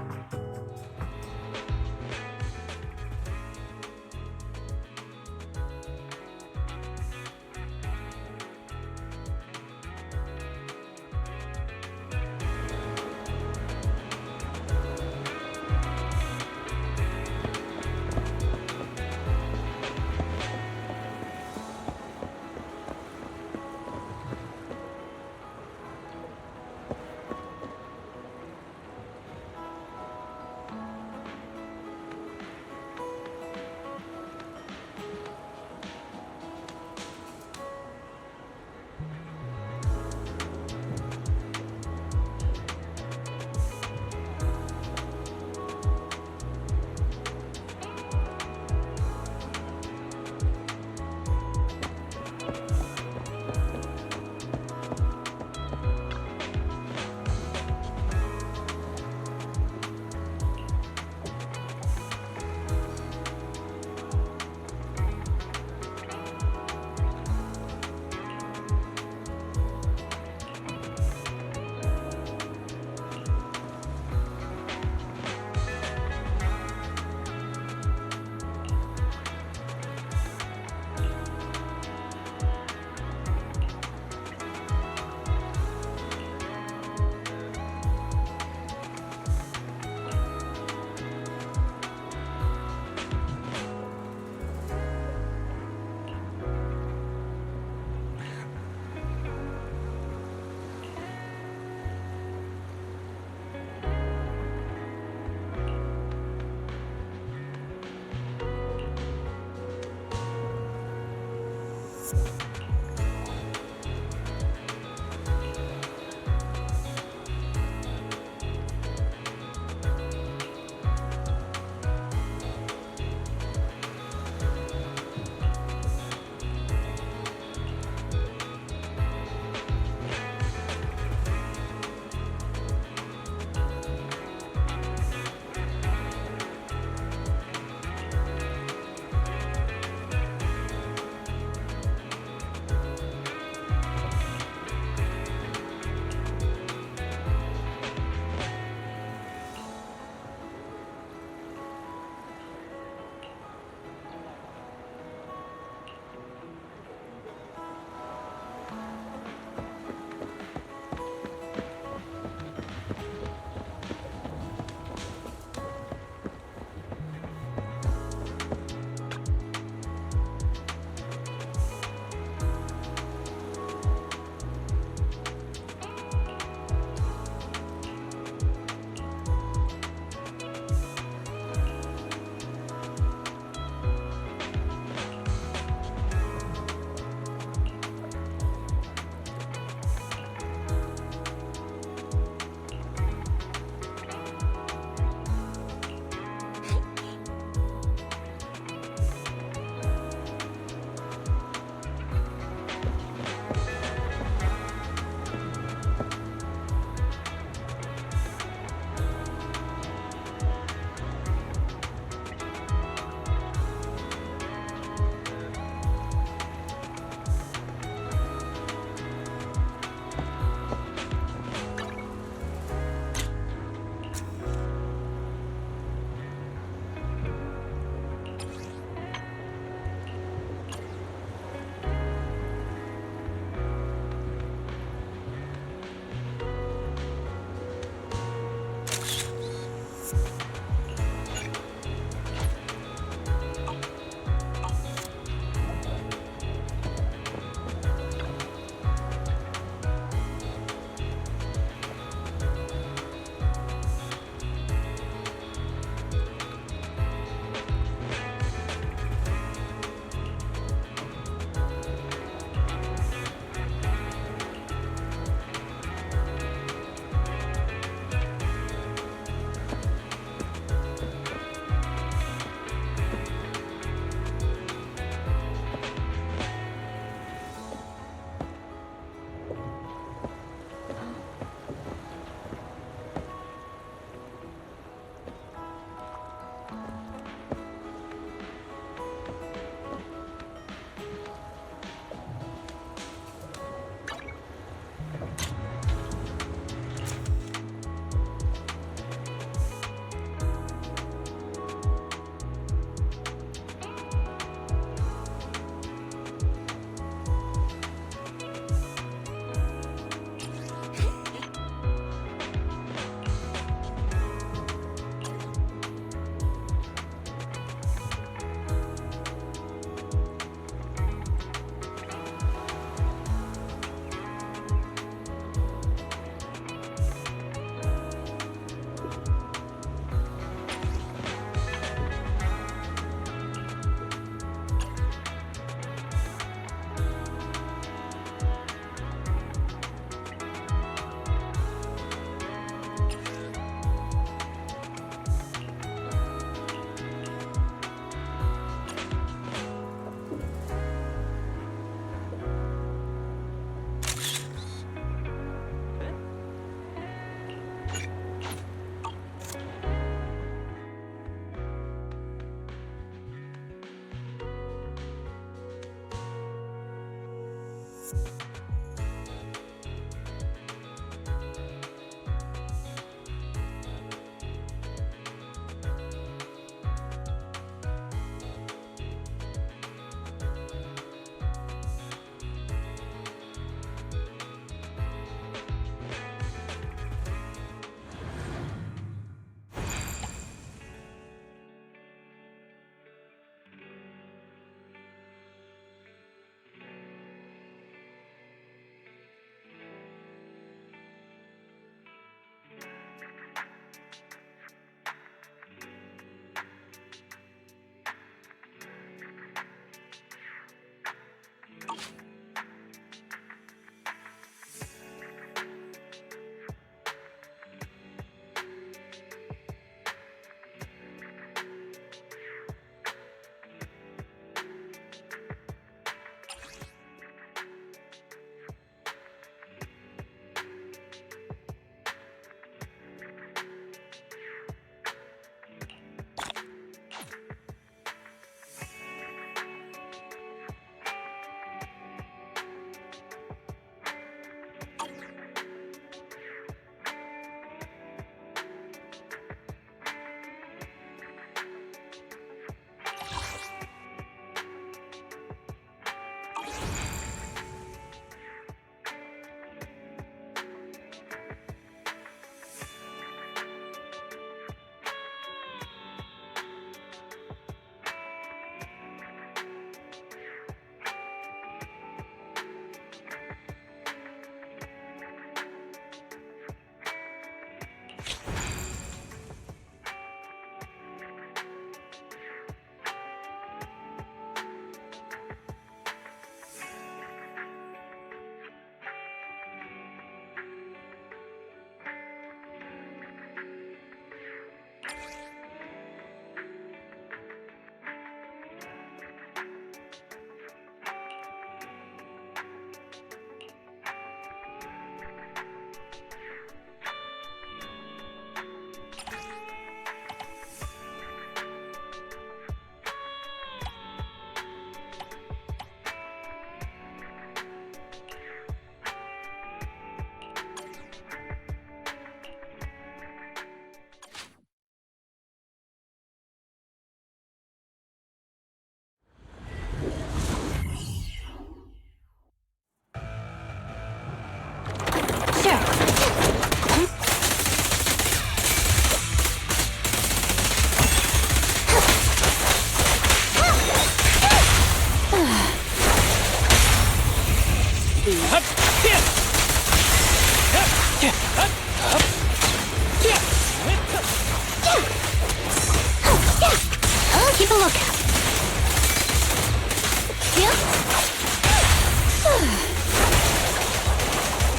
Keep a lookout.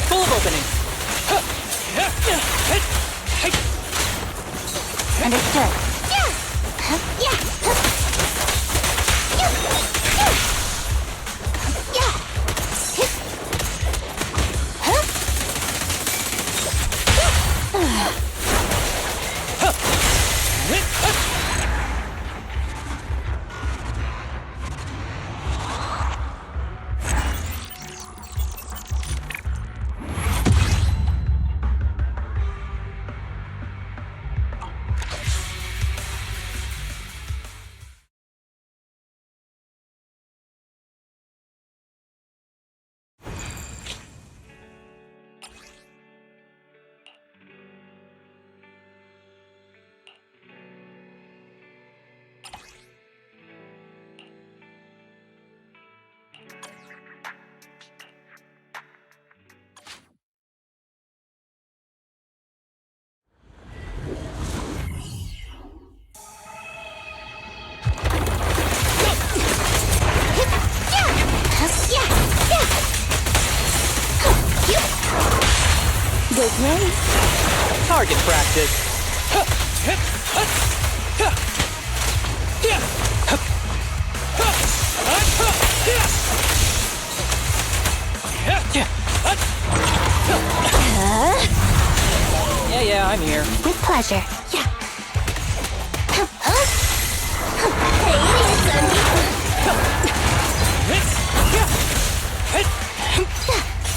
Full of opening. Understood. Target practice. Yeah, I'm here. With pleasure. Yeah.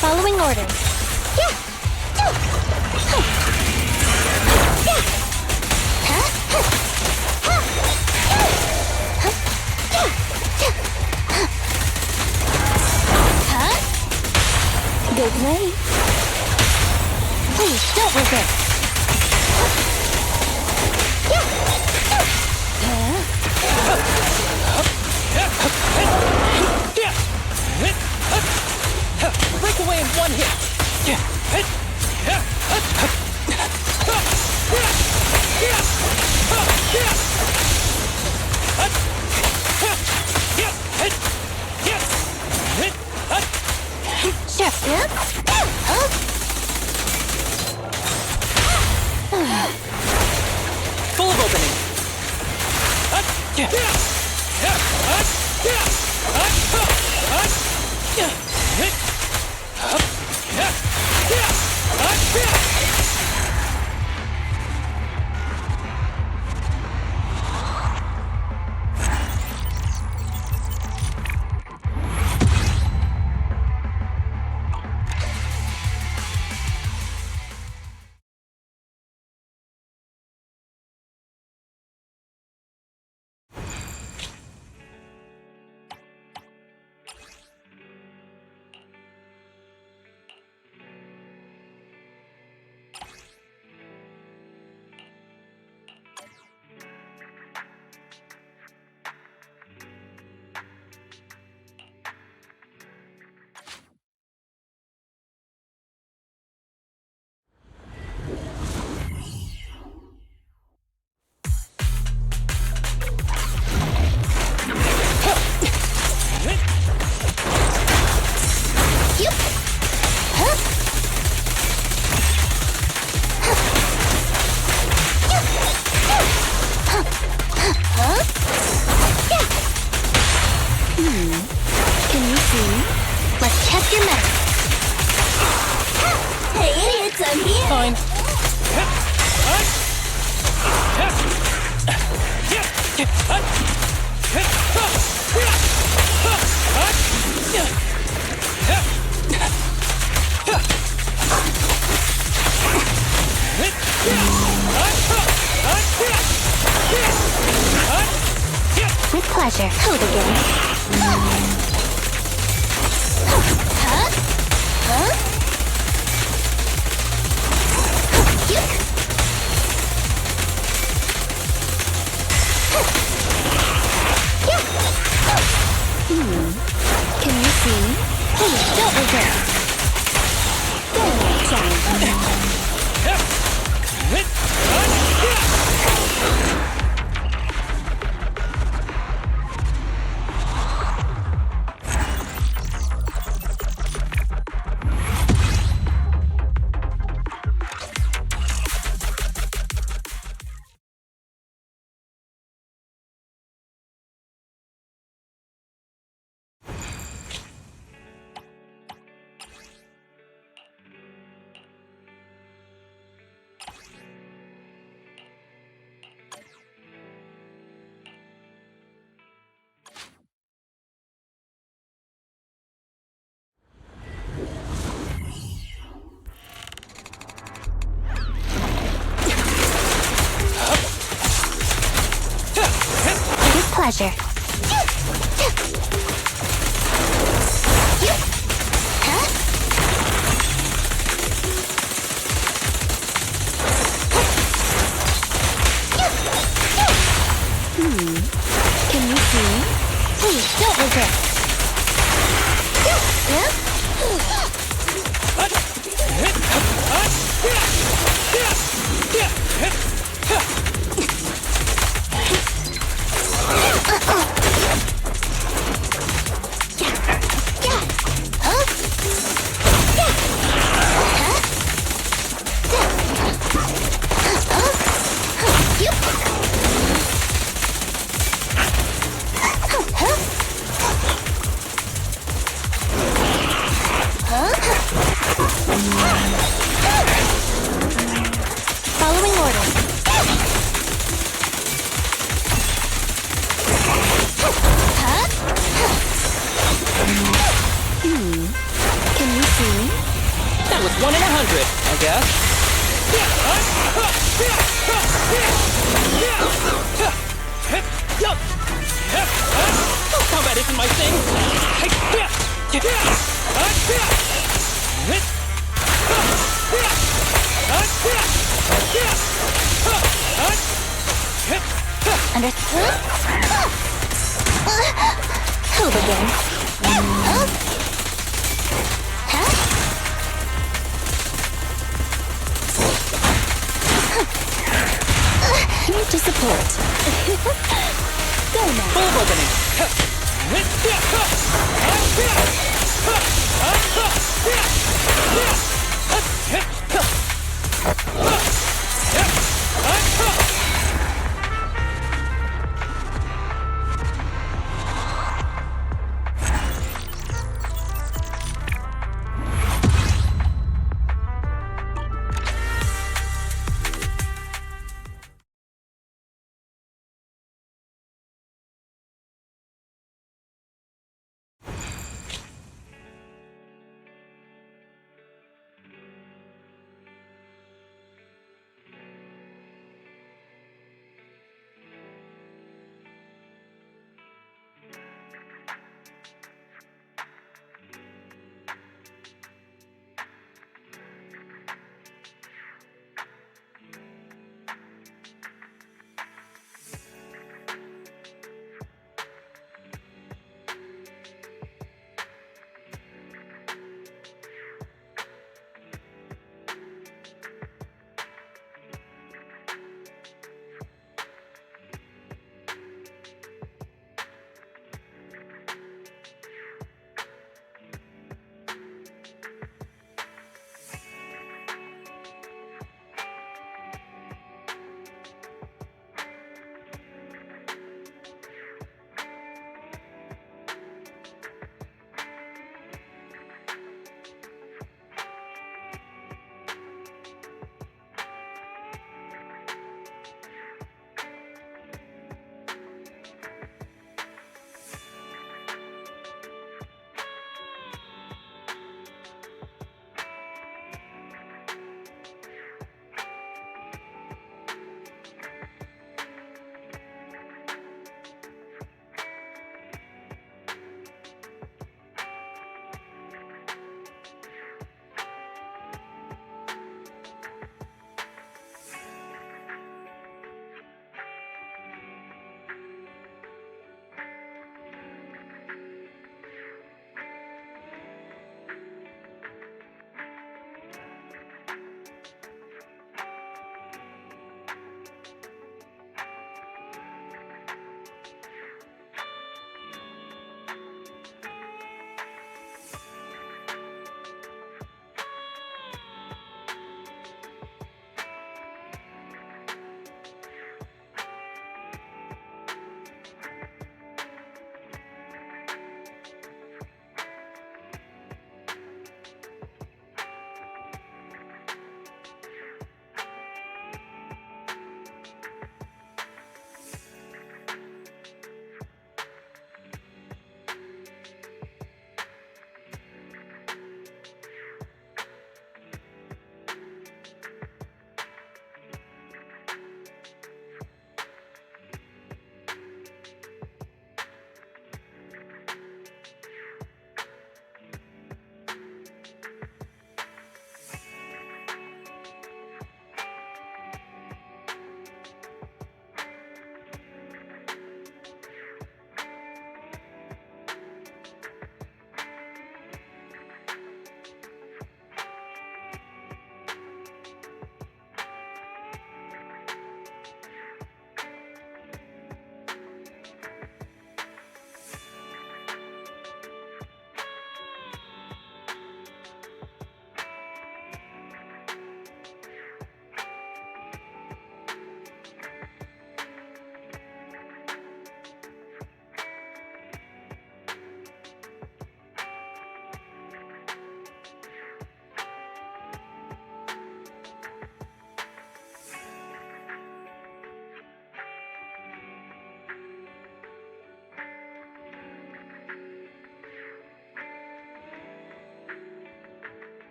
Following orders. Good way. Please don't resist. Break away in one hit. Full of opening. With pleasure. Hold again. Can you see me? Please don't resist. pleasure. Can you see me? Please, don't resist. Following orders. Can you see me? That was 1 in 100, I guess. Combat isn't my thing. Understood? Who begins? Here to support. Go now. Full opening.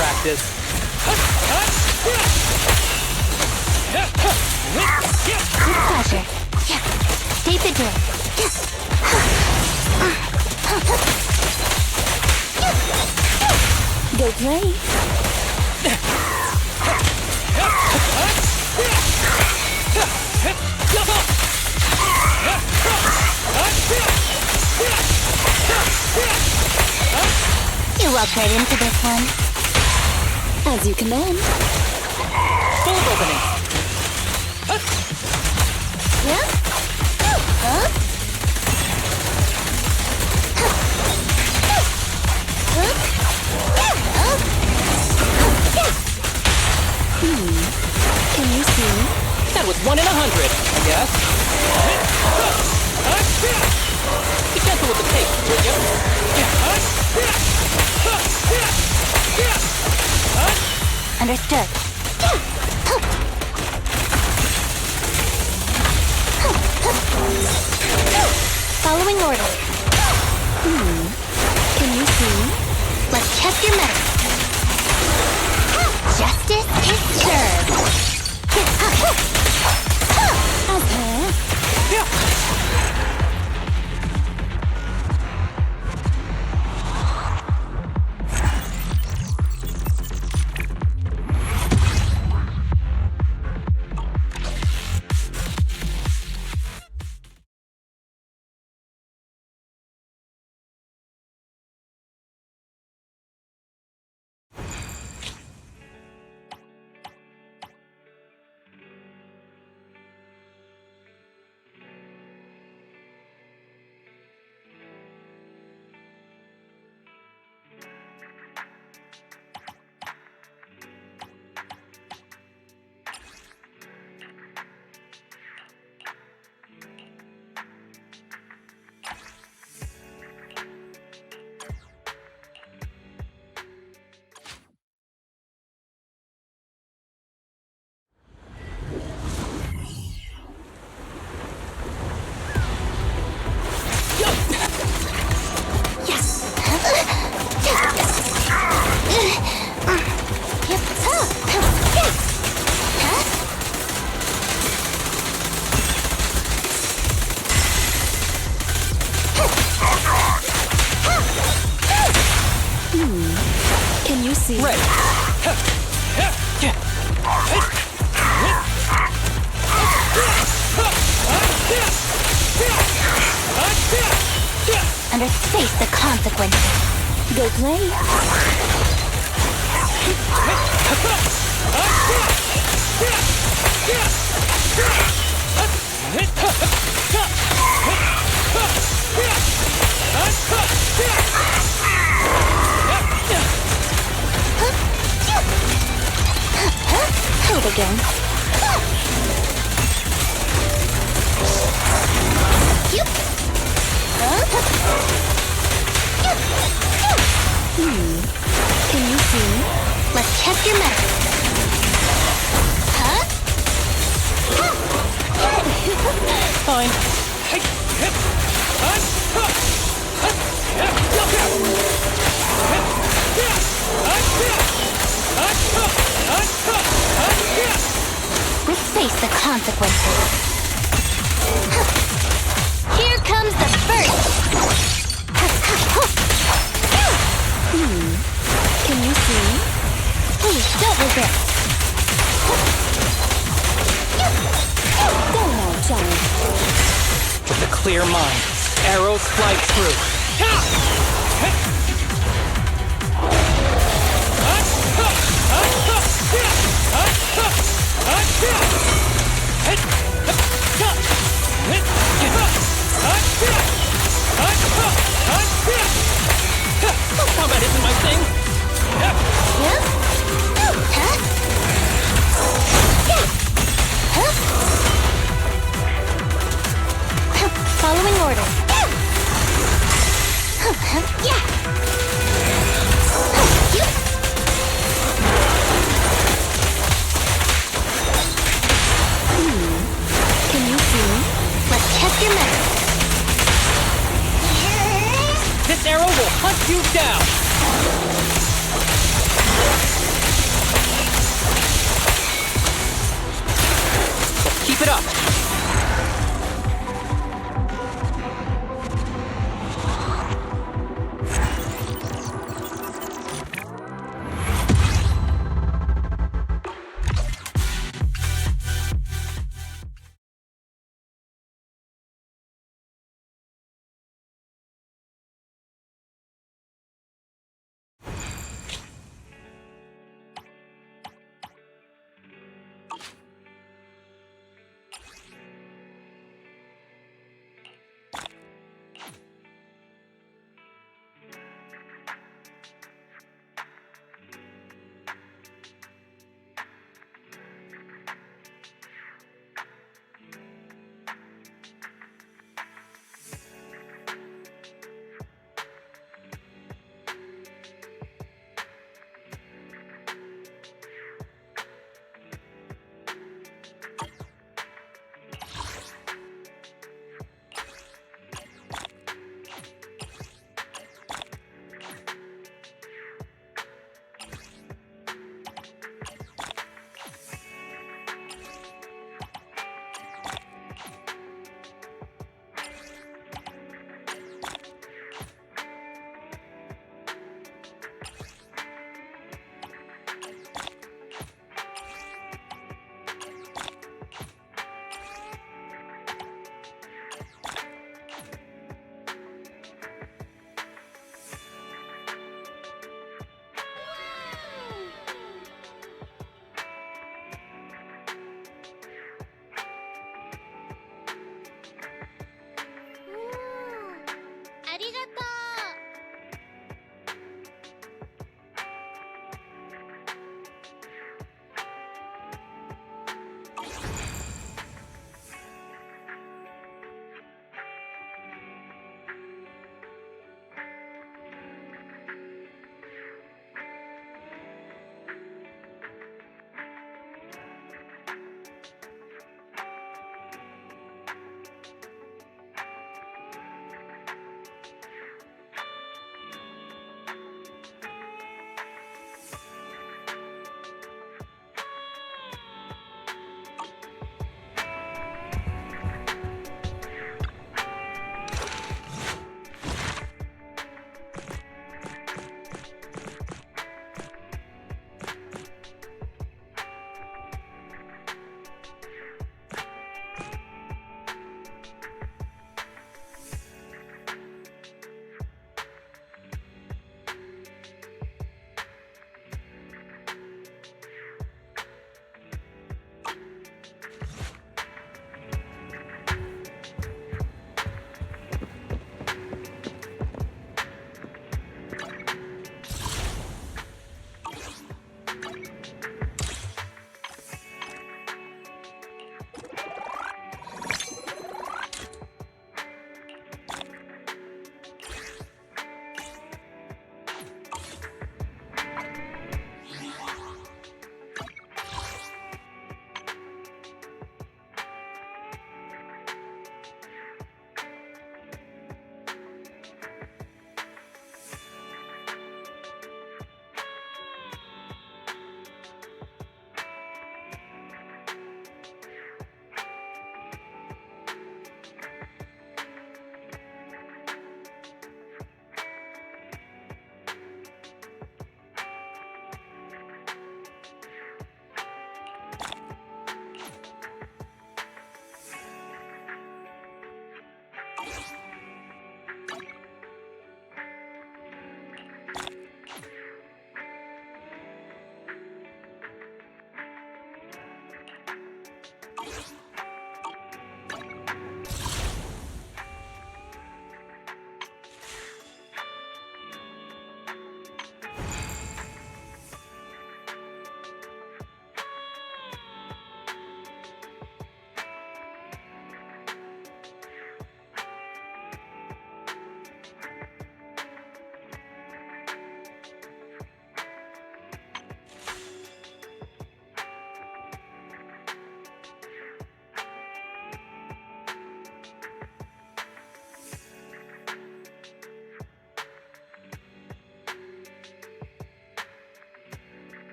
practice. With pleasure. Stay vigilant. Go play. You walk right into this one. As you command. Full opening. Yeah? Huh? Can you see? That was 1 in 100, I guess. Be gentle with the pace, will you? Understood. Following orders. Can you see? Let's test your mettle. Justice is served. Can you see? Ready. And face the consequences. Go play. Hold again. Can you see? Let's test your mettle. Huh? Fine. Let's face the consequences. Here comes the burst. Can you see? Please don't regret. Go now, giant. With a clear mind, arrows fly true. Combat isn't my thing. Following orders.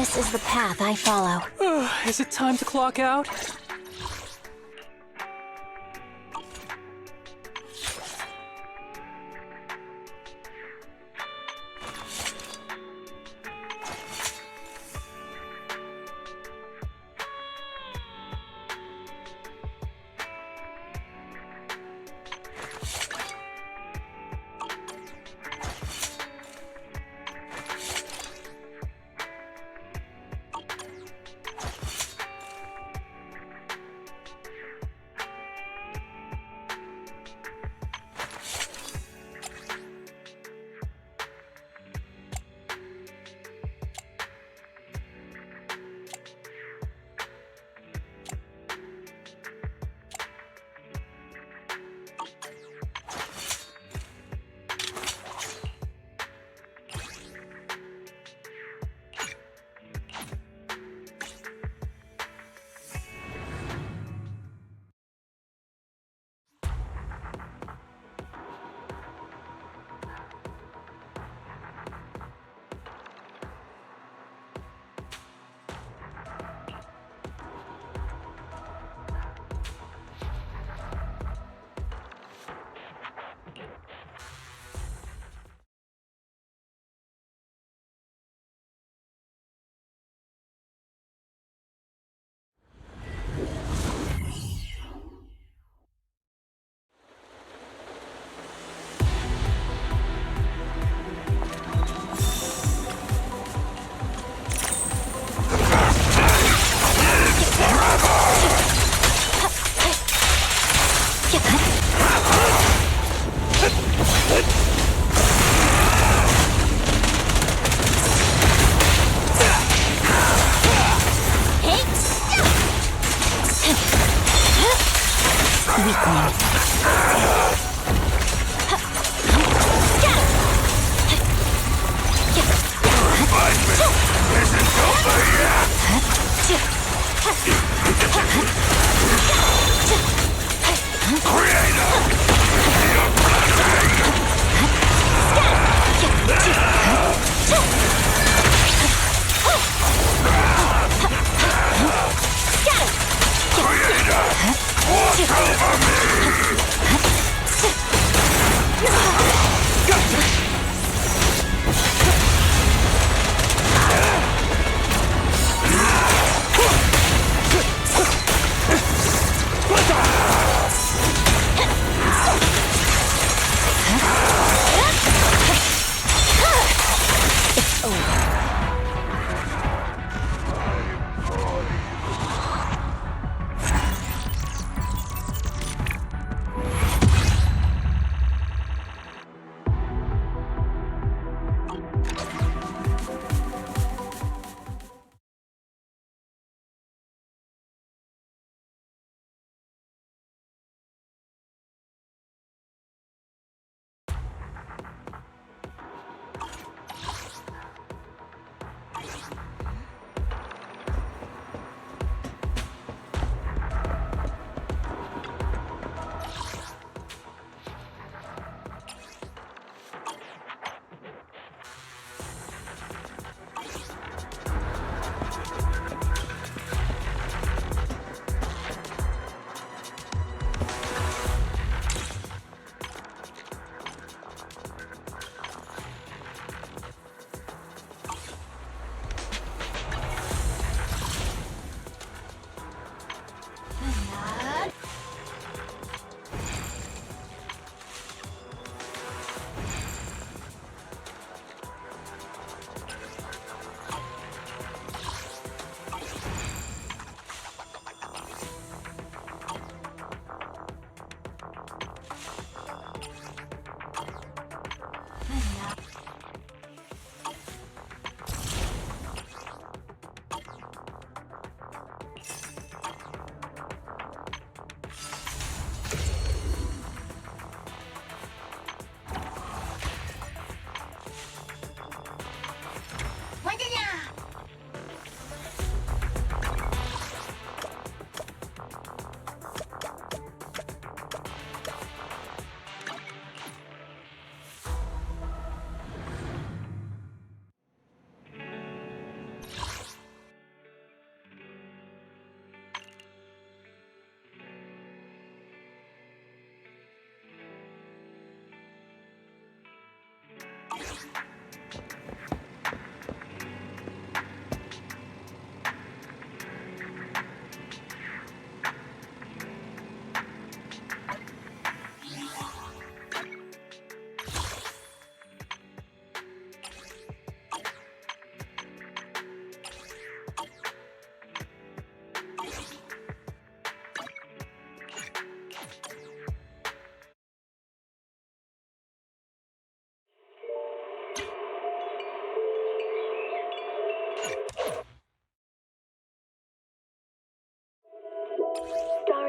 This is the path I follow. Is it time to clock out?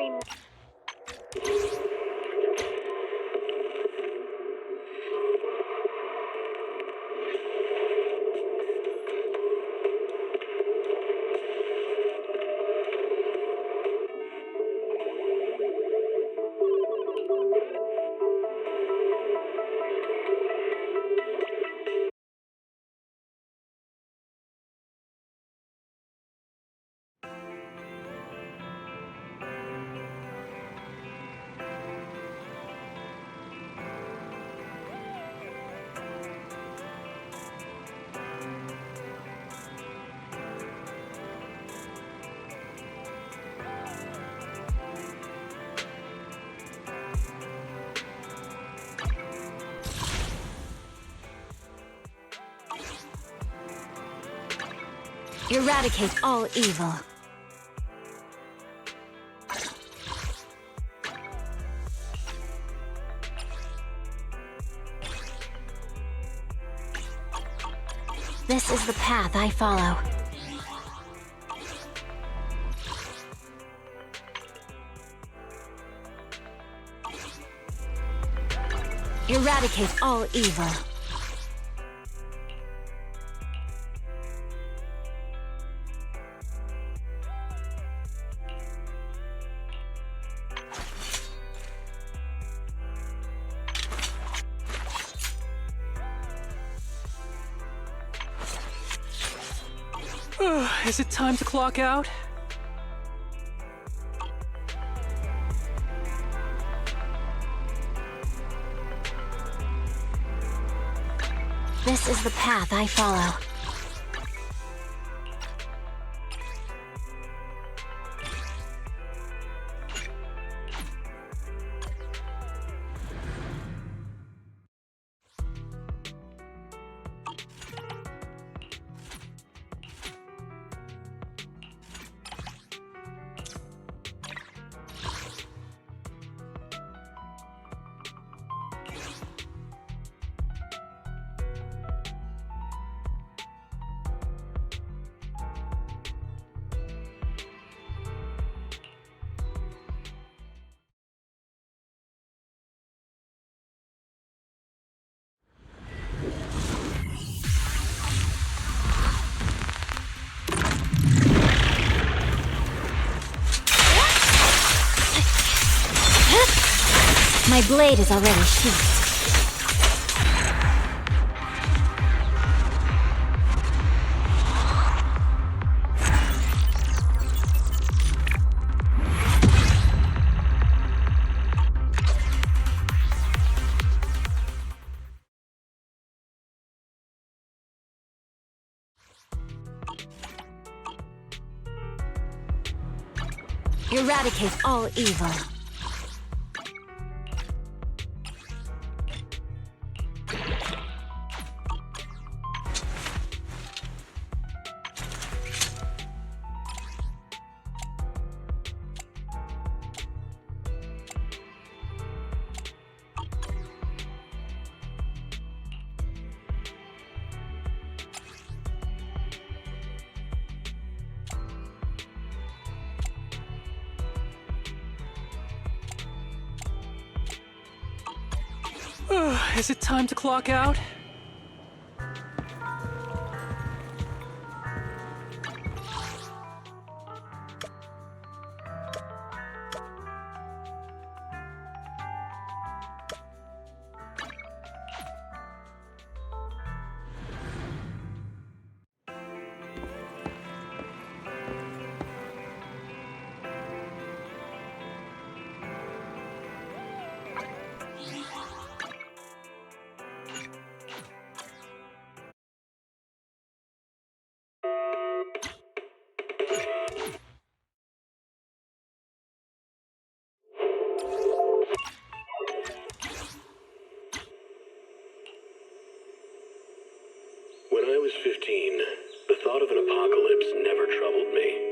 brain. Eradicate all evil. This is the path I follow. Eradicate all evil. Is it time to clock out? This is the path I follow. My blade is already sheathed. Eradicate all evil. Is it time to clock out? When I was 15, the thought of an apocalypse never troubled me.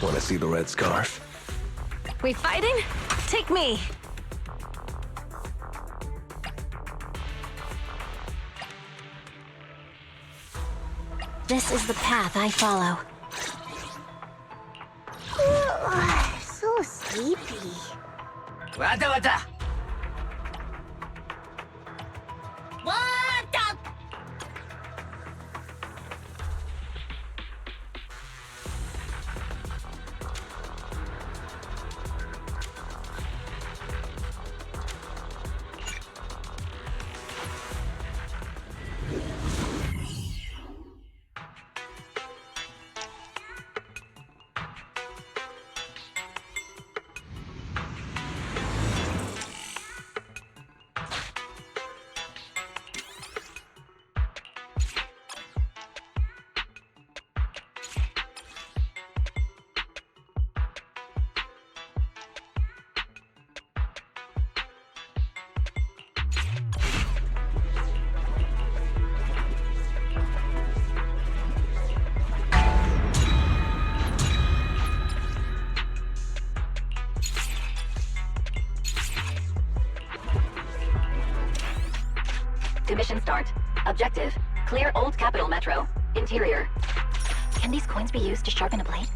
Wanna see the red scarf? We fighting? Take me. This is the path I follow. So sleepy. Wata wata! Mission start. Objective: clear Old Capital Metro. Interior. Can these coins be used to sharpen a blade?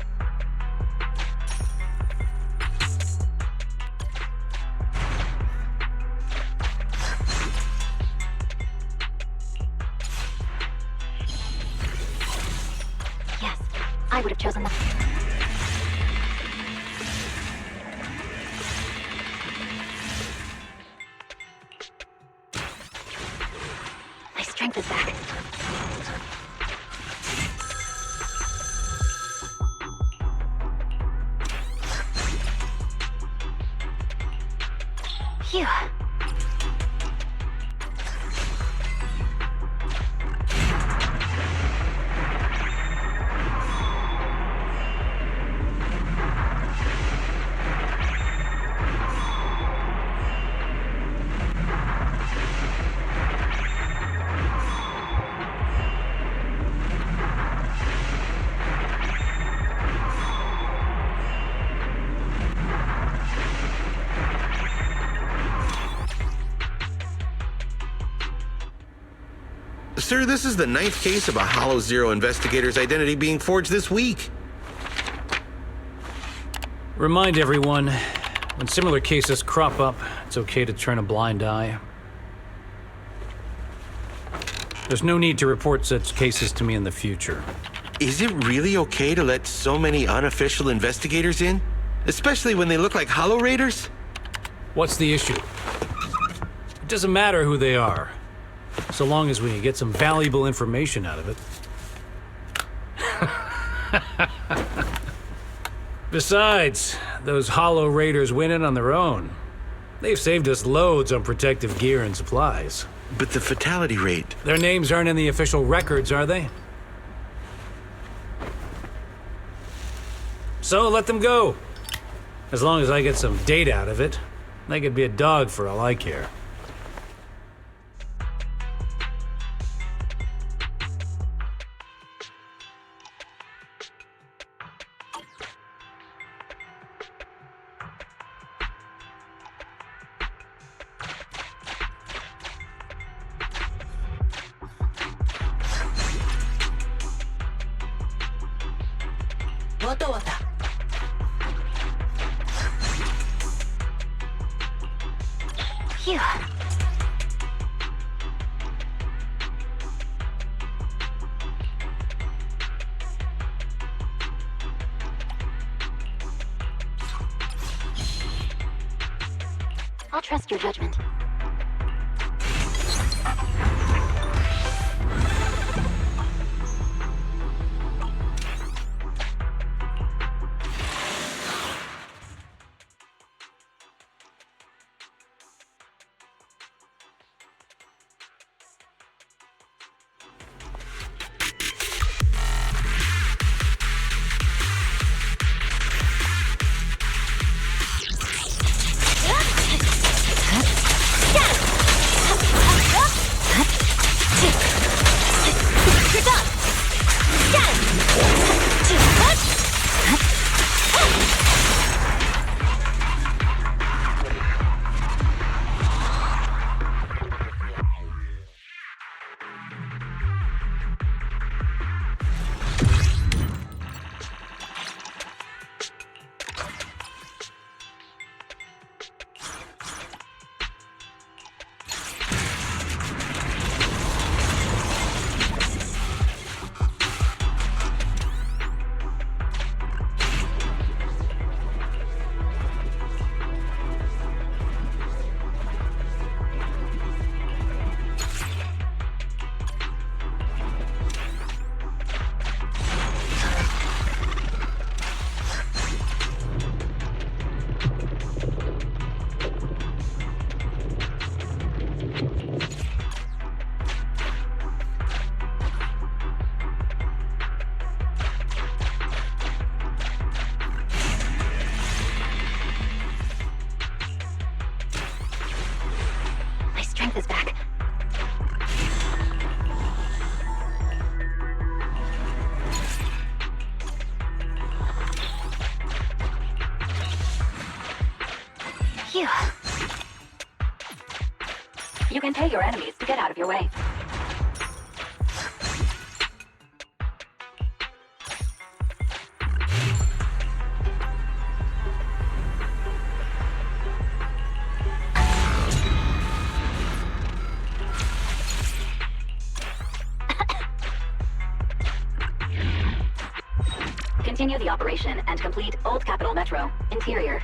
Yes, I would have chosen that. My strength is back. Phew. Sir, this is the 9th case of a Hollow Zero investigator's identity being forged this week. Remind everyone, when similar cases crop up, it's okay to turn a blind eye. There's no need to report such cases to me in the future. Is it really okay to let so many unofficial investigators in? Especially when they look like Hollow Raiders? What's the issue? It doesn't matter who they are, so long as we can get some valuable information out of it. Besides, those Hollow Raiders went in on their own. They've saved us loads on protective gear and supplies. But the fatality rate... Their names aren't in the official records, are they? So let them go. As long as I get some data out of it, they could be a dog for all I care. Phew. I'll trust your judgment. Phew. You can pay your enemies to get out of your way. Continue the operation and complete Old Capital Metro, Interior.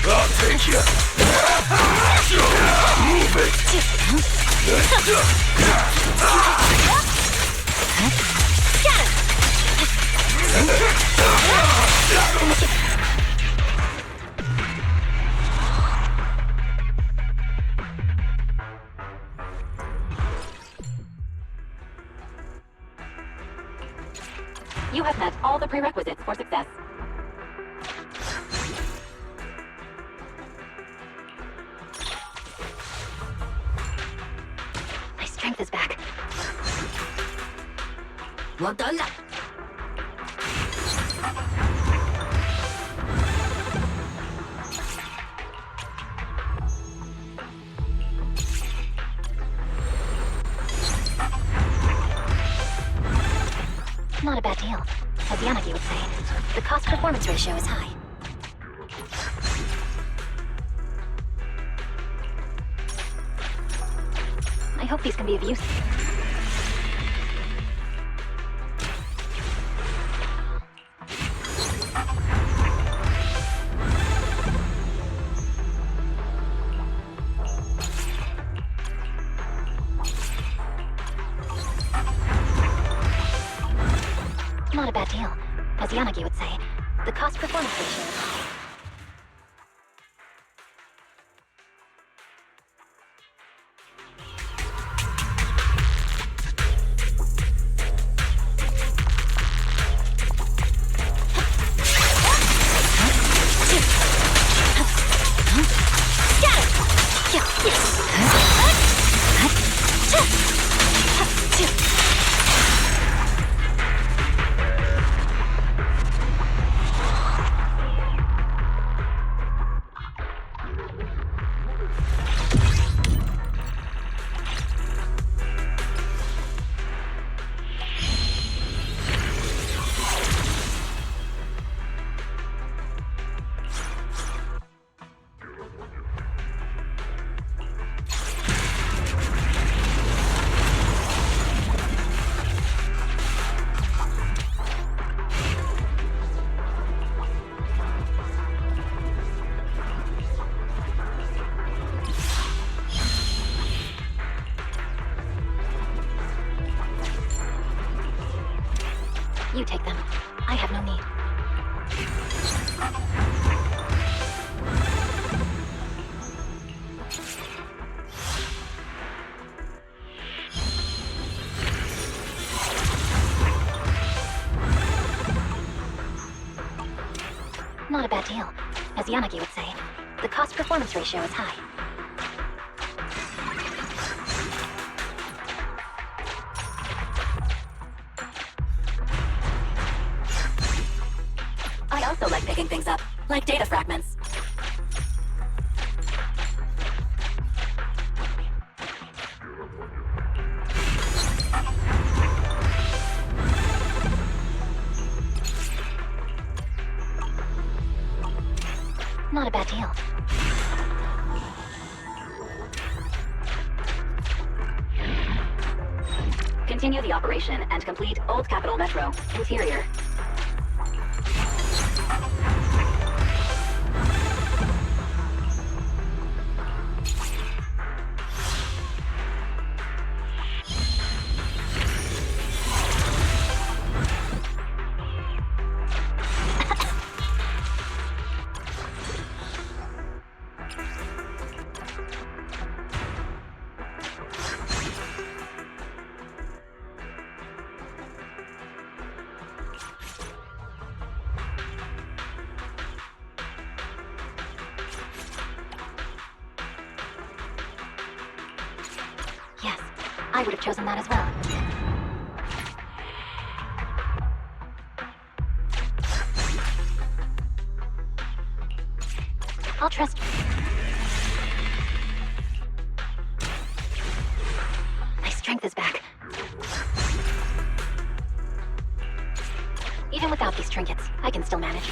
I'll take you. Move it. You have met all the prerequisites for success. My strength is back. Well done. Not a bad deal. As Yanagi would say, the cost-performance ratio is high. I hope these can be of use. Not a bad deal. As Yanagi would say, the cost-performance ratio is high. You take them. I have no need. Not a bad deal. As Yanagi would say, the cost-performance ratio is high. I also like picking things up, like data fragments. Not a bad deal. Continue the operation and complete Old Capital Metro, Interior. I would have chosen that as well. I'll trust you. My strength is back. Even without these trinkets, I can still manage.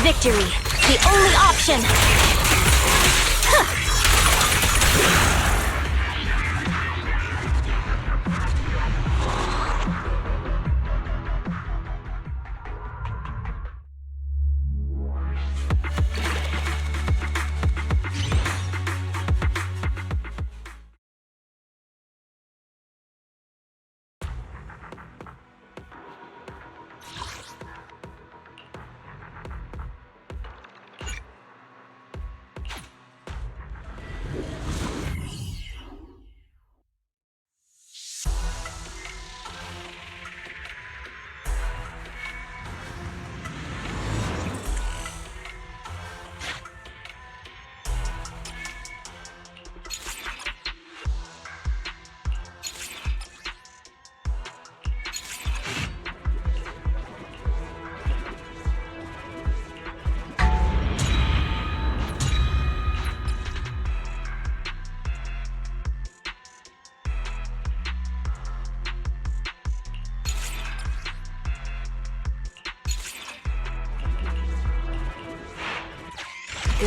Victory, the only option!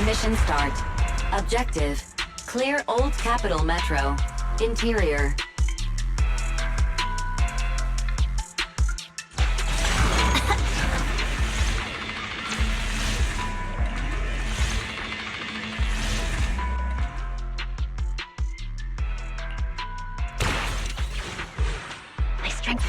Mission start. Objective: clear Old Capitol Metro. Interior. My strength.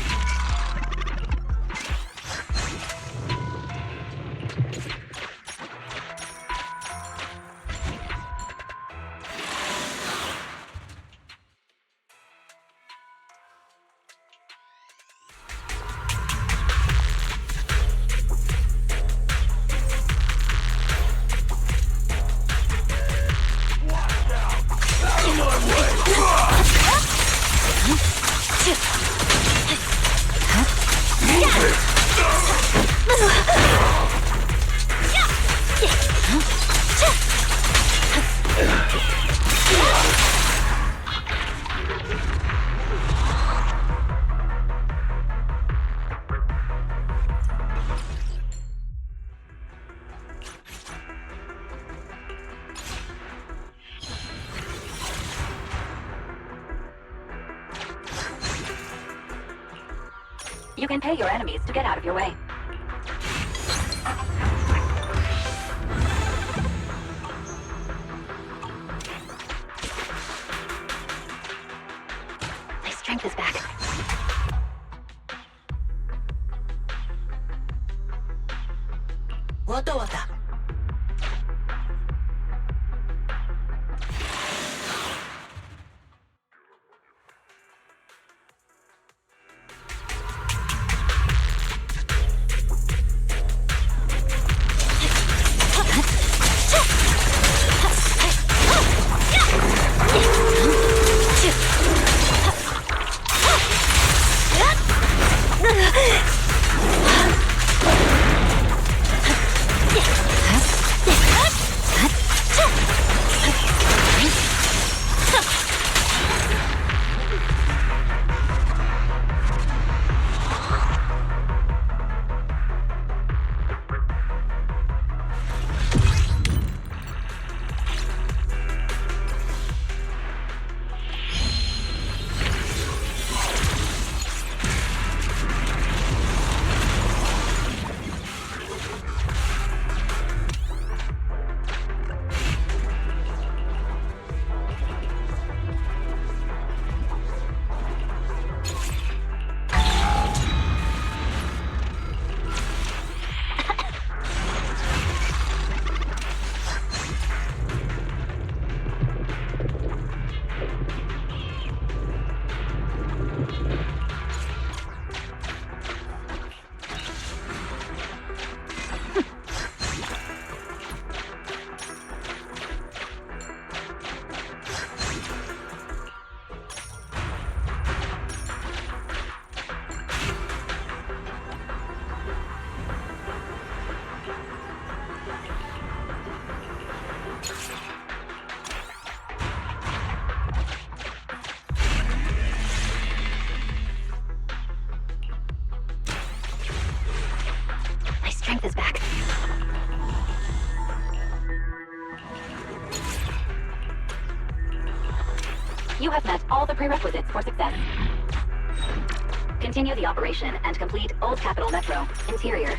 You can pay your enemies to get out of your way. My strength is back. Wata. You have met all the prerequisites for success. Continue the operation and complete Old Capital Metro, interior.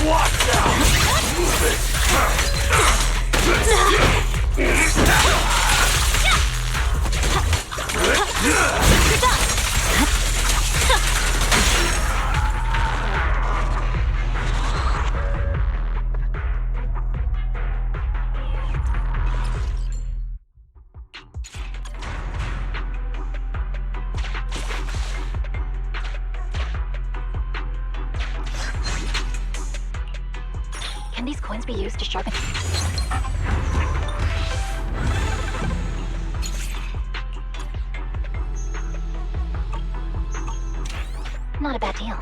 Watch out! Move it! Can these coins be used to sharpen? Not a bad deal.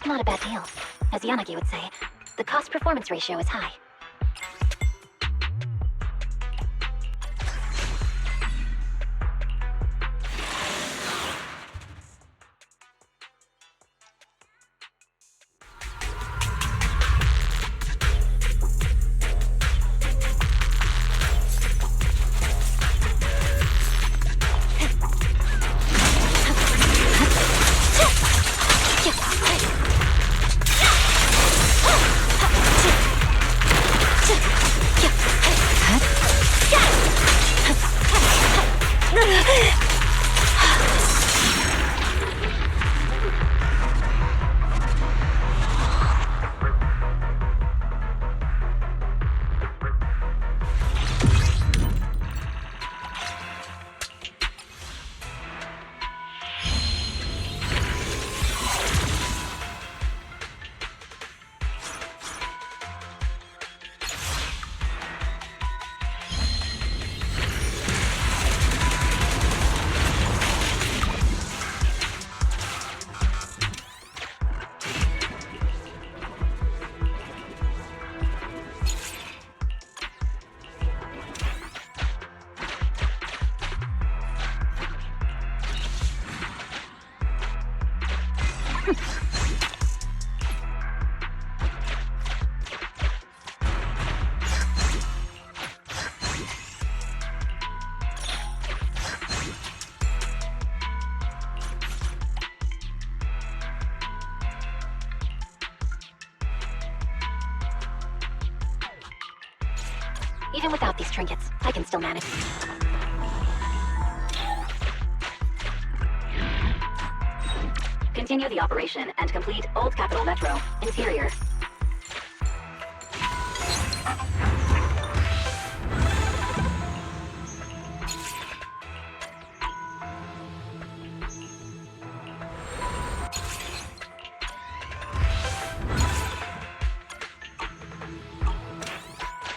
Not a bad deal. As Yanagi would say, the cost-performance ratio is high. Even without these trinkets, I can still manage. Continue the operation and complete Old Capital Metro, interior.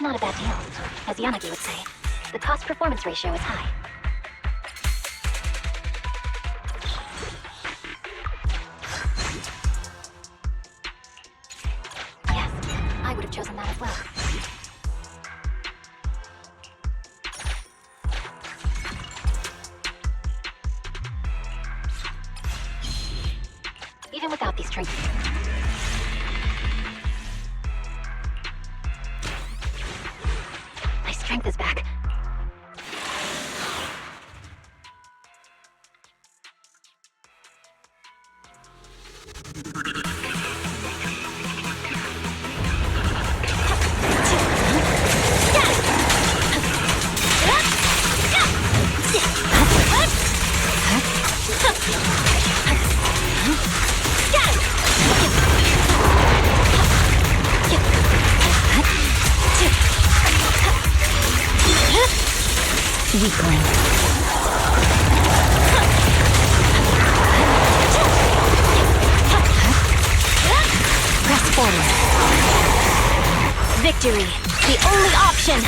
Not a bad deal. As Yanagi would say, the cost-performance ratio is high. Yes, I would have chosen that as well. Even without these trinkets. My strength is back. Weakling. Press forward. Victory, the only option!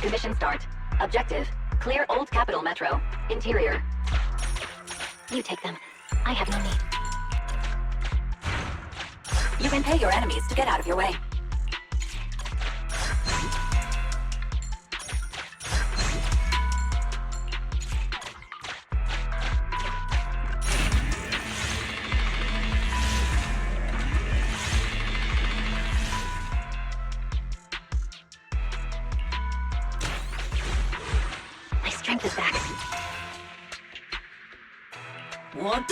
Mission start. Objective, clear Old Capital Metro. Interior. You take them. I have no need. You can pay your enemies to get out of your way. Strength is back. What?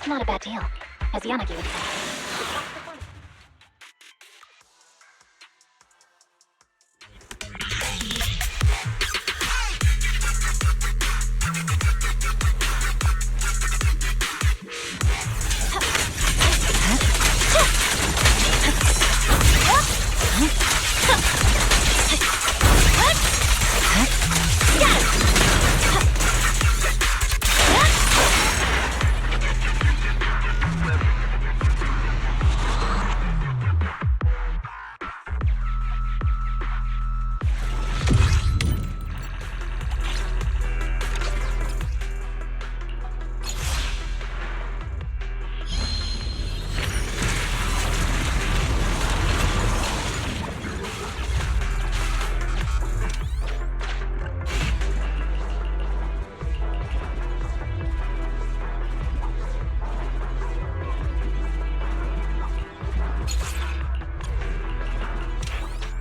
Not a bad deal, as Yanagi would say.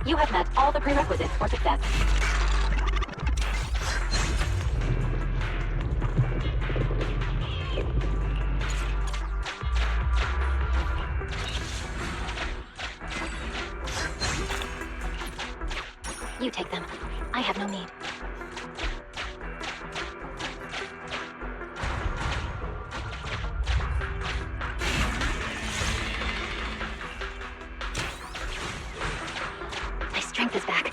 You have met all the prerequisites for success. You take them. I have no need. My strength is back.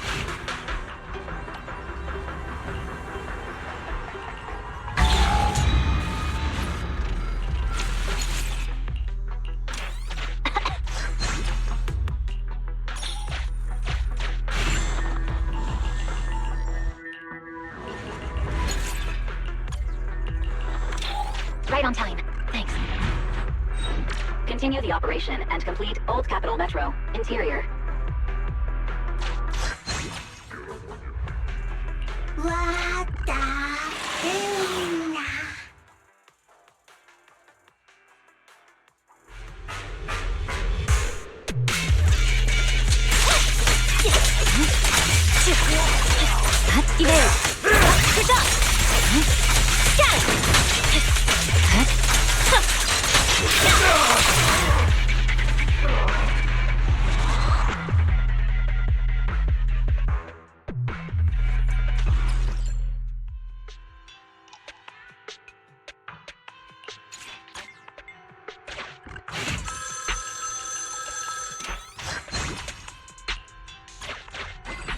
Right on time. Thanks. Continue the operation and complete Old Capital Metro. Interior.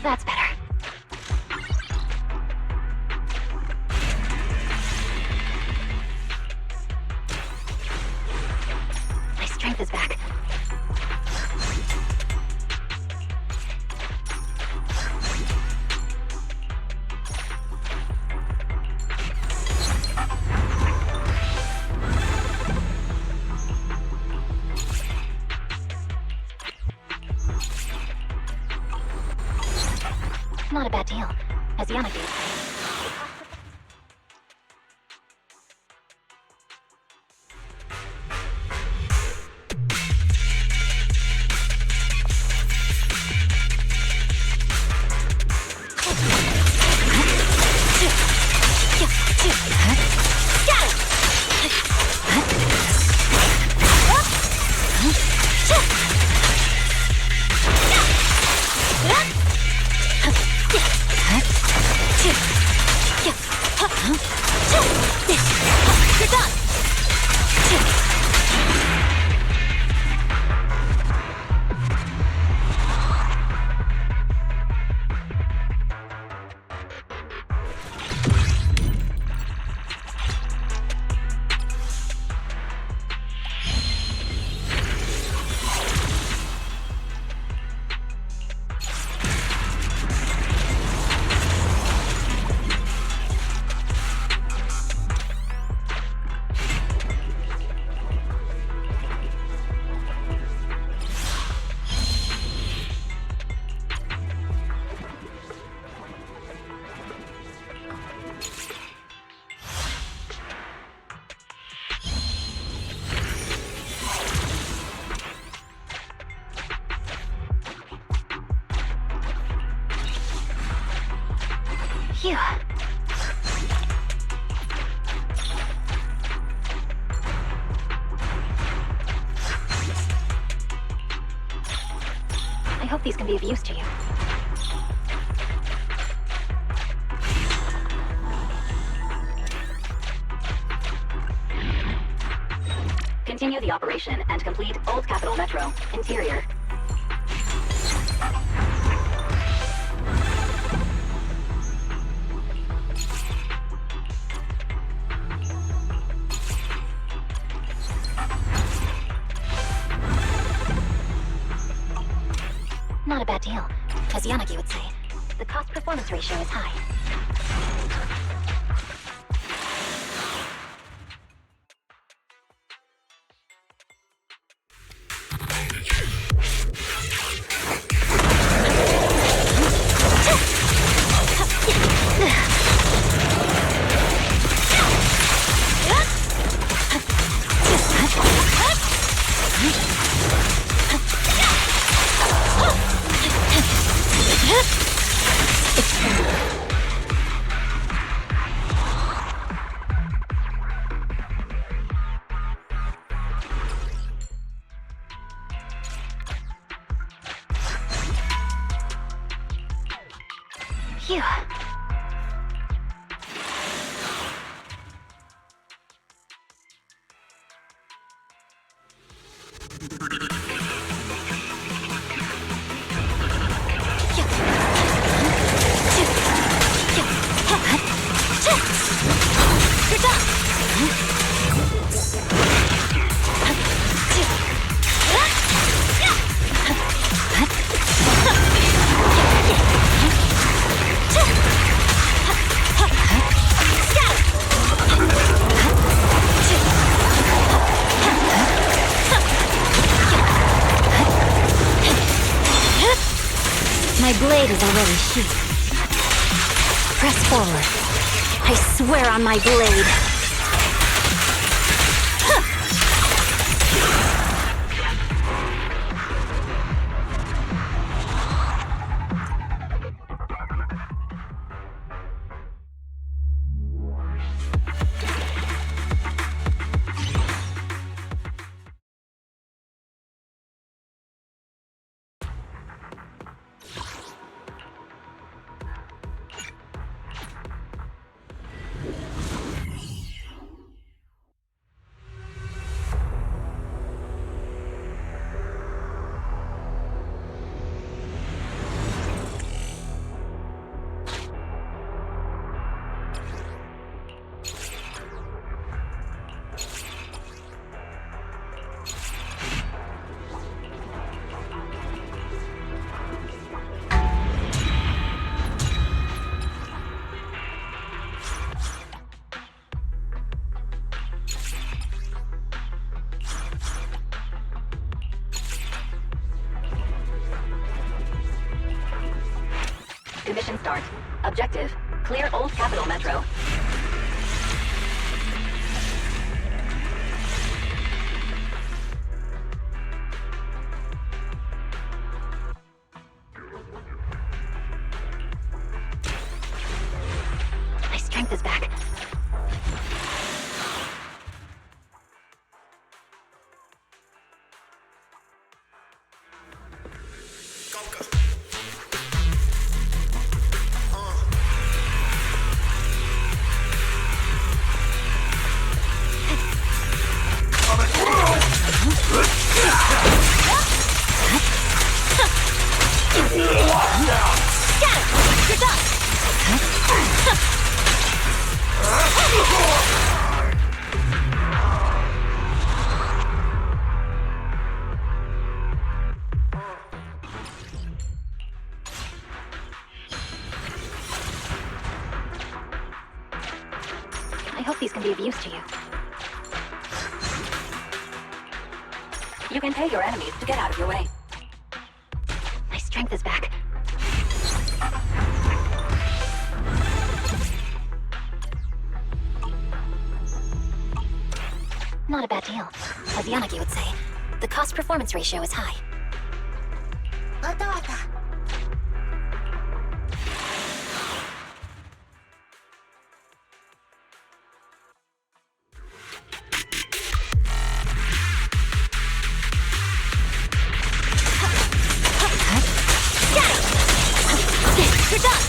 That's better. My strength is back. Not a bad deal, as Yanagi would say. You're done! Phew. I hope these can be of use to you. Continue the operation and complete Old Capital Metro, Interior. Not a bad deal. As Yanagi would say, the cost-performance ratio is high. Phew. You're done! My blade is already sheathed. Press forward. I swear on my blade. Commission start. Objective, clear Old Capital Metro. My strength is back. I hope these can be of use to you. You can pay your enemies to get out of your way. My strength is back. Not a bad deal. As Yanagi would say, the cost-performance ratio is high. You're done!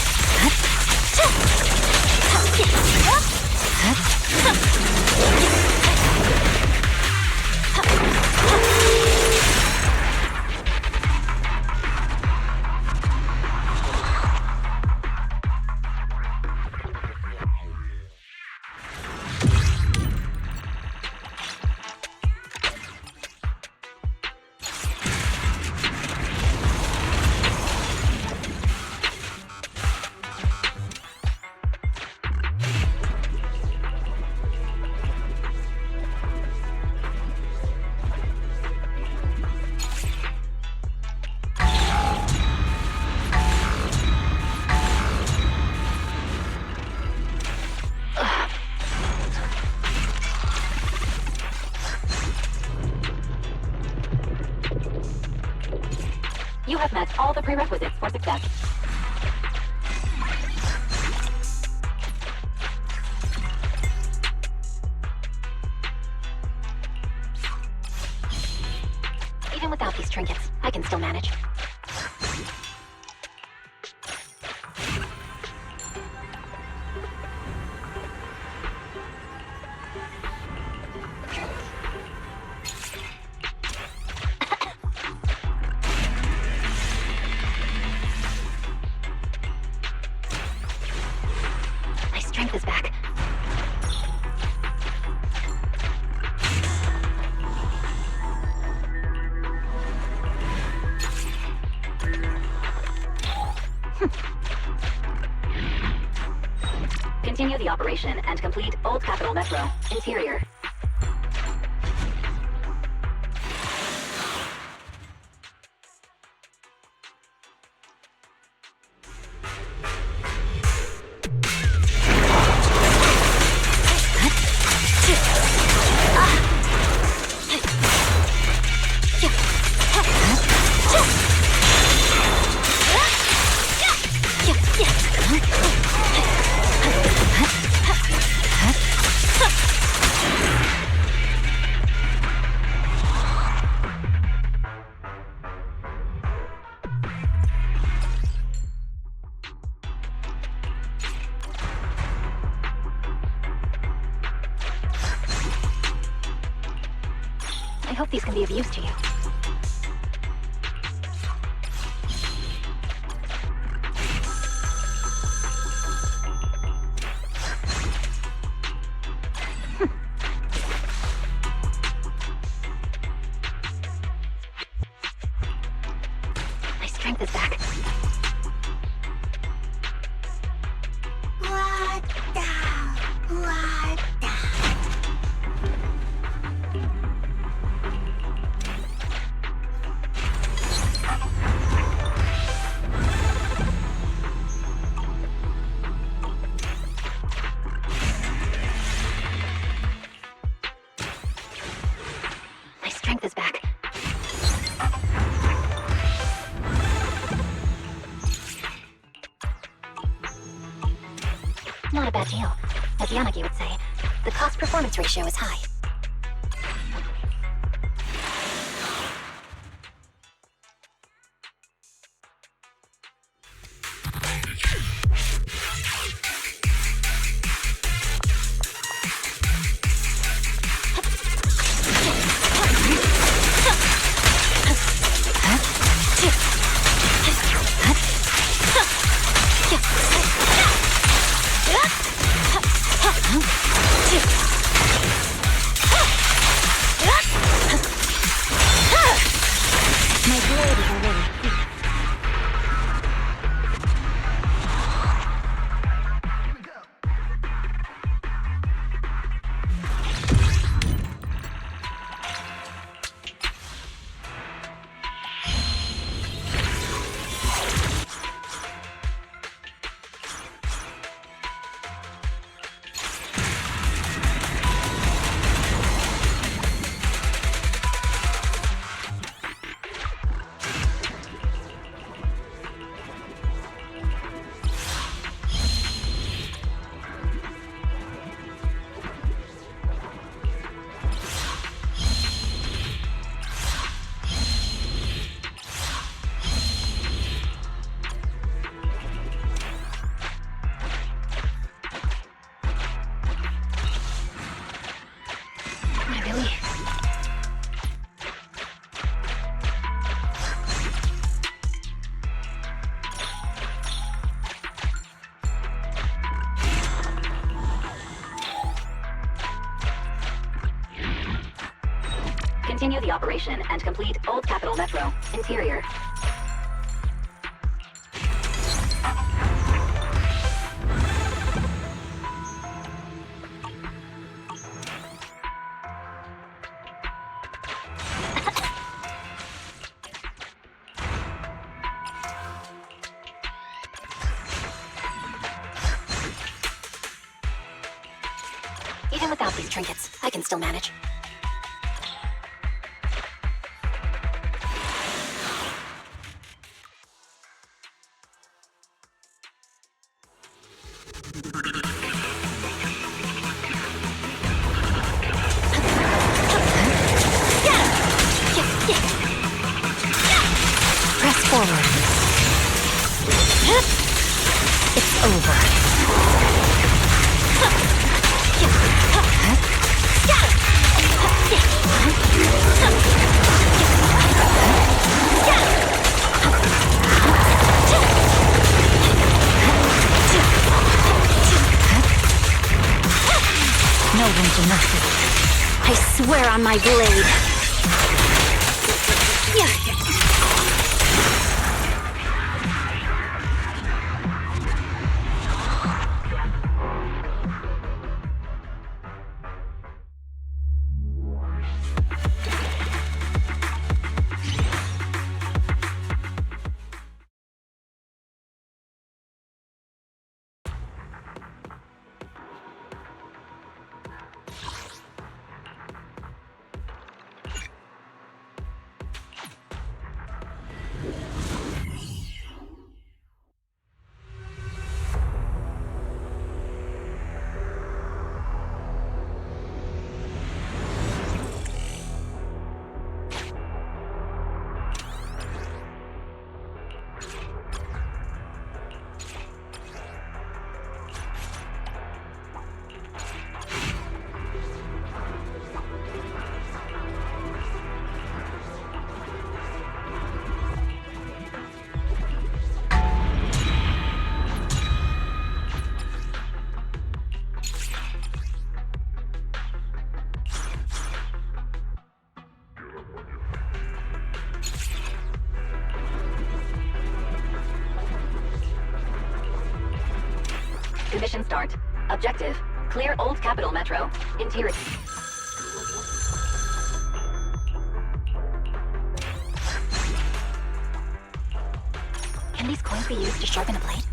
You have met all the prerequisites for success. Even without these trinkets, I can still manage. My strength is back. Continue the operation and complete Old Capital Metro. Interior. I hope these can be of use to you. My strength is back. As Yanagi would say, the cost-performance ratio is high. Continue the operation and complete Old Capital Metro. Interior. Even without these trinkets, I can still manage. Press forward. It's over. No room for mercy. I swear on my blade. Mission start. Objective. Clear Old Capital Metro. Interior. Can these coins be used to sharpen a blade?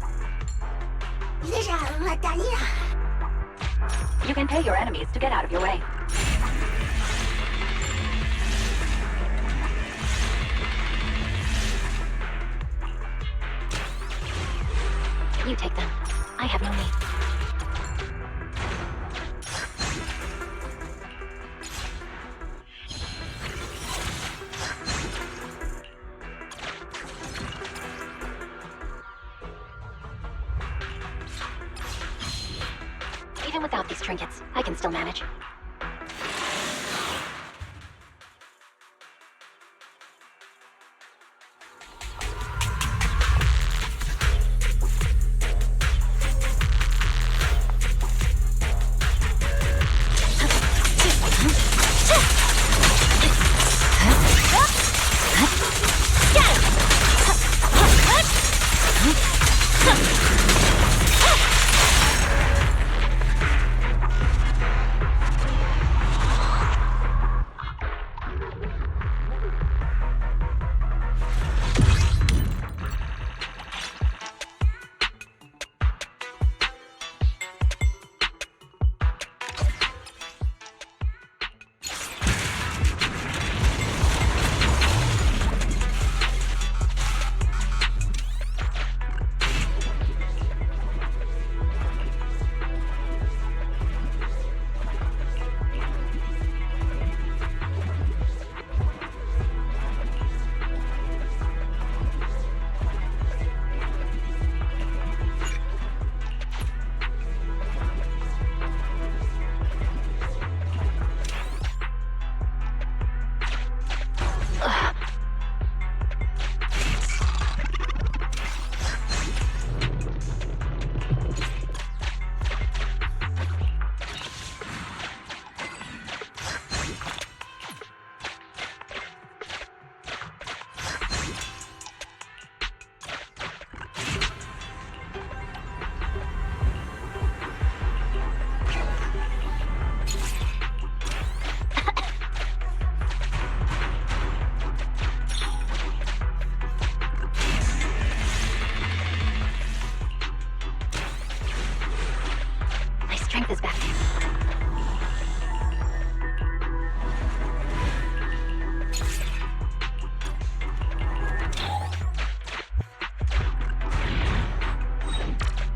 You can pay your enemies to get out of your way. You take them. I have no need. Even without these trinkets, I can still manage.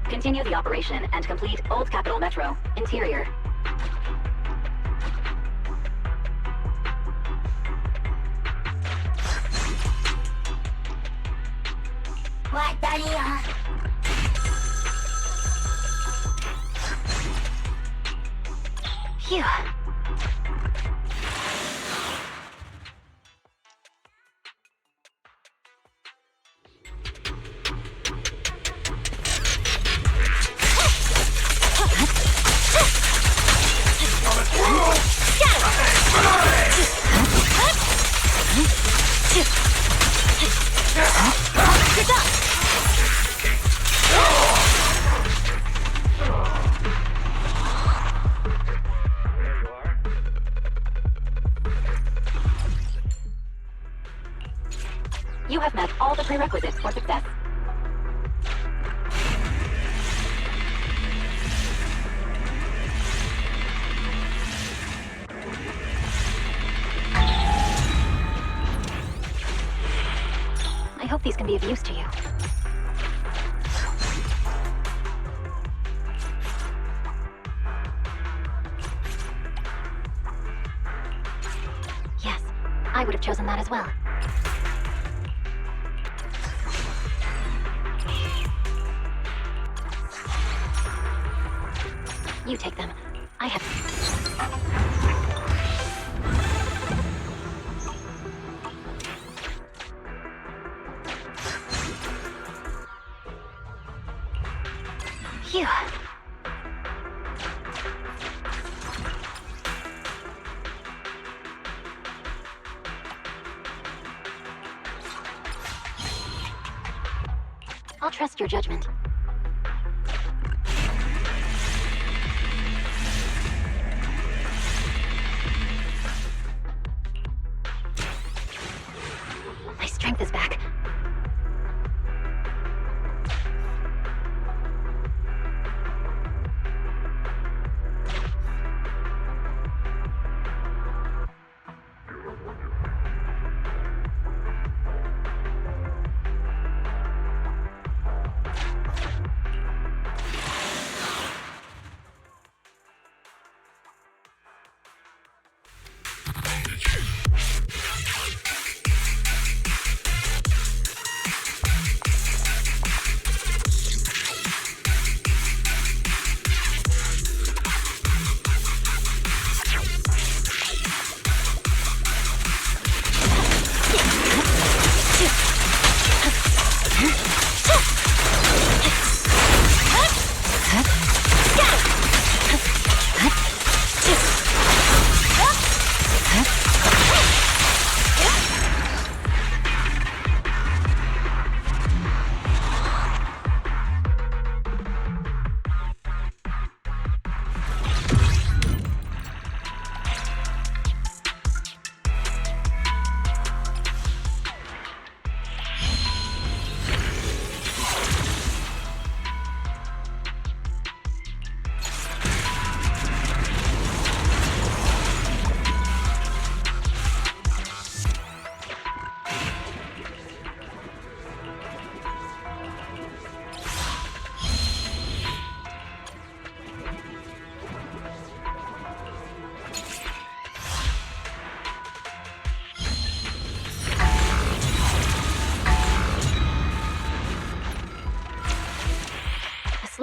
Continue the operation and complete Old Capitol Metro. Interior. What, Daddy? Phew. You have met all the prerequisites for success. I hope these can be of use to you. Yes, I would have chosen that as well. You take them. I have... Phew. I'll trust your judgment. My strength is back.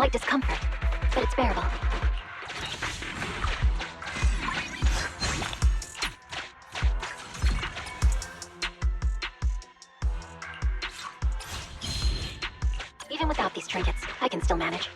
Slight discomfort, but it's bearable. Even without these trinkets, I can still manage.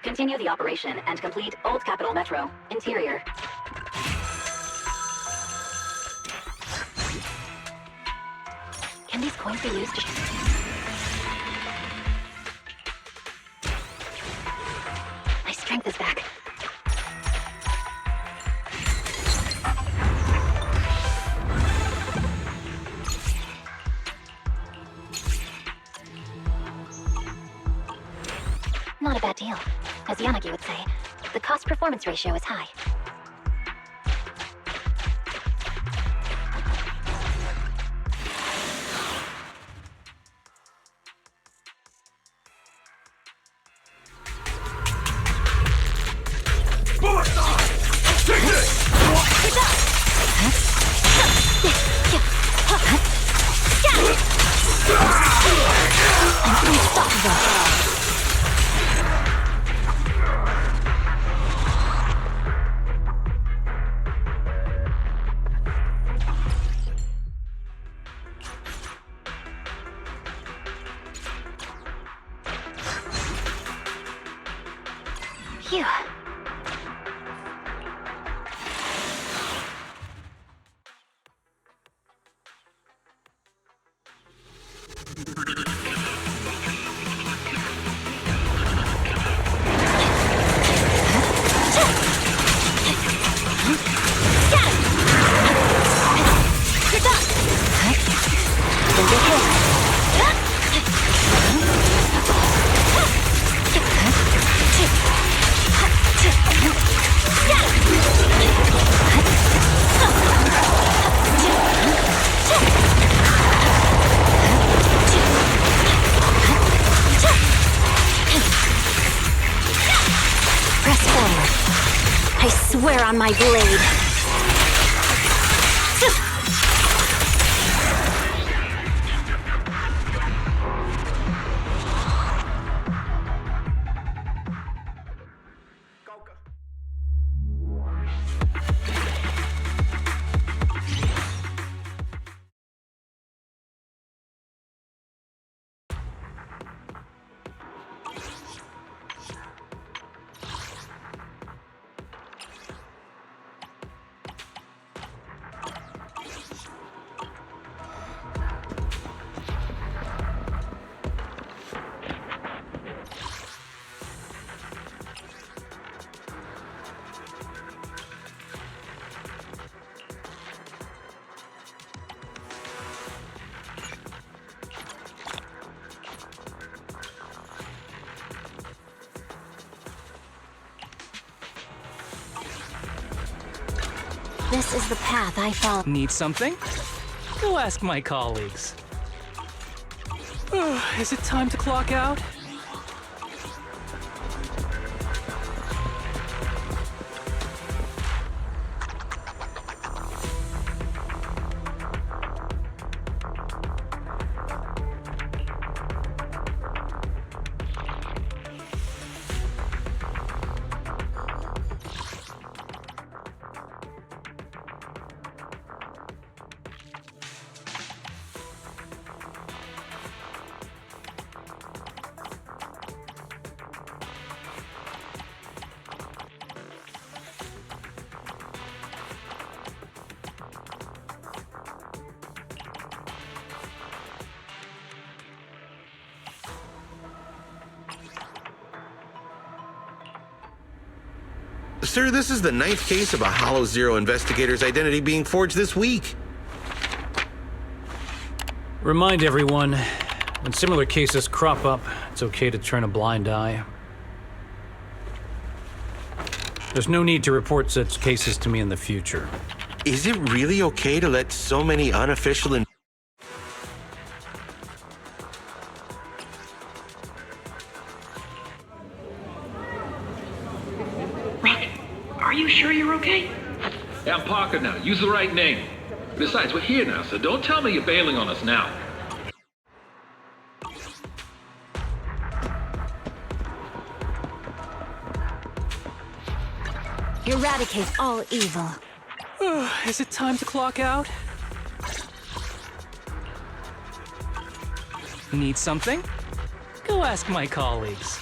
Continue the operation and complete Old Capitol Metro. Interior. Can these coins be used to... My strength is back. Not a bad deal. As Yanagi would say, the cost-performance ratio is high. Take this! Unstoppable. Phew. Swear on my blade. This is the path I follow. Need something? Go ask my colleagues. Is it time to clock out? Sir, this is the 9th case of a Hollow Zero investigator's identity being forged this week. Remind everyone, when similar cases crop up, it's okay to turn a blind eye. There's no need to report such cases to me in the future. Is it really okay to let so many unofficial Are you sure you're okay? Hey, I'm Parker now. Use the right name. Besides, we're here now, so don't tell me you're bailing on us now. Eradicate all evil. Is it time to clock out? Need something? Go ask my colleagues.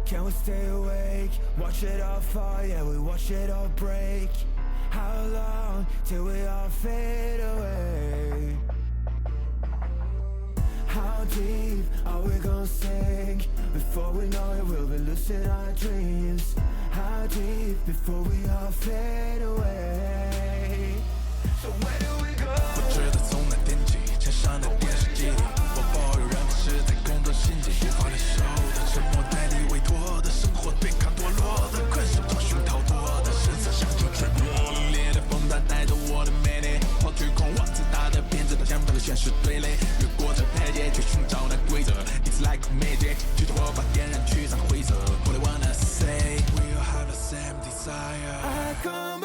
Can we stay awake? Watch it all fall, yeah, we watch it all break. How long till we all fade away? How deep are we gonna sink? Before we know it, we'll be losing our dreams. How deep before we all fade away? So where do we go? 不知道从哪天起，墙上的电视机里，我抱有人们是在工作心机，无法忍受的沉默，代理委托的生活，对抗堕落的困兽，找寻逃脱的身子，像就坠落。凛冽的风它带着我的魅力，抛去狂妄自大的鞭子，它将和现实对立，越过这台阶去寻找那规则。It's like magic， 举着火把点燃驱散灰色。What I wanna say，we all have the same desire。I come